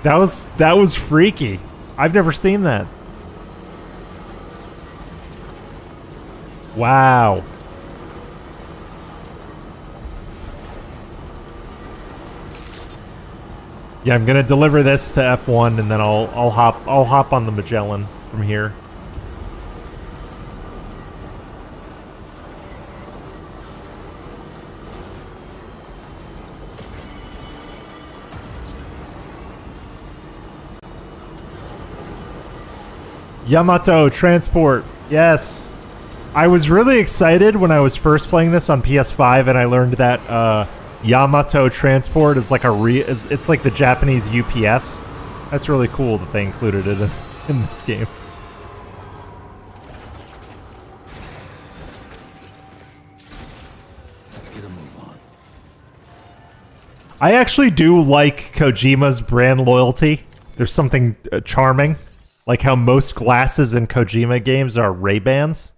That was freaky. I've never seen that. Wow. Yeah, I'm gonna deliver this to F1 and then I'll hop on the Magellan from here. Yamato Transport. Yes. I was really excited when I was first playing this on PS5 and I learned that Yamato Transport is like it's like the Japanese UPS. That's really cool that they included it in this game. Let's get a move on. I actually do like Kojima's brand loyalty. There's something charming. Like how most glasses in Kojima games are Ray-Bans.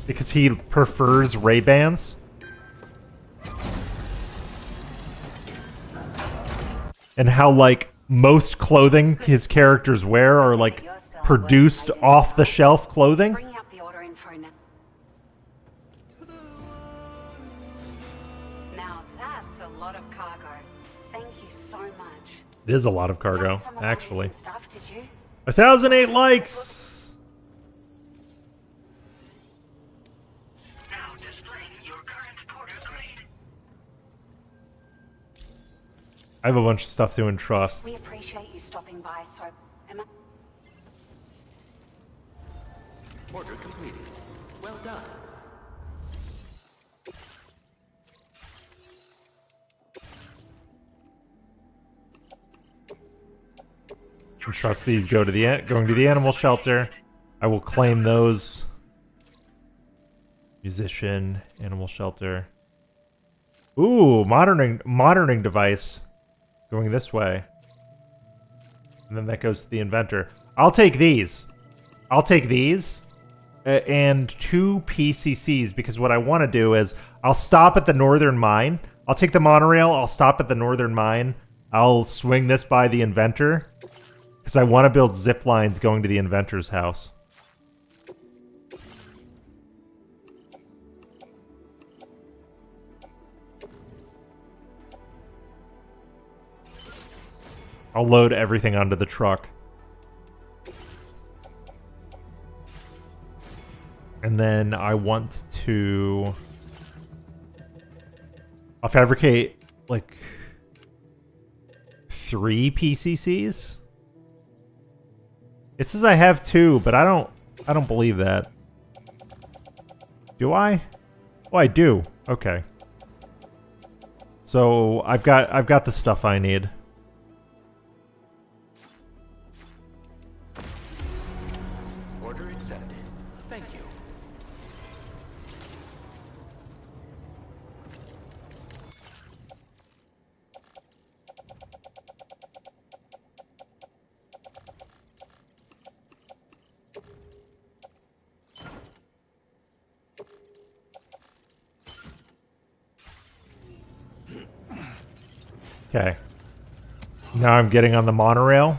Because he prefers Ray-Bans. And how, like, most clothing his characters wear are, like, produced off-the-shelf clothing. Now that's a lot of cargo. Thank you so much. It is a lot of cargo, actually. Stuff, did you? 1,008 likes! Now displaying your current porter grade. I have a bunch of stuff to entrust. We appreciate you stopping by, so am I... Order completed. Well done. Entrust these going to the animal shelter. I will claim those. Musician, animal shelter. Ooh, monitoring device. Going this way. And then that goes to the inventor. I'll take these. I'll take these. And 2 PCCs, because what I want to do is I'll stop at the northern mine. I'll take the monorail. I'll stop at the northern mine. I'll swing this by the inventor. Because I want to build zip lines going to the inventor's house. I'll load everything onto the truck. And then I want to... I'll fabricate, like, 3 PCCs? It says I have 2, but I don't believe that. Do I? Oh, I do. Okay. So I've got the stuff I need. Order accepted. Thank you. Okay. Now I'm getting on the monorail.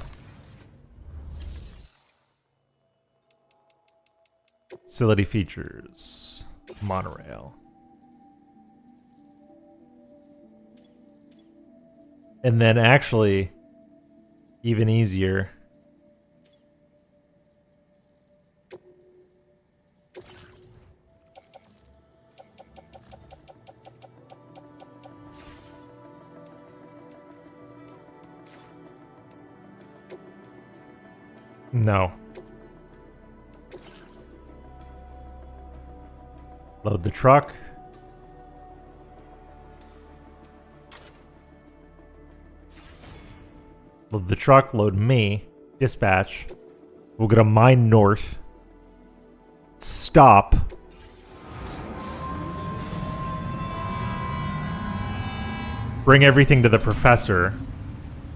Facility features. Monorail. And then actually, even easier. No. Load the truck. Load the truck, load me. Dispatch. We'll go to Mine North. Stop. Bring everything to the professor.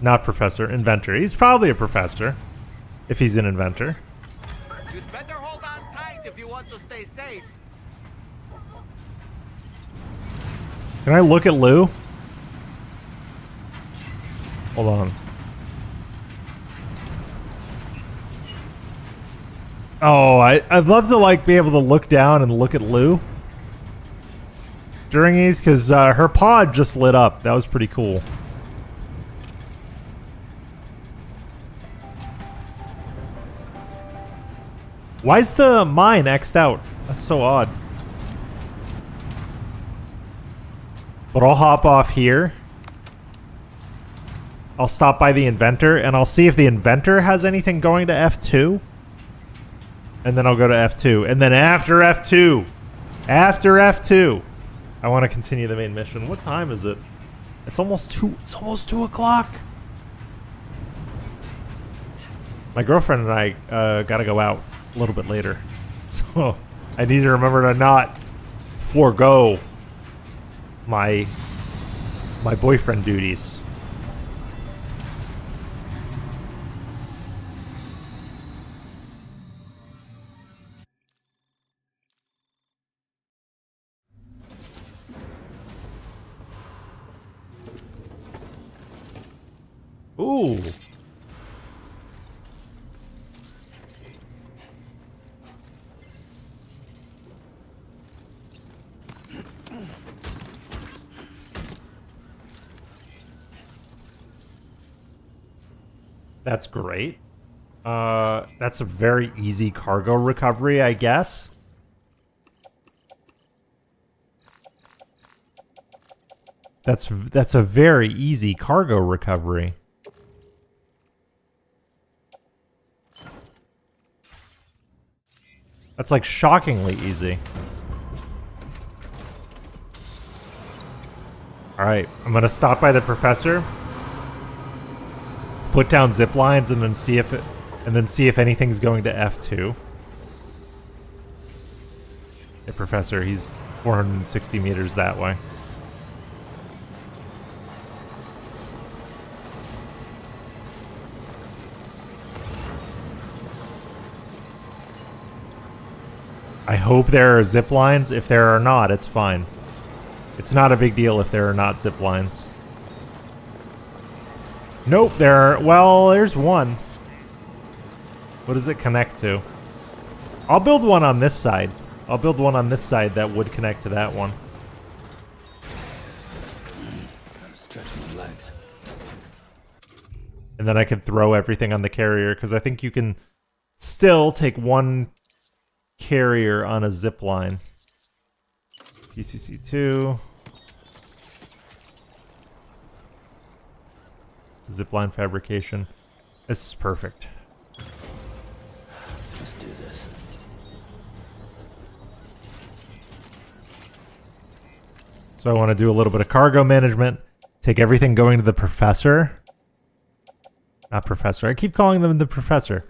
Not professor, inventor. He's probably a professor. If he's an inventor. You'd better hold on tight if you want to stay safe. Can I look at Lou? Hold on. Oh, I'd love to like be able to look down and look at Lou during these, because her pod just lit up. That was pretty cool. Why is the mine X'd out? That's so odd. But I'll hop off here. I'll stop by the inventor, and I'll see if the inventor has anything going to F2. And then I'll go to F2. And then after F2, I want to continue the main mission. What time is it? It's almost 2 o'clock. My girlfriend and I gotta go out a little bit later. So I need to remember to not forego my boyfriend duties. Ooh. That's great. That's a very easy cargo recovery, I guess. That's a very easy cargo recovery. That's like shockingly easy. Alright, I'm gonna stop by the professor. Put down zip lines and then see if anything's going to F2. Hey professor, he's 460 meters that way. I hope there are zip lines. If there are not, it's fine. It's not a big deal if there are not zip lines. Nope, there are... Well, there's one. What does it connect to? I'll build one on this side. I'll build one on this side that would connect to that one. Gotta stretch my legs. And then I could throw everything on the carrier, because I think you can still take one carrier on a zip line. PCC2. Zipline fabrication. This is perfect. Let's do this. So I want to do a little bit of cargo management. Take everything going to the professor. Not professor. I keep calling them the professor.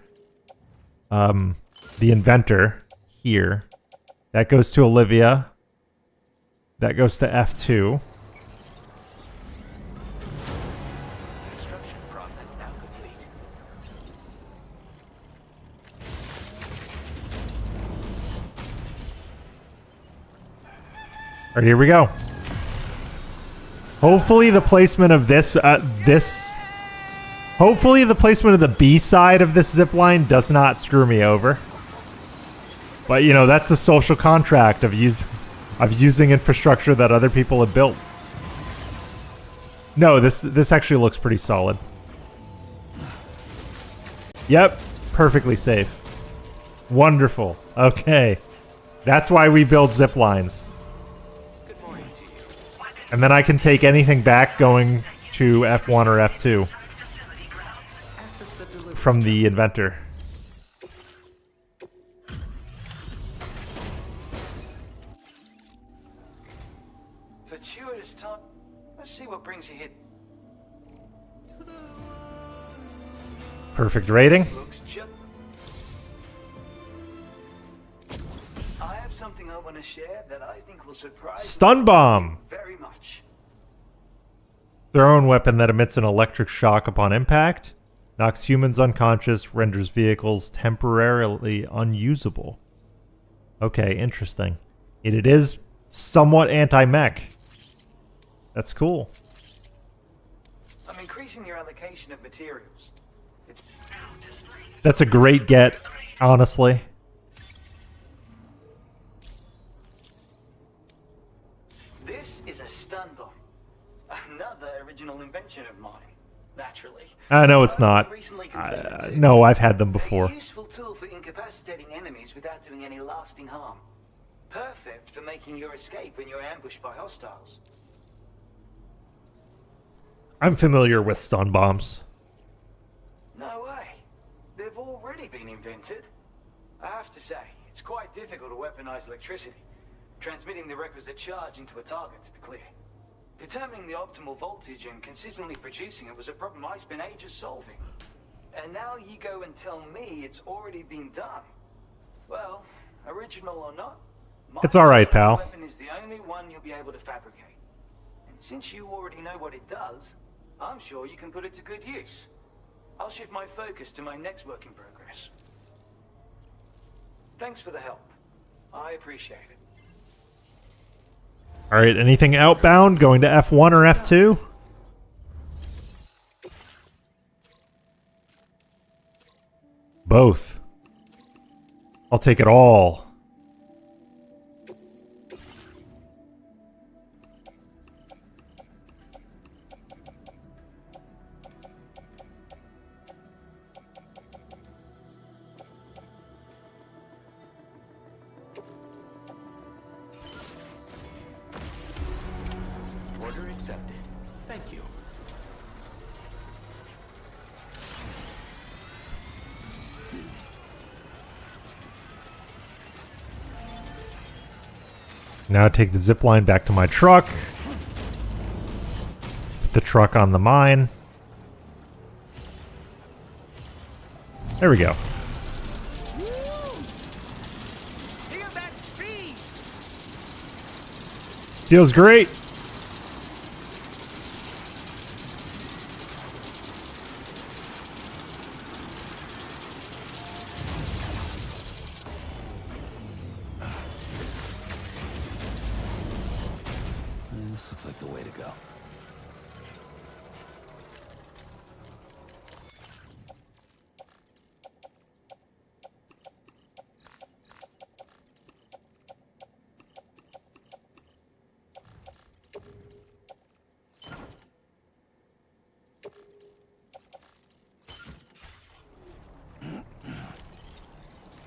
The inventor here. That goes to Olivia. That goes to F2. Construction process now complete. All right, here we go. Hopefully the placement of this, hopefully the placement of the B side of this zip line does not screw me over. But you know, that's the social contract of using infrastructure that other people have built. No, this actually looks pretty solid. Yep, perfectly safe. Wonderful. Okay. That's why we build zip lines. And then I can take anything back going to F1 or F2 from the inventor. Fortuitous time. Let's see what brings you here. Perfect rating. I have something I want to share that I think will surprise Stun bomb. very much. Their own weapon that emits an electric shock upon impact, knocks humans unconscious, renders vehicles temporarily unusable. Okay, interesting. It is somewhat anti-mech. That's cool. I'm increasing your allocation of materials. That's a great get, honestly. This is a stun bomb. Another original invention of mine, naturally. No, it's not. No, I've had them before. A useful tool for incapacitating enemies without doing any lasting harm. Perfect for making your escape when you're ambushed by hostiles. I'm familiar with stun bombs. No way. They've already been invented. I have to say, it's quite difficult to weaponize electricity. Transmitting the requisite charge into a target, to be clear. Determining the optimal voltage and consistently producing it was a problem I spent ages solving. And now you go and tell me it's already been done. Well, original or not, It's all right, pal. weapon is the only one you'll be able to fabricate. And since you already know what it does, I'm sure you can put it to good use. I'll shift my focus to my next work in progress. Thanks for the help. I appreciate it. All right, anything outbound going to F1 or F2? Both. I'll take it all. Order accepted. Thank you. Now take the zip line back to my truck. Put the truck on the mine. There we go. Feels great. This looks like the way to go.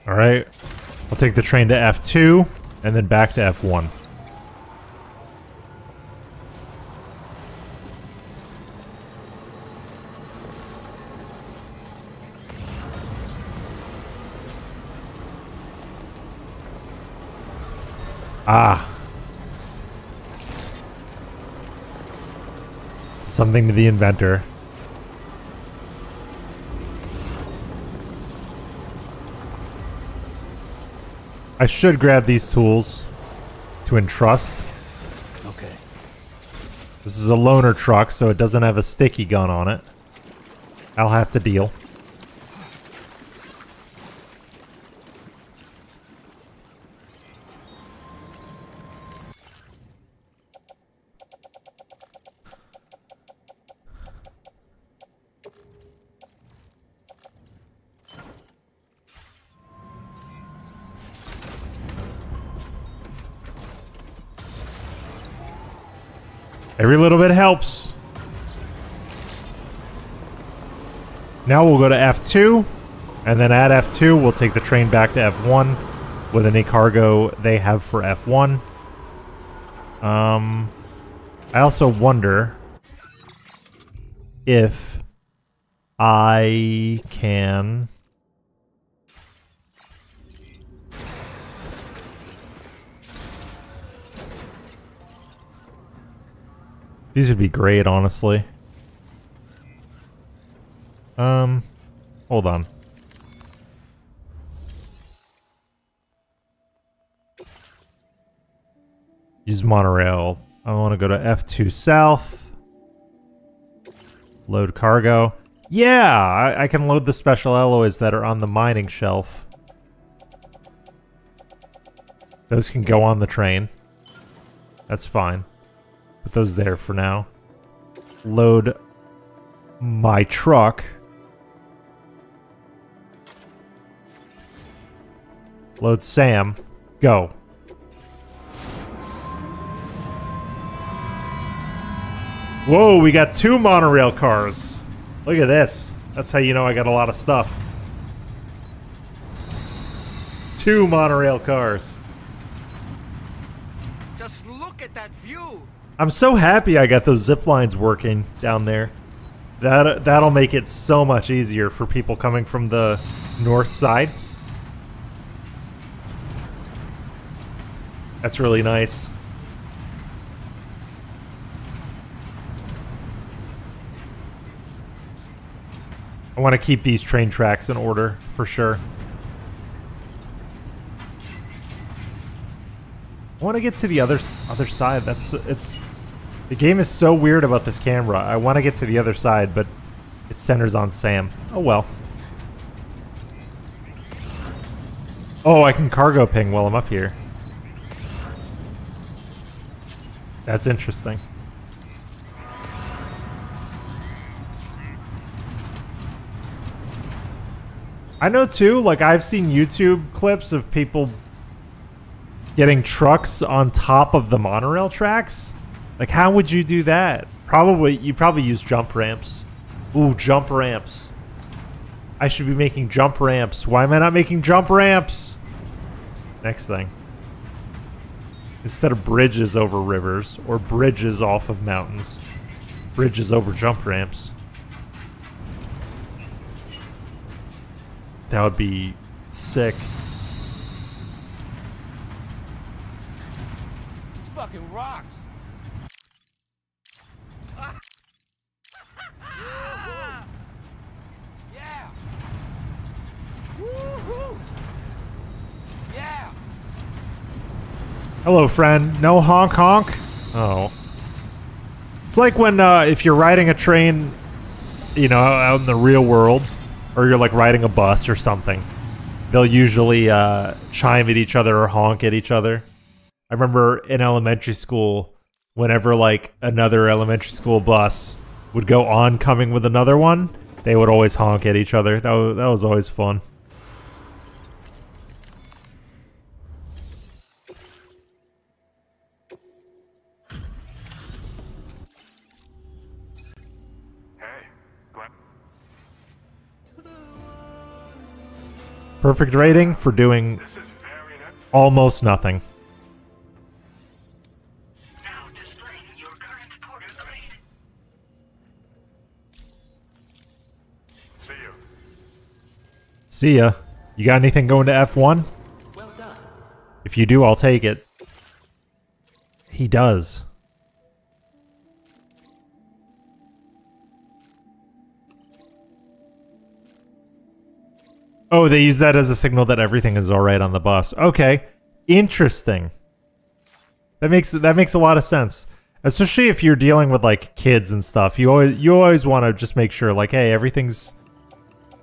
All right. I'll take the train to F2 and then back to F1. Ah. Something to the inventor. I should grab these tools to entrust. Okay. This is a loaner truck, so it doesn't have a sticky gun on it. I'll have to deal. Every little bit helps. Now we'll go to F2, and then at F2 we'll take the train back to F1 with any cargo they have for F1. I also wonder if I can... These would be great, honestly. Hold on. Use monorail. I want to go to F2 South. Load cargo. Yeah, I can load the special alloys that are on the mining shelf. Those can go on the train. That's fine. Put those there for now. Load my truck. Load Sam. Go. Whoa, we got 2 monorail cars. Look at this. That's how you know I got a lot of stuff. 2 monorail cars. Just look at that view. I'm so happy I got those zip lines working down there. That'll make it so much easier for people coming from the north side. That's really nice. I want to keep these train tracks in order for sure. I want to get to the other side. The game is so weird about this camera. I want to get to the other side, but it centers on Sam. Oh well. Oh, I can cargo ping while I'm up here. That's interesting. I know too, like I've seen YouTube clips of people getting trucks on top of the monorail tracks. Like how would you do that? You probably use jump ramps. Ooh, jump ramps. I should be making jump ramps. Why am I not making jump ramps? Next thing. Instead of bridges over rivers or bridges off of mountains, bridges over jump ramps. That would be sick. This fucking rocks. Yeah. Woohoo. Yeah. Hello, friend. No honk honk? Oh. It's like when, if you're riding a train, you know, out in the real world, or you're like riding a bus or something, they'll usually chime at each other or honk at each other. I remember in elementary school, whenever like another elementary school bus would go oncoming with another one, they would always honk at each other. That was always fun. Perfect rating for doing almost nothing. Now displaying your current porter grade. See ya. You got anything going to F1? Well done. If you do, I'll take it. He does. Oh, they use that as a signal that everything is all right on the bus. Okay, interesting. That makes a lot of sense, especially if you're dealing with like kids and stuff. You always want to just make sure, like, hey, everything's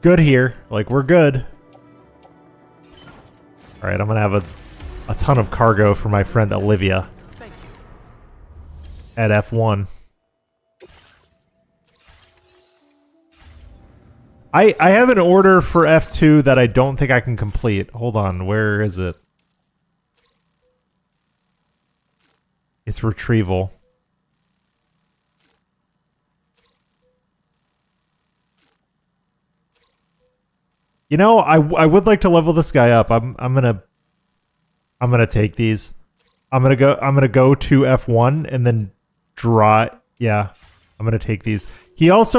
good here. Like, we're good. All right, I'm gonna have a ton of cargo for my friend Olivia. Thank you. At F1. I have an order for F2 that I don't think I can complete. Hold on, where is it? It's retrieval. You know, I would like to level this guy up. I'm gonna take these. I'm gonna go to F1 and then draw. Yeah, I'm gonna take these. He has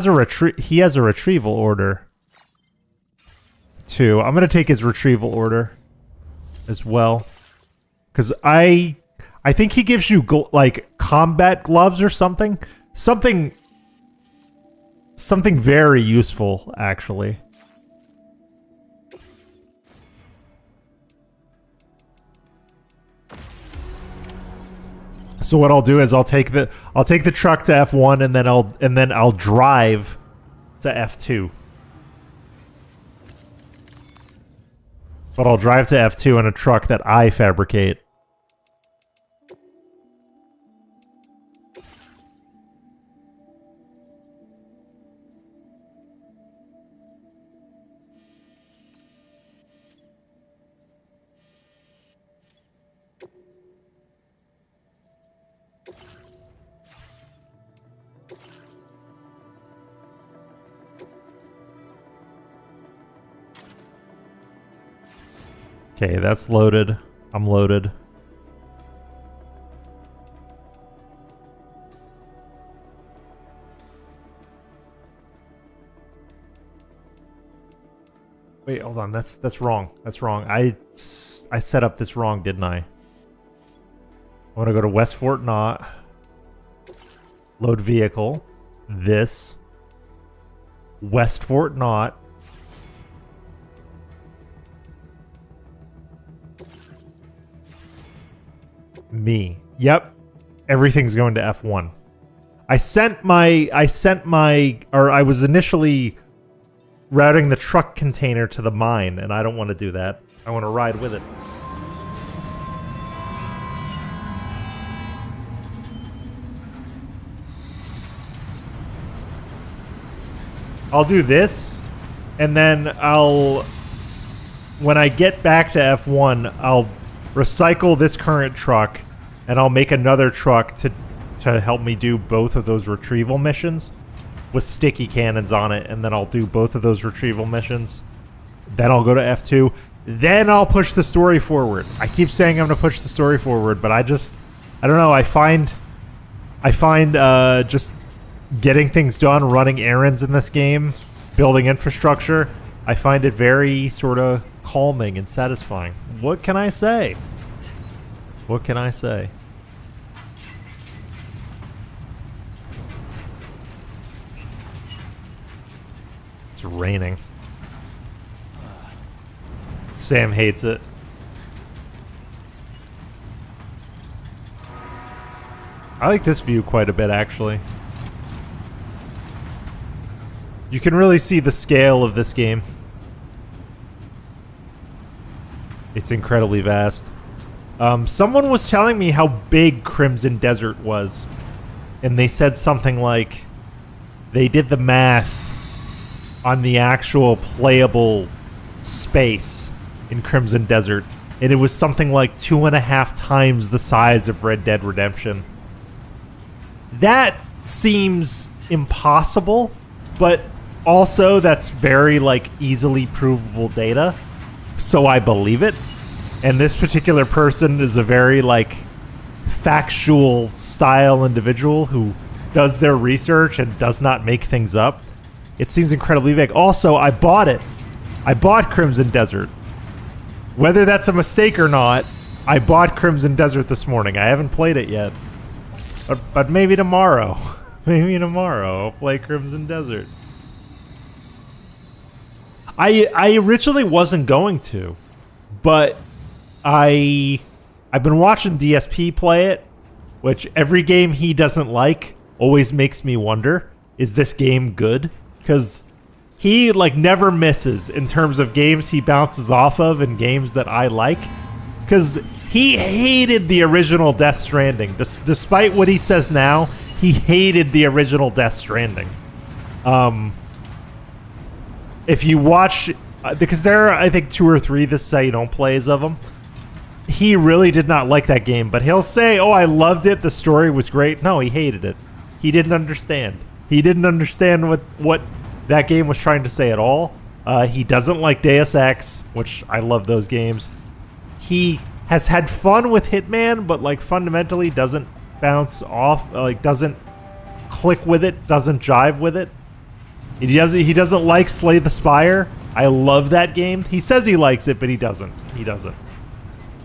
a retrieval order too. I'm gonna take his retrieval order as well, because I think he gives you like combat gloves or something very useful actually. So what I'll do is I'll take the truck to F1 and then I'll drive to F2. But I'll drive to F2 in a truck that I fabricate. Okay, that's loaded. I'm loaded. Wait, hold on. That's wrong. That's wrong. I set up this wrong, didn't I? I want to go to West Fort Knott. Load vehicle. This. West Fort Knott. Me. Yep. Everything's going to F1. I was initially routing the truck container to the mine, and I don't want to do that. I want to ride with it. I'll do this, and then when I get back to F1, I'll recycle this current truck, and I'll make another truck to help me do both of those retrieval missions with sticky cannons on it, and then I'll do both of those retrieval missions. Then I'll go to F2. Then I'll push the story forward. I keep saying I'm going to push the story forward, but I don't know. I find just getting things done, running errands in this game, building infrastructure, I find it very sort of calming and satisfying. What can I say? What can I say? It's raining. Sam hates it. I like this view quite a bit, actually. You can really see the scale of this game. It's incredibly vast. Someone was telling me how big Crimson Desert was. And they said something like they did the math on the actual playable space in Crimson Desert. And it was something like 2.5 times the size of Red Dead Redemption. That seems impossible, but also that's very like easily provable data. So I believe it. And this particular person is a very like factual style individual who does their research and does not make things up. It seems incredibly big. Also, I bought it. I bought Crimson Desert. Whether that's a mistake or not, I bought Crimson Desert this morning. I haven't played it yet. But maybe tomorrow. Maybe tomorrow I'll play Crimson Desert. I originally wasn't going to, but I've been watching DSP play it, which every game he doesn't like always makes me wonder, is this game good? Because he like never misses in terms of games he bounces off of and games that I like. Because he hated the original Death Stranding. Despite what he says now, he hated the original Death Stranding. If you watch, because there are, I think, 2 or 3 this say don't plays of him. He really did not like that game, but he'll say, oh, I loved it, the story was great. No, he hated it. He didn't understand. He didn't understand what that game was trying to say at all. He doesn't like Deus Ex, which I love those games. He has had fun with Hitman, but like fundamentally doesn't bounce off, like doesn't click with it, doesn't jive with it. He doesn't like Slay the Spire. I love that game. He says he likes it, but he doesn't. He doesn't.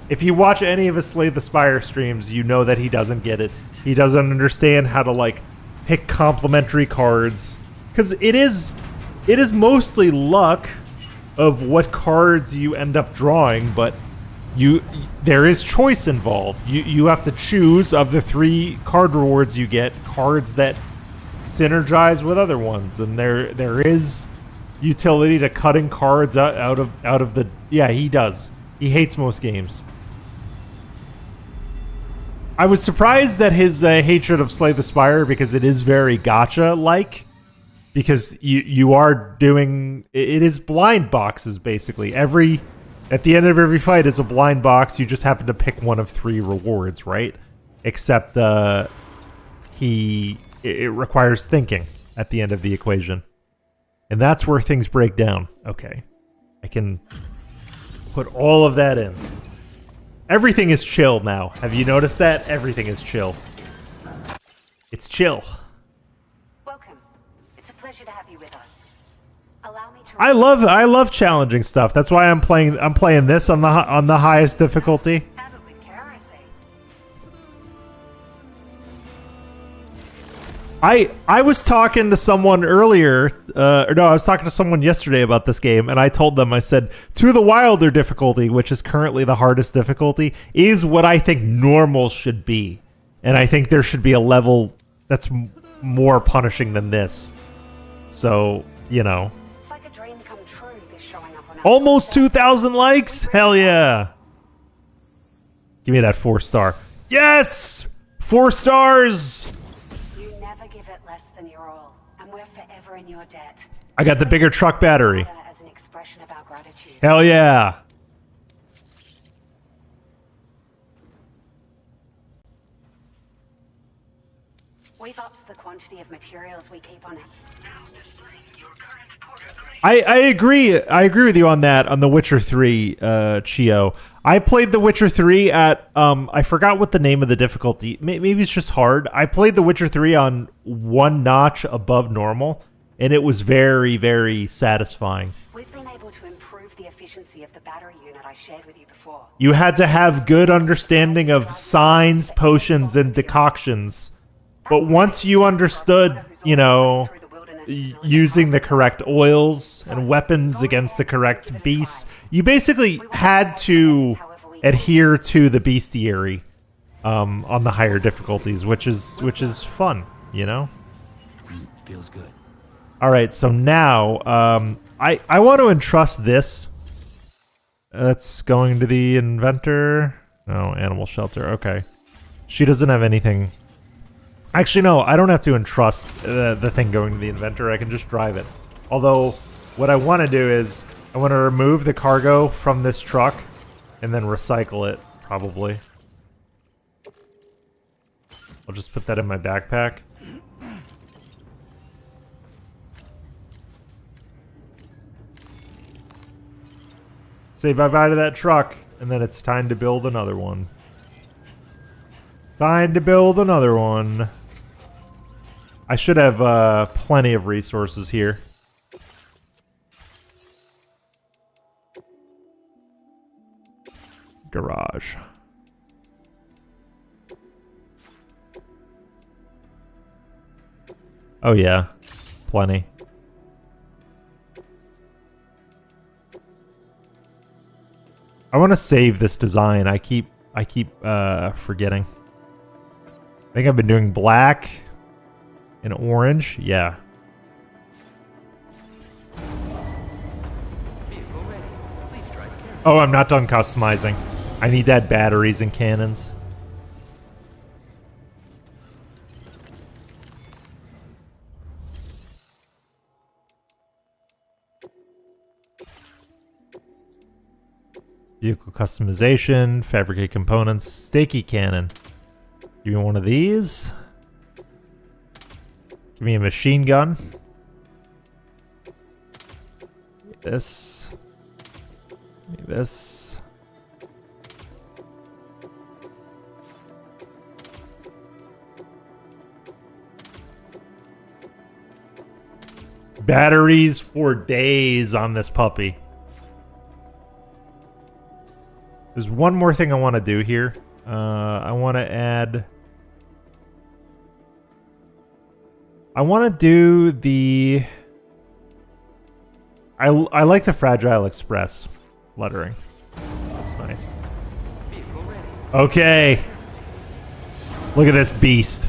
If you watch any of his Slay the Spire streams, you know that he doesn't get it. He doesn't understand how to like pick complementary cards, because it is mostly luck of what cards you end up drawing, but there is choice involved. You have to choose of the 3 card rewards you get, cards that synergize with other ones, and there is utility to cutting cards out of the. Yeah, he does. He hates most games. I was surprised that his hatred of Slay the Spire, because it is very gacha-like, because you are doing, it is blind boxes basically. At the end of every fight is a blind box. You just happen to pick one of 3 rewards, right? Except it requires thinking at the end of the equation. And that's where things break down. Okay. I can put all of that in. Everything is chill now. Have you noticed that? Everything is chill. It's chill. Welcome. It's a pleasure to have you with us. Allow me to. I love challenging stuff. That's why I'm playing this on the highest difficulty. I was talking to someone earlier, I was talking to someone yesterday about this game, and I told them, I said, to the wilder difficulty, which is currently the hardest difficulty, is what I think normal should be. And I think there should be a level that's more punishing than this. So, you know. It's like a dream come true, this showing up on Almost 2,000 likes? Hell yeah. Give me that 4-star. Yes! 4 stars! Than your all, and we're forever in your debt. I got the bigger truck battery. As an expression of our gratitude. Hell yeah. We've upped the quantity of materials we keep on. I agree. I agree with you on that, on The Witcher 3, Chio. I played The Witcher 3 at, I forgot what the name of the difficulty. Maybe it's just hard. I played The Witcher 3 on 1 notch above normal, and it was very, very satisfying. We've been able to improve the efficiency of the battery unit I shared with you before. You had to have good understanding of signs, potions, and decoctions. But once you understood, you know, using the correct oils and weapons against the correct beasts, you basically had to adhere to the bestiary on the higher difficulties, which is fun, you know. Feels good. All right, so now I want to entrust this. That's going to the inventor. No, animal shelter. Okay, she doesn't have anything. Actually, no, I don't have to entrust the thing going to the inventor. I can just drive it. Although, what I want to do is, I want to remove the cargo from this truck and then recycle it, probably. I'll just put that in my backpack. Say bye-bye to that truck, and then it's time to build another one. Time to build another one. I should have plenty of resources here. Garage. Oh yeah, plenty. I want to save this design. I keep forgetting. I think I've been doing black and orange. Yeah. Oh, I'm not done customizing. I need to add batteries and cannons. Vehicle customization, fabricate components, stakey cannon. Give me one of these. Give me a machine gun. This. Give me this. Batteries for days on this puppy. There's one more thing I want to do here. I want to add... I want to do the... I like the Fragile Express lettering. That's nice. Okay. Look at this beast.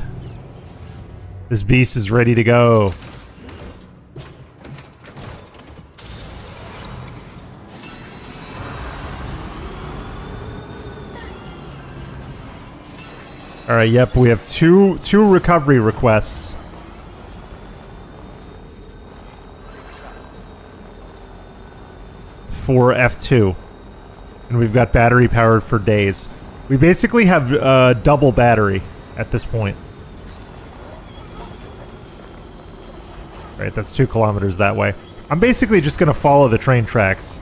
This beast is ready to go. All right, yep, we have two recovery requests. For F2. And we've got battery powered for days. We basically have double battery at this point. Right, that's 2 kilometers that way. I'm basically just gonna follow the train tracks.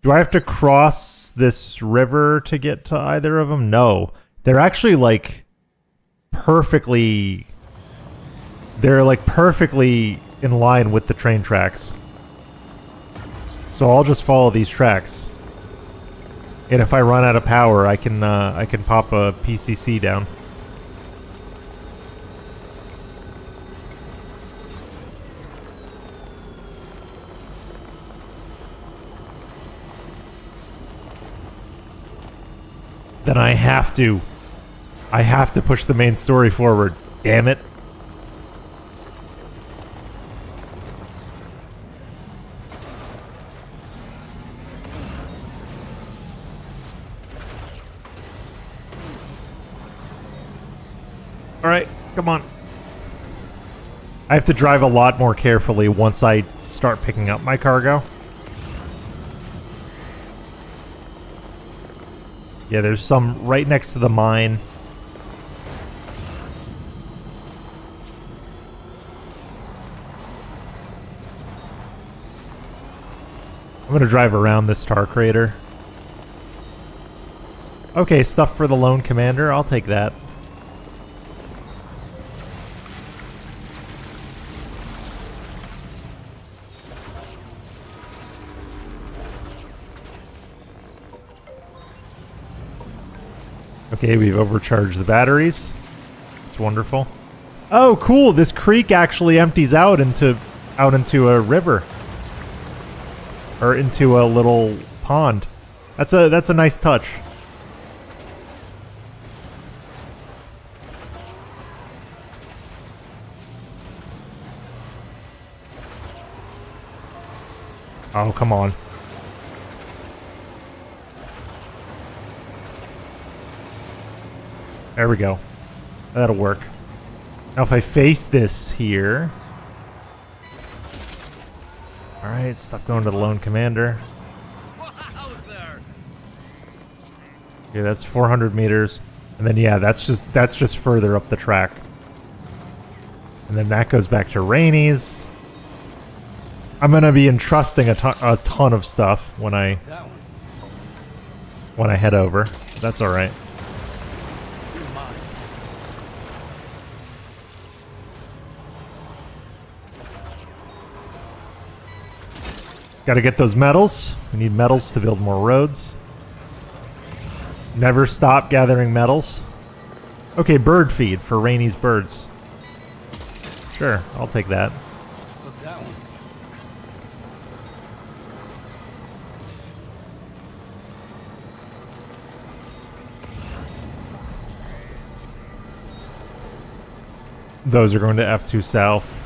Do I have to cross this river to get to either of them? No. They're actually like perfectly... They're like perfectly in line with the train tracks. So I'll just follow these tracks. And if I run out of power, I can pop a PCC down. Then I have to push the main story forward. Damn it. Alright, come on. I have to drive a lot more carefully once I start picking up my cargo. Yeah, there's some right next to the mine. I'm gonna drive around this star crater. Okay, stuff for the lone commander. I'll take that. Okay, we've overcharged the batteries. It's wonderful. Oh, cool! This creek actually empties out into a river. Or into a little pond. That's a nice touch. Oh, come on. There we go. That'll work. Now if I face this here... Alright, stuff going to the lone commander. Okay, that's 400 meters. And then yeah, that's just further up the track. And then that goes back to Rainey's. I'm gonna be entrusting a ton of stuff when I head over. That's alright. Gotta get those metals. We need metals to build more roads. Never stop gathering metals. Okay, bird feed for Rainey's birds. Sure, I'll take that. Those are going to F2 South.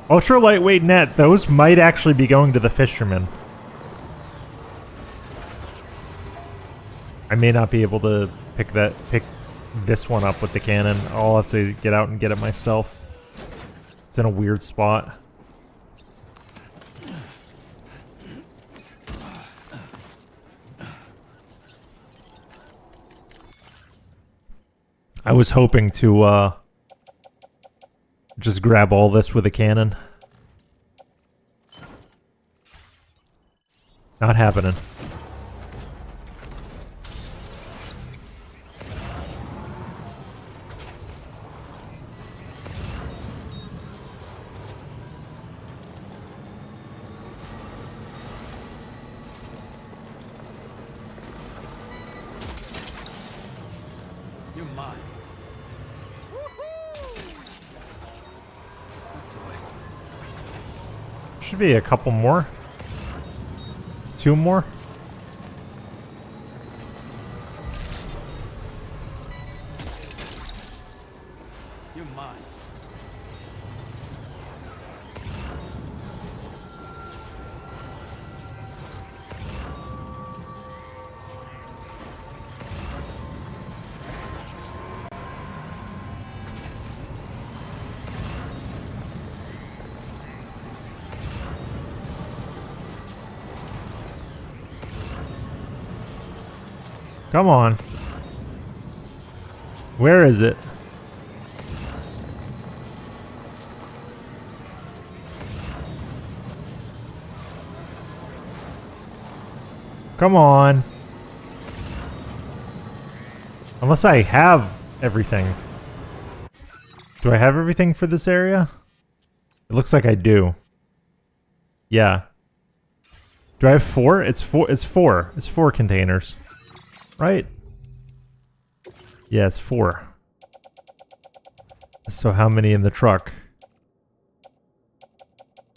Ultra lightweight net, those might actually be going to the fisherman. I may not be able to pick this one up with the cannon. I'll have to get out and get it myself. It's in a weird spot. I was hoping to just grab all this with a cannon. Not happening. You're mine. That's the way. Should be a couple more. 2 more. You're mine. Come on. Where is it? Come on. Unless I have everything. Do I have everything for this area? It looks like I do. Yeah. Do I have 4? It's 4. It's 4. It's 4 containers. Right? Yeah, it's 4. So how many in the truck?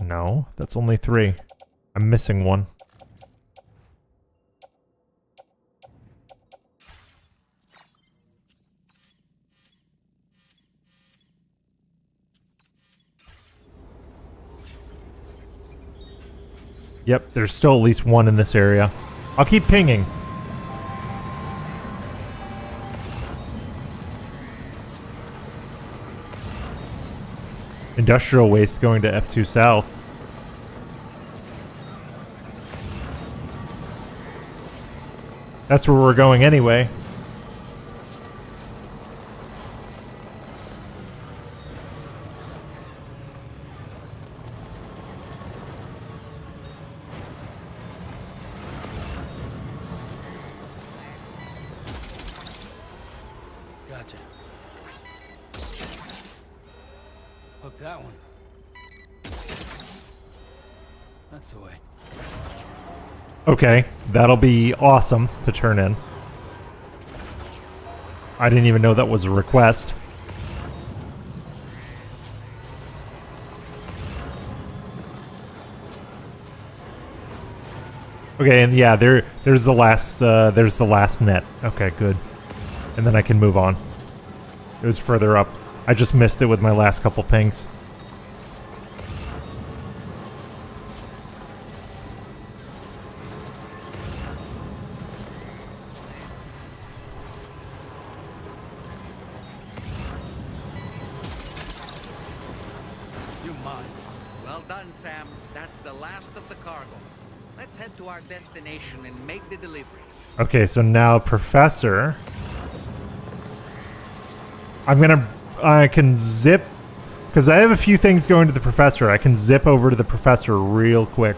No, that's only 3. I'm missing 1. Yep, there's still at least 1 in this area. I'll keep pinging. Industrial waste going to F2 South. That's where we're going anyway. Gotcha. Hook that one. That's the way. Okay, that'll be awesome to turn in. I didn't even know that was a request. Okay, and yeah, there's the last net. Okay, good. And then I can move on. It was further up. I just missed it with my last couple pings. You're mine. Well done, Sam. That's the last of the cargo. Let's head to our destination and make the delivery. Okay, so now Professor. I can zip, because I have a few things going to the Professor. I can zip over to the Professor real quick.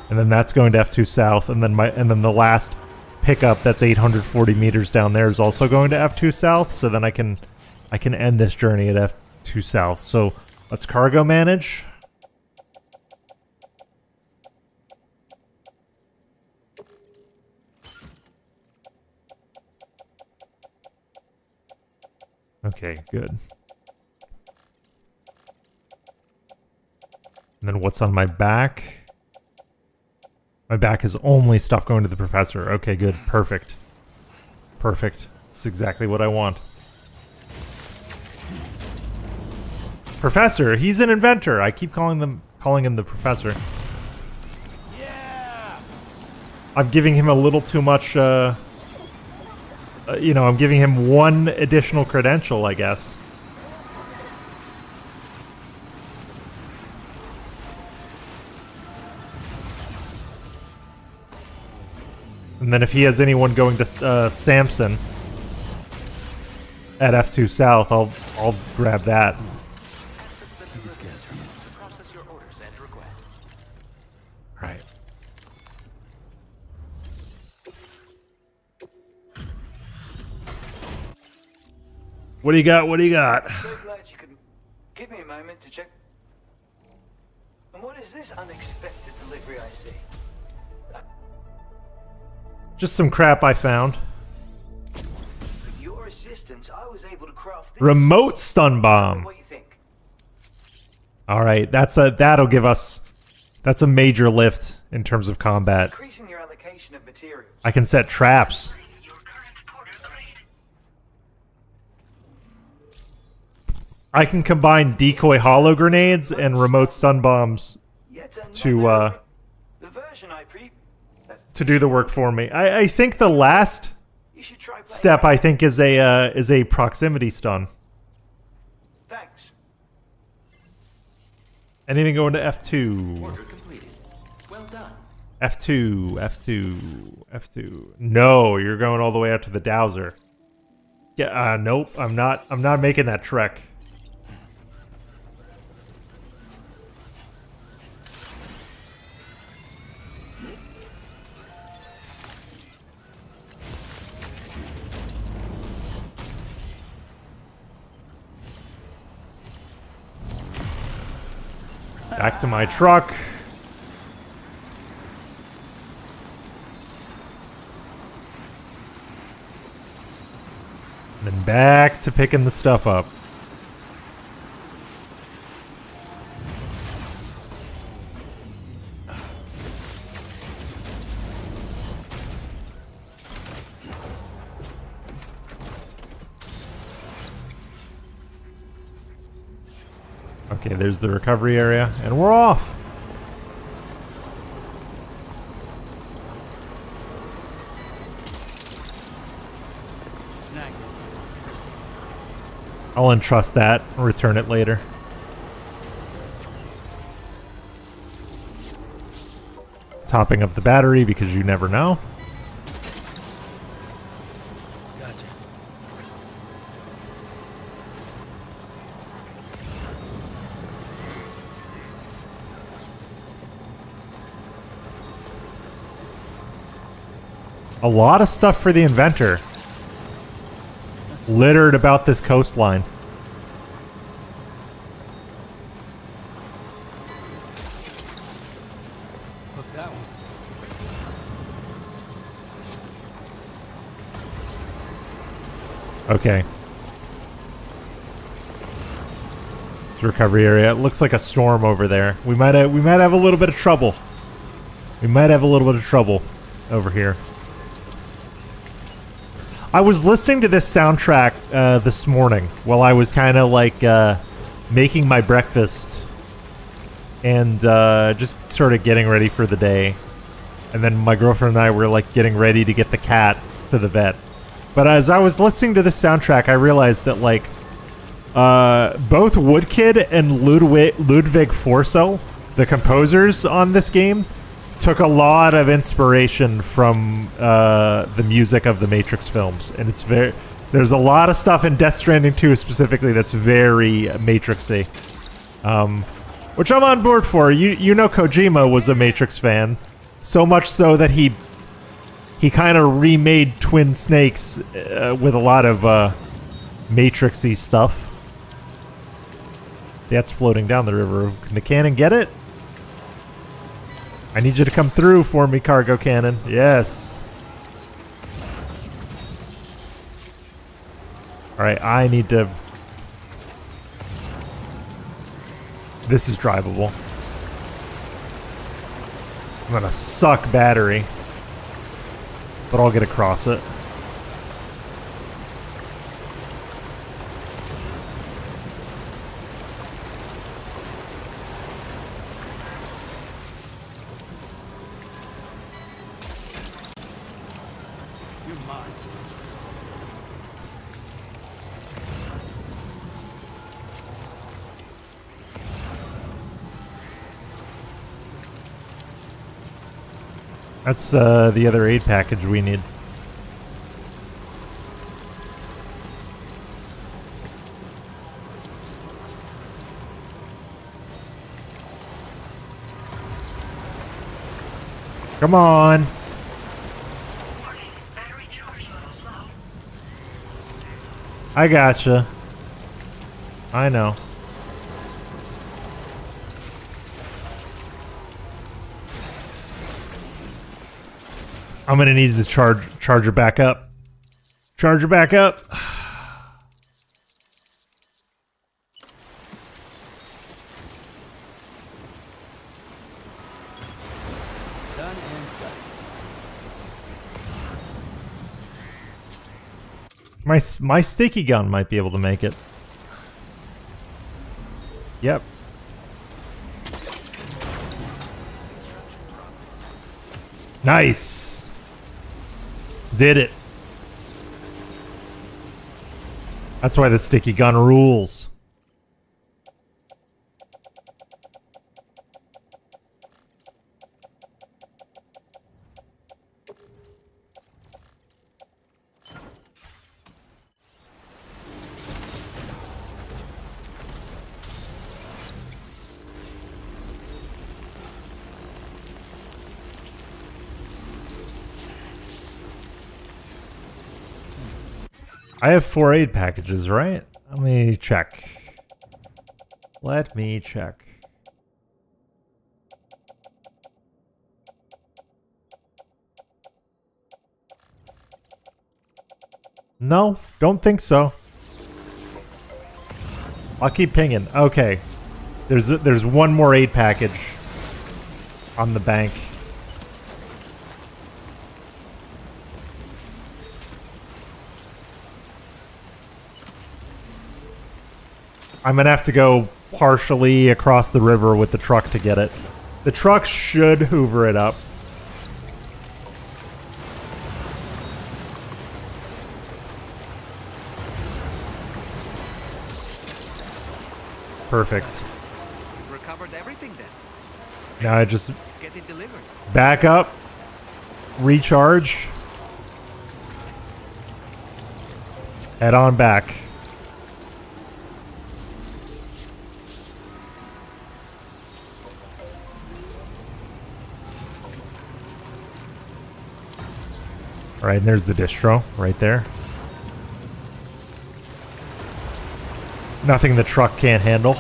And then that's going to F2 South, and then the last pickup that's 840 meters down there is also going to F2 South, so then I can end this journey at F2 South. So let's cargo manage. Okay, good. And then what's on my back? My back is only stuff going to the professor. Okay, good. Perfect. Perfect. That's exactly what I want. Professor, he's an inventor. I keep calling him the professor. Yeah. I'm giving him a little too much, you know, I'm giving him one additional credential, I guess. And then if he has anyone going to Samson at F2 South, I'll grab that. Right. What do you got? What do you got? I'm so glad you could give me a moment to check. And what is this unexpected delivery I see? Just some crap I found. With your assistance, I was able to craft this. Remote stun bomb. What do you think? All right, that'll give us. That's a major lift in terms of combat. Increasing your allocation of materials. I can set traps. I can combine decoy hollow grenades and remote stun bombs to do the work for me. I think the last step I think is a proximity stun. Thanks. Anything going to F2? Order completed. Well done. F2, F2, F2. No, you're going all the way out to the Dowser. Yeah, nope. I'm not making that trek. Back to my truck. And then back to picking the stuff up. Okay, there's the recovery area, and we're off. I'll entrust that, return it later. Topping up the battery because you never know. A lot of stuff for the inventor. Littered about this coastline. Look that one. Okay. It's a recovery area. It looks like a storm over there. We might have a little bit of trouble. We might have a little bit of trouble over here. I was listening to this soundtrack this morning while I was kind of like making my breakfast and just sort of getting ready for the day. And then my girlfriend and I were like getting ready to get the cat to the vet. But as I was listening to this soundtrack, I realized that like both Woodkid and Ludwig Forso, the composers on this game, took a lot of inspiration from the music of the Matrix films, and there's a lot of stuff in Death Stranding 2 specifically that's very Matrixy, which I'm on board for. You know, Kojima was a Matrix fan, so much so that he kind of remade Twin Snakes with a lot of Matrixy stuff. That's floating down the river. Can the cannon get it? I need you to come through for me, cargo cannon. Yes. Alright, I need to... This is drivable. I'm gonna suck battery, but I'll get across it. You're mine. That's the other aid package we need. Come on. I gotcha. I know. I'm gonna need this charger back up. Charger back up. Done and done. My sticky gun might be able to make it. Yep. Nice. Did it. That's why the sticky gun rules. I have 4 aid packages, right? Let me check. Let me check. No, don't think so. I'll keep pinging. Okay. There's one more aid package on the bank. I'm gonna have to go partially across the river with the truck to get it. The truck should hoover it up. Perfect. We've recovered everything then. Now I just Let's get it delivered. back up, recharge, head on back. All right, and there's the distro right there. Nothing the truck can't handle.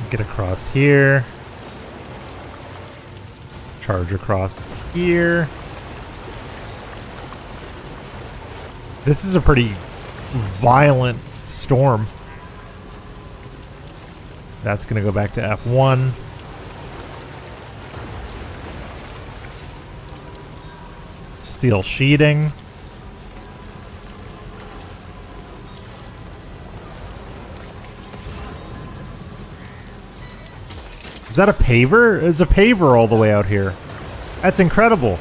Get across here. Charge across here. This is a pretty violent storm. That's going to go back to F1. Steel sheeting. Is that a paver? There's a paver all the way out here. That's incredible.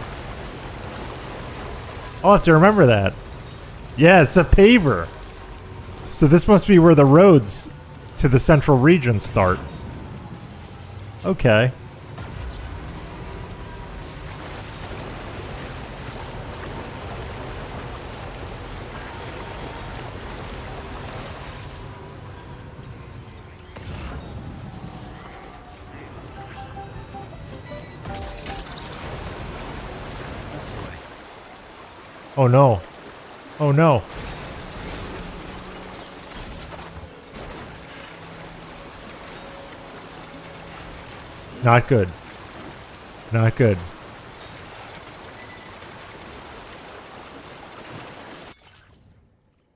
I'll have to remember that. Yeah, it's a paver. So this must be where the roads to the central region start. Okay. Oh no. Oh no. Not good. Not good.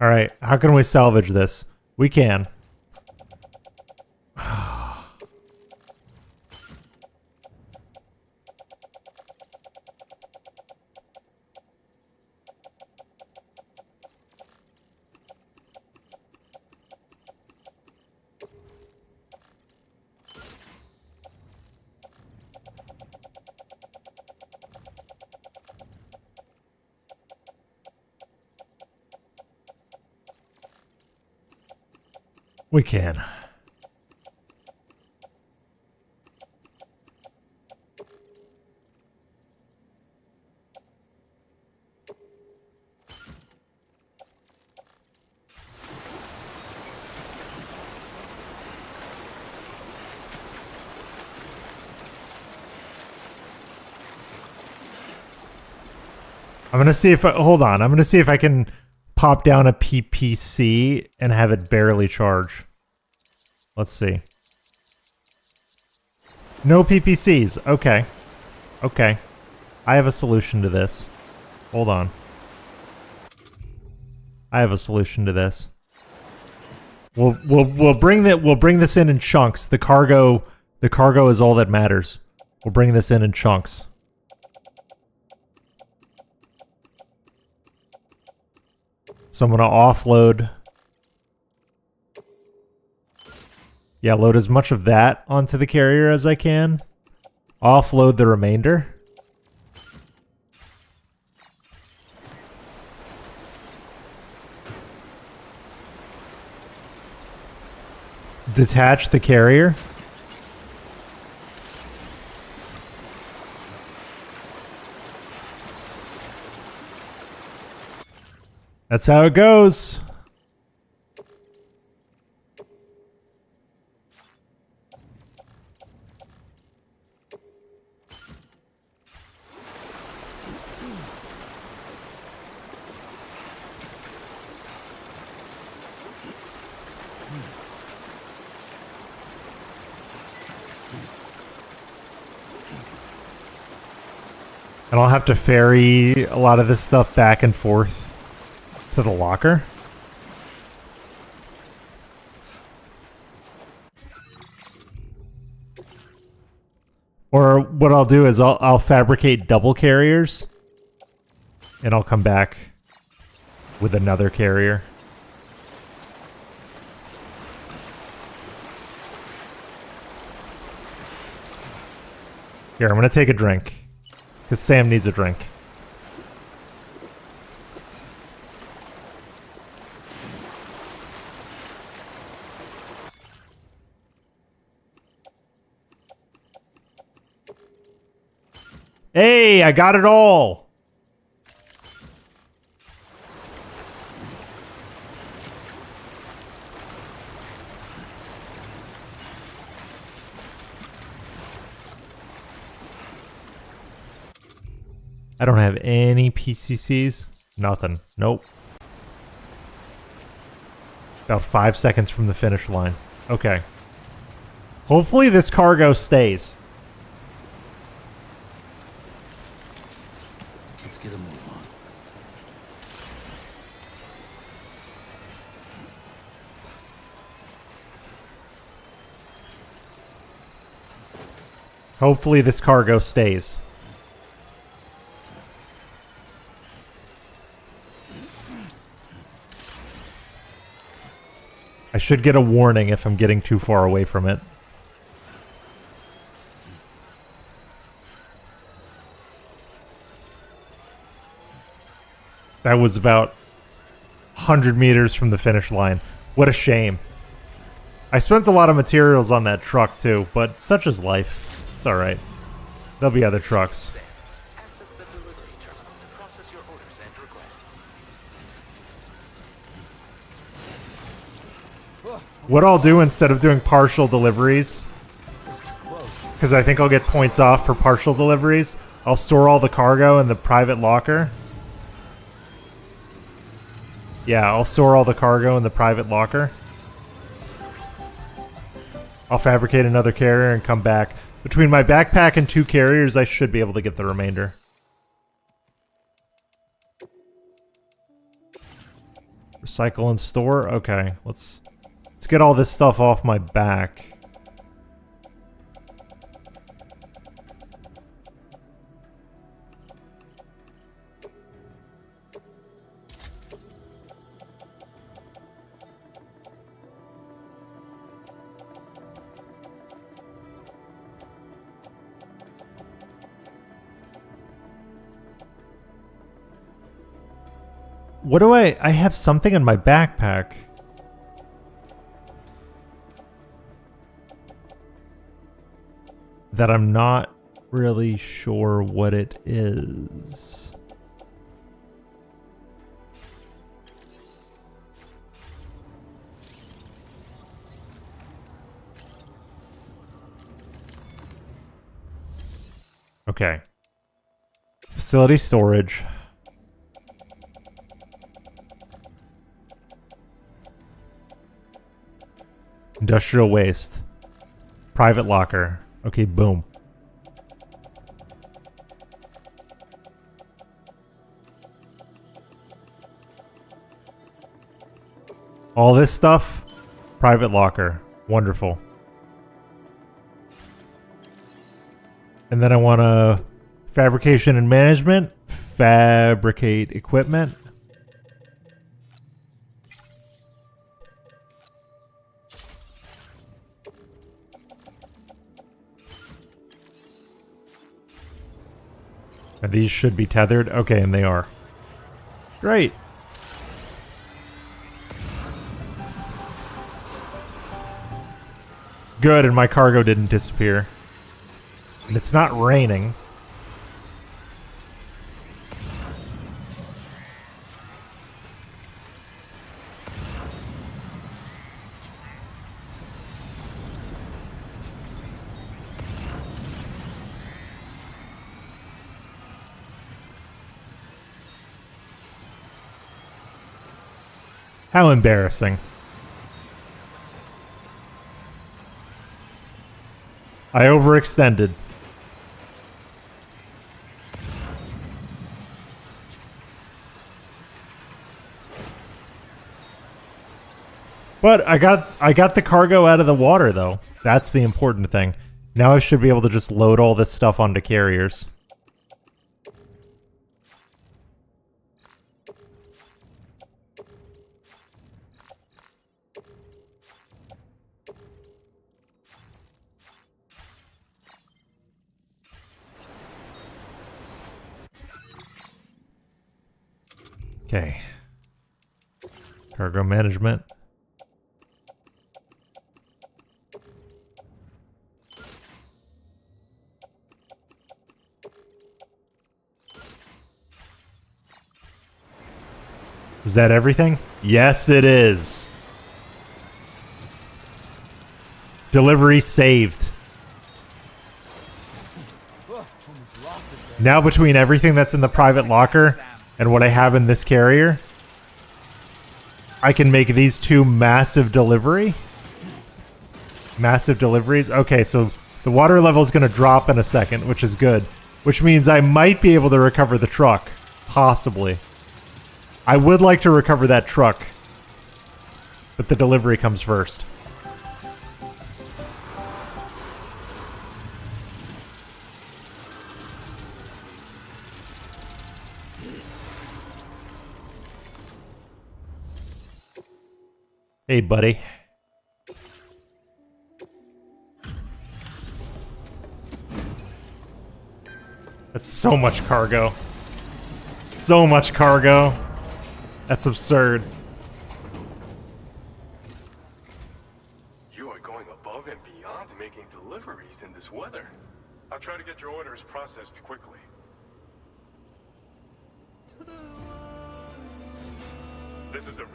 Alright, how can we salvage this? We can. We can. I'm gonna see if hold on. I'm gonna see if I can pop down a PPC and have it barely charge. Let's see. No PPCs. Okay. Okay. I have a solution to this. Hold on. I have a solution to this. We'll bring this in chunks. The cargo is all that matters. We'll bring this in chunks. So I'm gonna offload. Yeah, load as much of that onto the carrier as I can. Offload the remainder. Detach the carrier. That's how it goes. And I'll have to ferry a lot of this stuff back and forth to the locker. Or what I'll do is I'll fabricate double carriers and I'll come back with another carrier. Here, I'm going to take a drink. Because Sam needs a drink. Hey, I got it all! I don't have any PCCs. Nothing. Nope. About 5 seconds from the finish line. Okay. Hopefully this cargo stays. Let's get a move on. Hopefully this cargo stays. I should get a warning if I'm getting too far away from it. That was about 100 meters from the finish line. What a shame. I spent a lot of materials on that truck too, but such is life. It's alright. There'll be other trucks. What I'll do instead of doing partial deliveries, because I think I'll get points off for partial deliveries, I'll store all the cargo in the private locker. Yeah, I'll store all the cargo in the private locker. I'll fabricate another carrier and come back. Between my backpack and 2 carriers, I should be able to get the remainder. Recycle and store? Okay, let's get all this stuff off my back. What do I have something in my backpack. That I'm not really sure what it is. Okay. Facility storage. Industrial waste. Private locker. Okay, boom. All this stuff, private locker. Wonderful. And then I want to fabrication and management, fabricate equipment. And these should be tethered. Okay, and they are. Great. Good, and my cargo didn't disappear. And it's not raining. How embarrassing. I overextended. But I got the cargo out of the water though. That's the important thing. Now I should be able to just load all this stuff onto carriers. Okay. Cargo management. Is that everything? Yes, it is. Delivery saved. Now between everything that's in the private locker and what I have in this carrier, I can make these 2 massive deliveries. Okay, so the water level is going to drop in a second, which is good. Which means I might be able to recover the truck. Possibly. I would like to recover that truck. But the delivery comes first. Hey, buddy. That's so much cargo. So much cargo. That's absurd. You are going above and beyond making deliveries in this weather. I'll try to get your orders processed quickly. This is a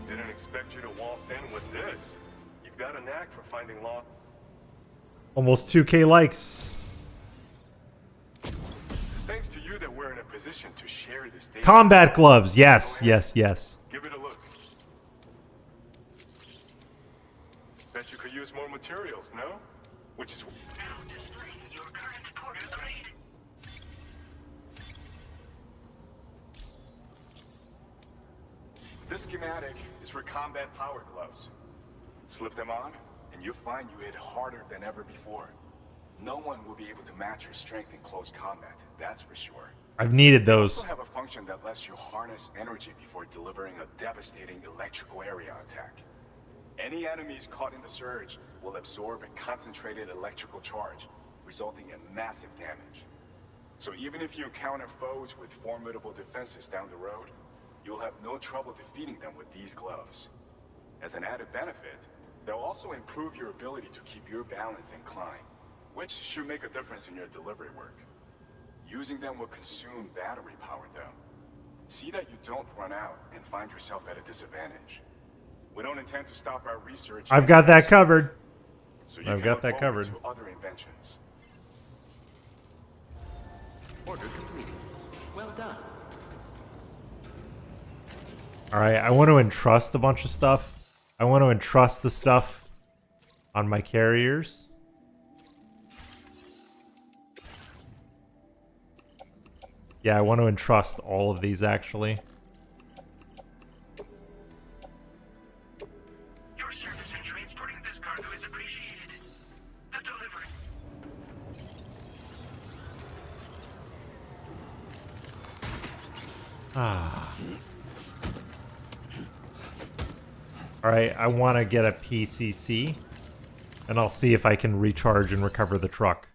Didn't expect you to waltz in with this. You've got a knack for finding lost. Almost 2K likes. It's thanks to you that we're in a position to share this data. Combat gloves. Yes, yes, yes. Give it a look. Bet materials, no? Which is... Now display your current porter grade. This schematic is for combat power gloves. Slip them on, and you'll find you hit harder than ever before. No one will be able to match your strength in close combat, that's for sure. I've needed They those. also have a function that lets you harness energy before delivering a devastating electrical area attack. Any enemies caught in the surge will absorb a concentrated electrical charge, resulting in massive damage. So even if you encounter foes with formidable defenses down the road, you'll have no trouble defeating them with these gloves. As an added benefit, they'll also improve your ability to keep your balance and climb, which should make a difference in your delivery work. Using them will consume battery power though. See that you don't run out and find yourself at a disadvantage. We don't intend to stop our research. I've got that covered. So you I've can got look that forward covered. to other inventions. Order completed. Well done. Alright, I want to entrust a bunch of stuff. I want to entrust the stuff on my carriers. Yeah, I want to entrust all of these actually. Your service in transporting this cargo is appreciated. The delivery. Ah. Alright, I want to get a PCC. And I'll see if I can recharge and recover the truck.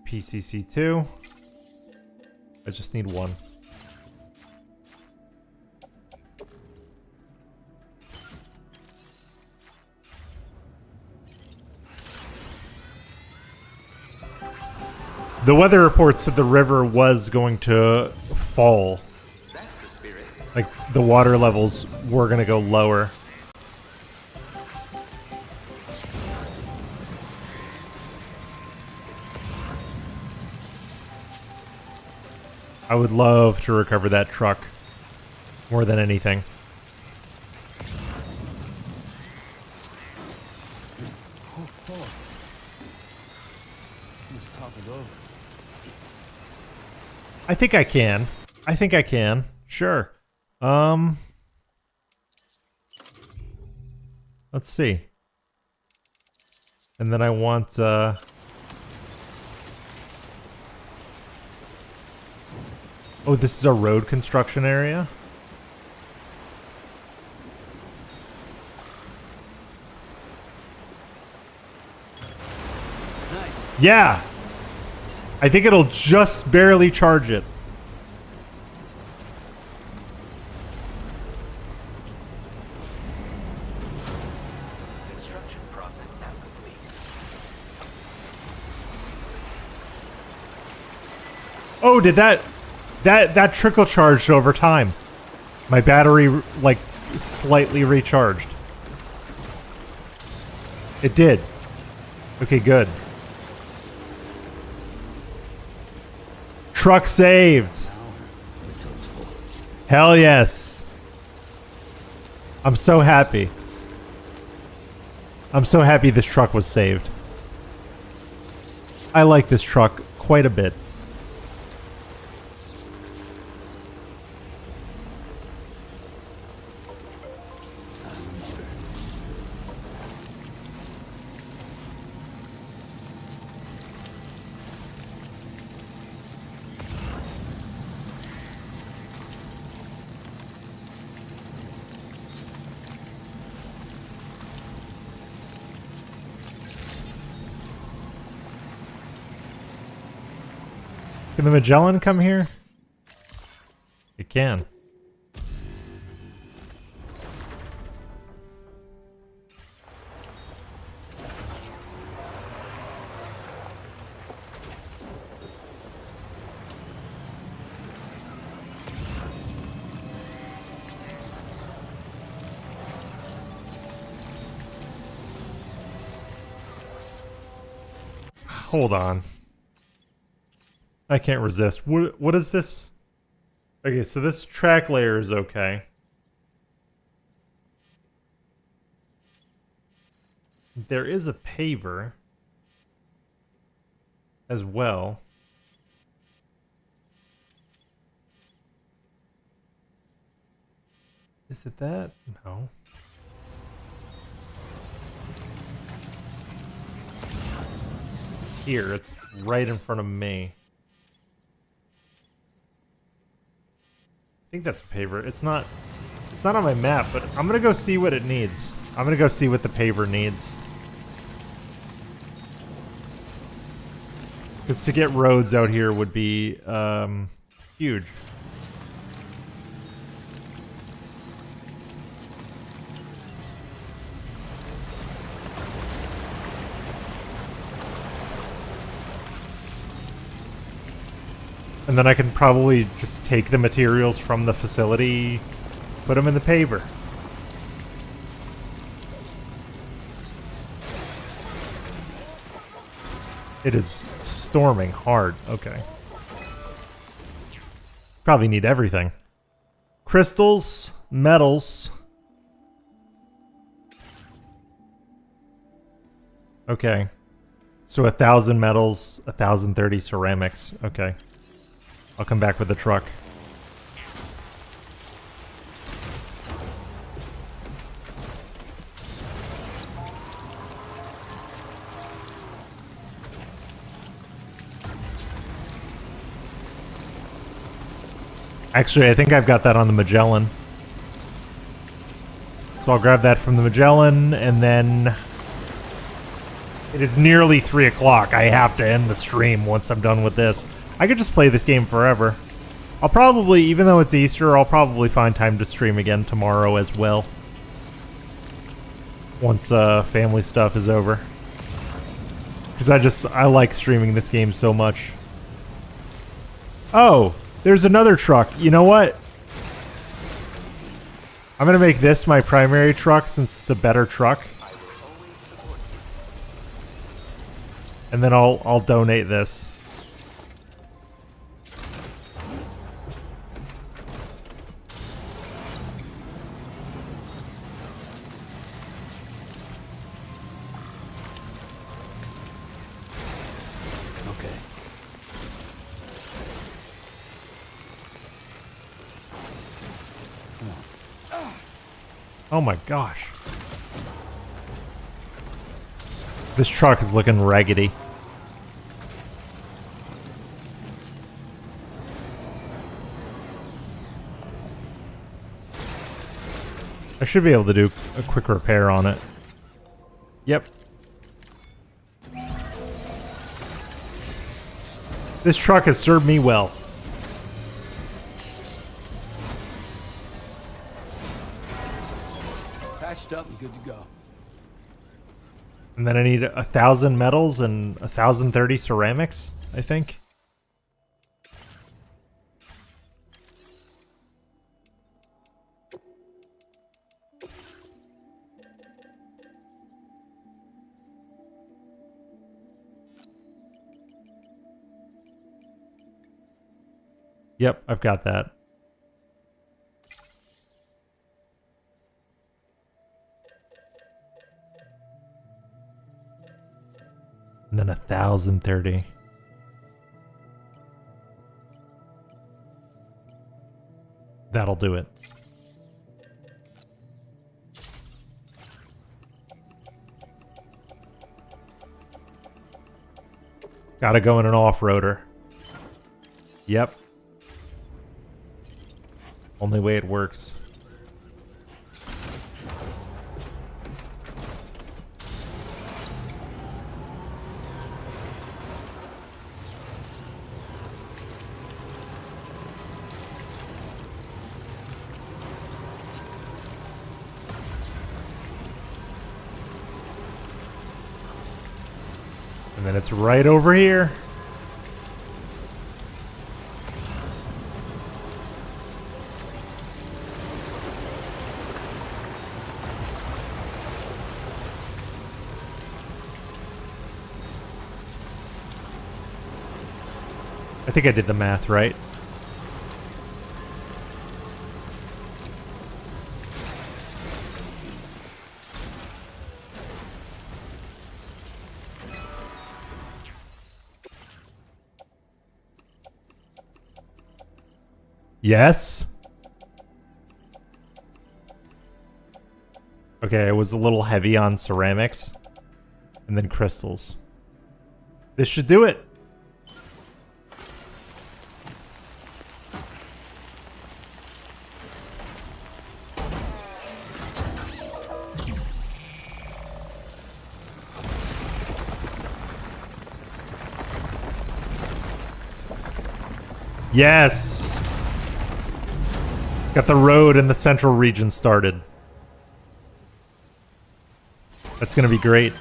PCC 2. I just need one. The weather report said the river was going to fall. Like, the water levels were going to go lower. I would love to recover that truck more than anything. Let's talk it over. I think I can. I think I can. Sure. Let's see. And then I want, oh, this is a road construction area? Nice. Yeah! I think it'll just barely charge it. Construction process now complete. Oh, did that trickle charged over time. My battery, like, slightly recharged. It did. Okay, good. Truck saved. Hell yes. I'm so happy. I'm so happy this truck was saved. I like this truck quite a bit. Can the Magellan come here? It can. Hold on. I can't resist. What is this? Okay, so this track layer is okay. There is a paver as well. Is it that? No. It's here. It's right in front of me. I think that's a paver. It's not on my map, but I'm gonna go see what it needs. I'm gonna go see what the paver needs. Because to get roads out here would be huge. And then I can probably just take the materials from the facility, put them in the paver. It is storming hard. Okay. Probably need everything. Crystals, metals. Okay. So 1,000 metals, 1,030 ceramics. Okay. I'll come back with the truck. Actually, I think I've got that on the Magellan. So I'll grab that from the Magellan, and then... It is nearly 3 o'clock. I have to end the stream once I'm done with this. I could just play this game forever. I'll probably, even though it's Easter, I'll probably find time to stream again tomorrow as well. Once family stuff is over. Because I like streaming this game so much. Oh, there's another truck. You know what? I'm going to make this my primary truck since it's a better truck. And then I'll donate this. Oh my gosh. This truck is looking raggedy. I should be able to do a quick repair on it. Yep. This truck has served me well. Patched up and good to go. And then I need 1,000 metals and 1,030 ceramics, I think. Yep, I've got that. And then 1,030. That'll do it. Gotta go in an off-roader. Yep. Only way it works. And then it's right over here. I think I did the math right. Yes. Okay, I was a little heavy on ceramics. And then crystals. This should do it. Yes! Got the road in the central region started. That's gonna be great.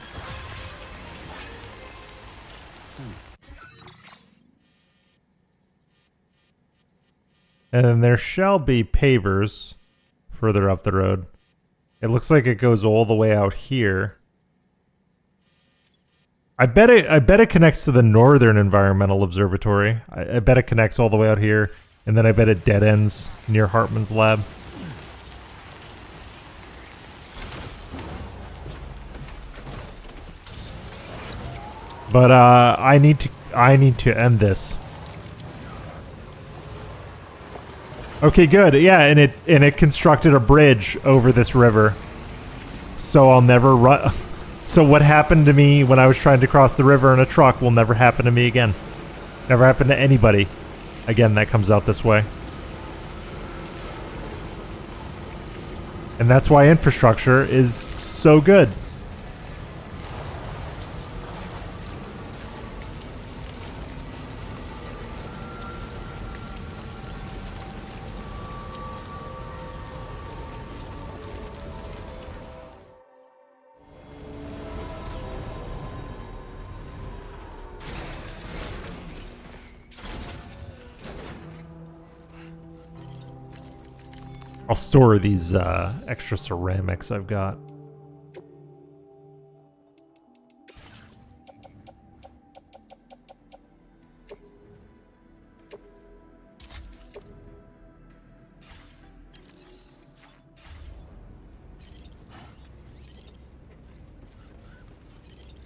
And then there shall be pavers further up the road. It looks like it goes all the way out here. I bet it connects to the Northern Environmental Observatory. I bet it connects all the way out here, and then I bet it dead ends near Heartman's lab. But I need to end this. Okay, good. Yeah, and it constructed a bridge over this river. So I'll never run. So what happened to me when I was trying to cross the river in a truck will never happen to me again. Never happen to anybody again that comes out this way. And that's why infrastructure is so good. I'll store these extra ceramics I've got.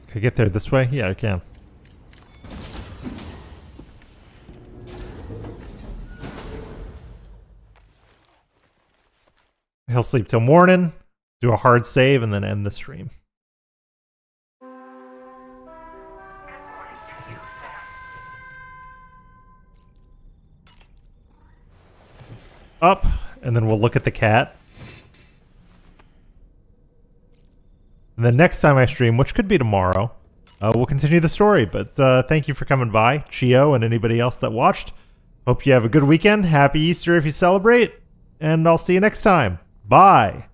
Can I get there this way? Yeah, I can. He'll sleep till morning, do a hard save, and then end the stream. Up, and then we'll look at the cat. And then next time I stream, which could be tomorrow, we'll continue the story. But thank you for coming by, Chio, and anybody else that watched. Hope you have a good weekend. Happy Easter if you celebrate. And I'll see you next time. Bye.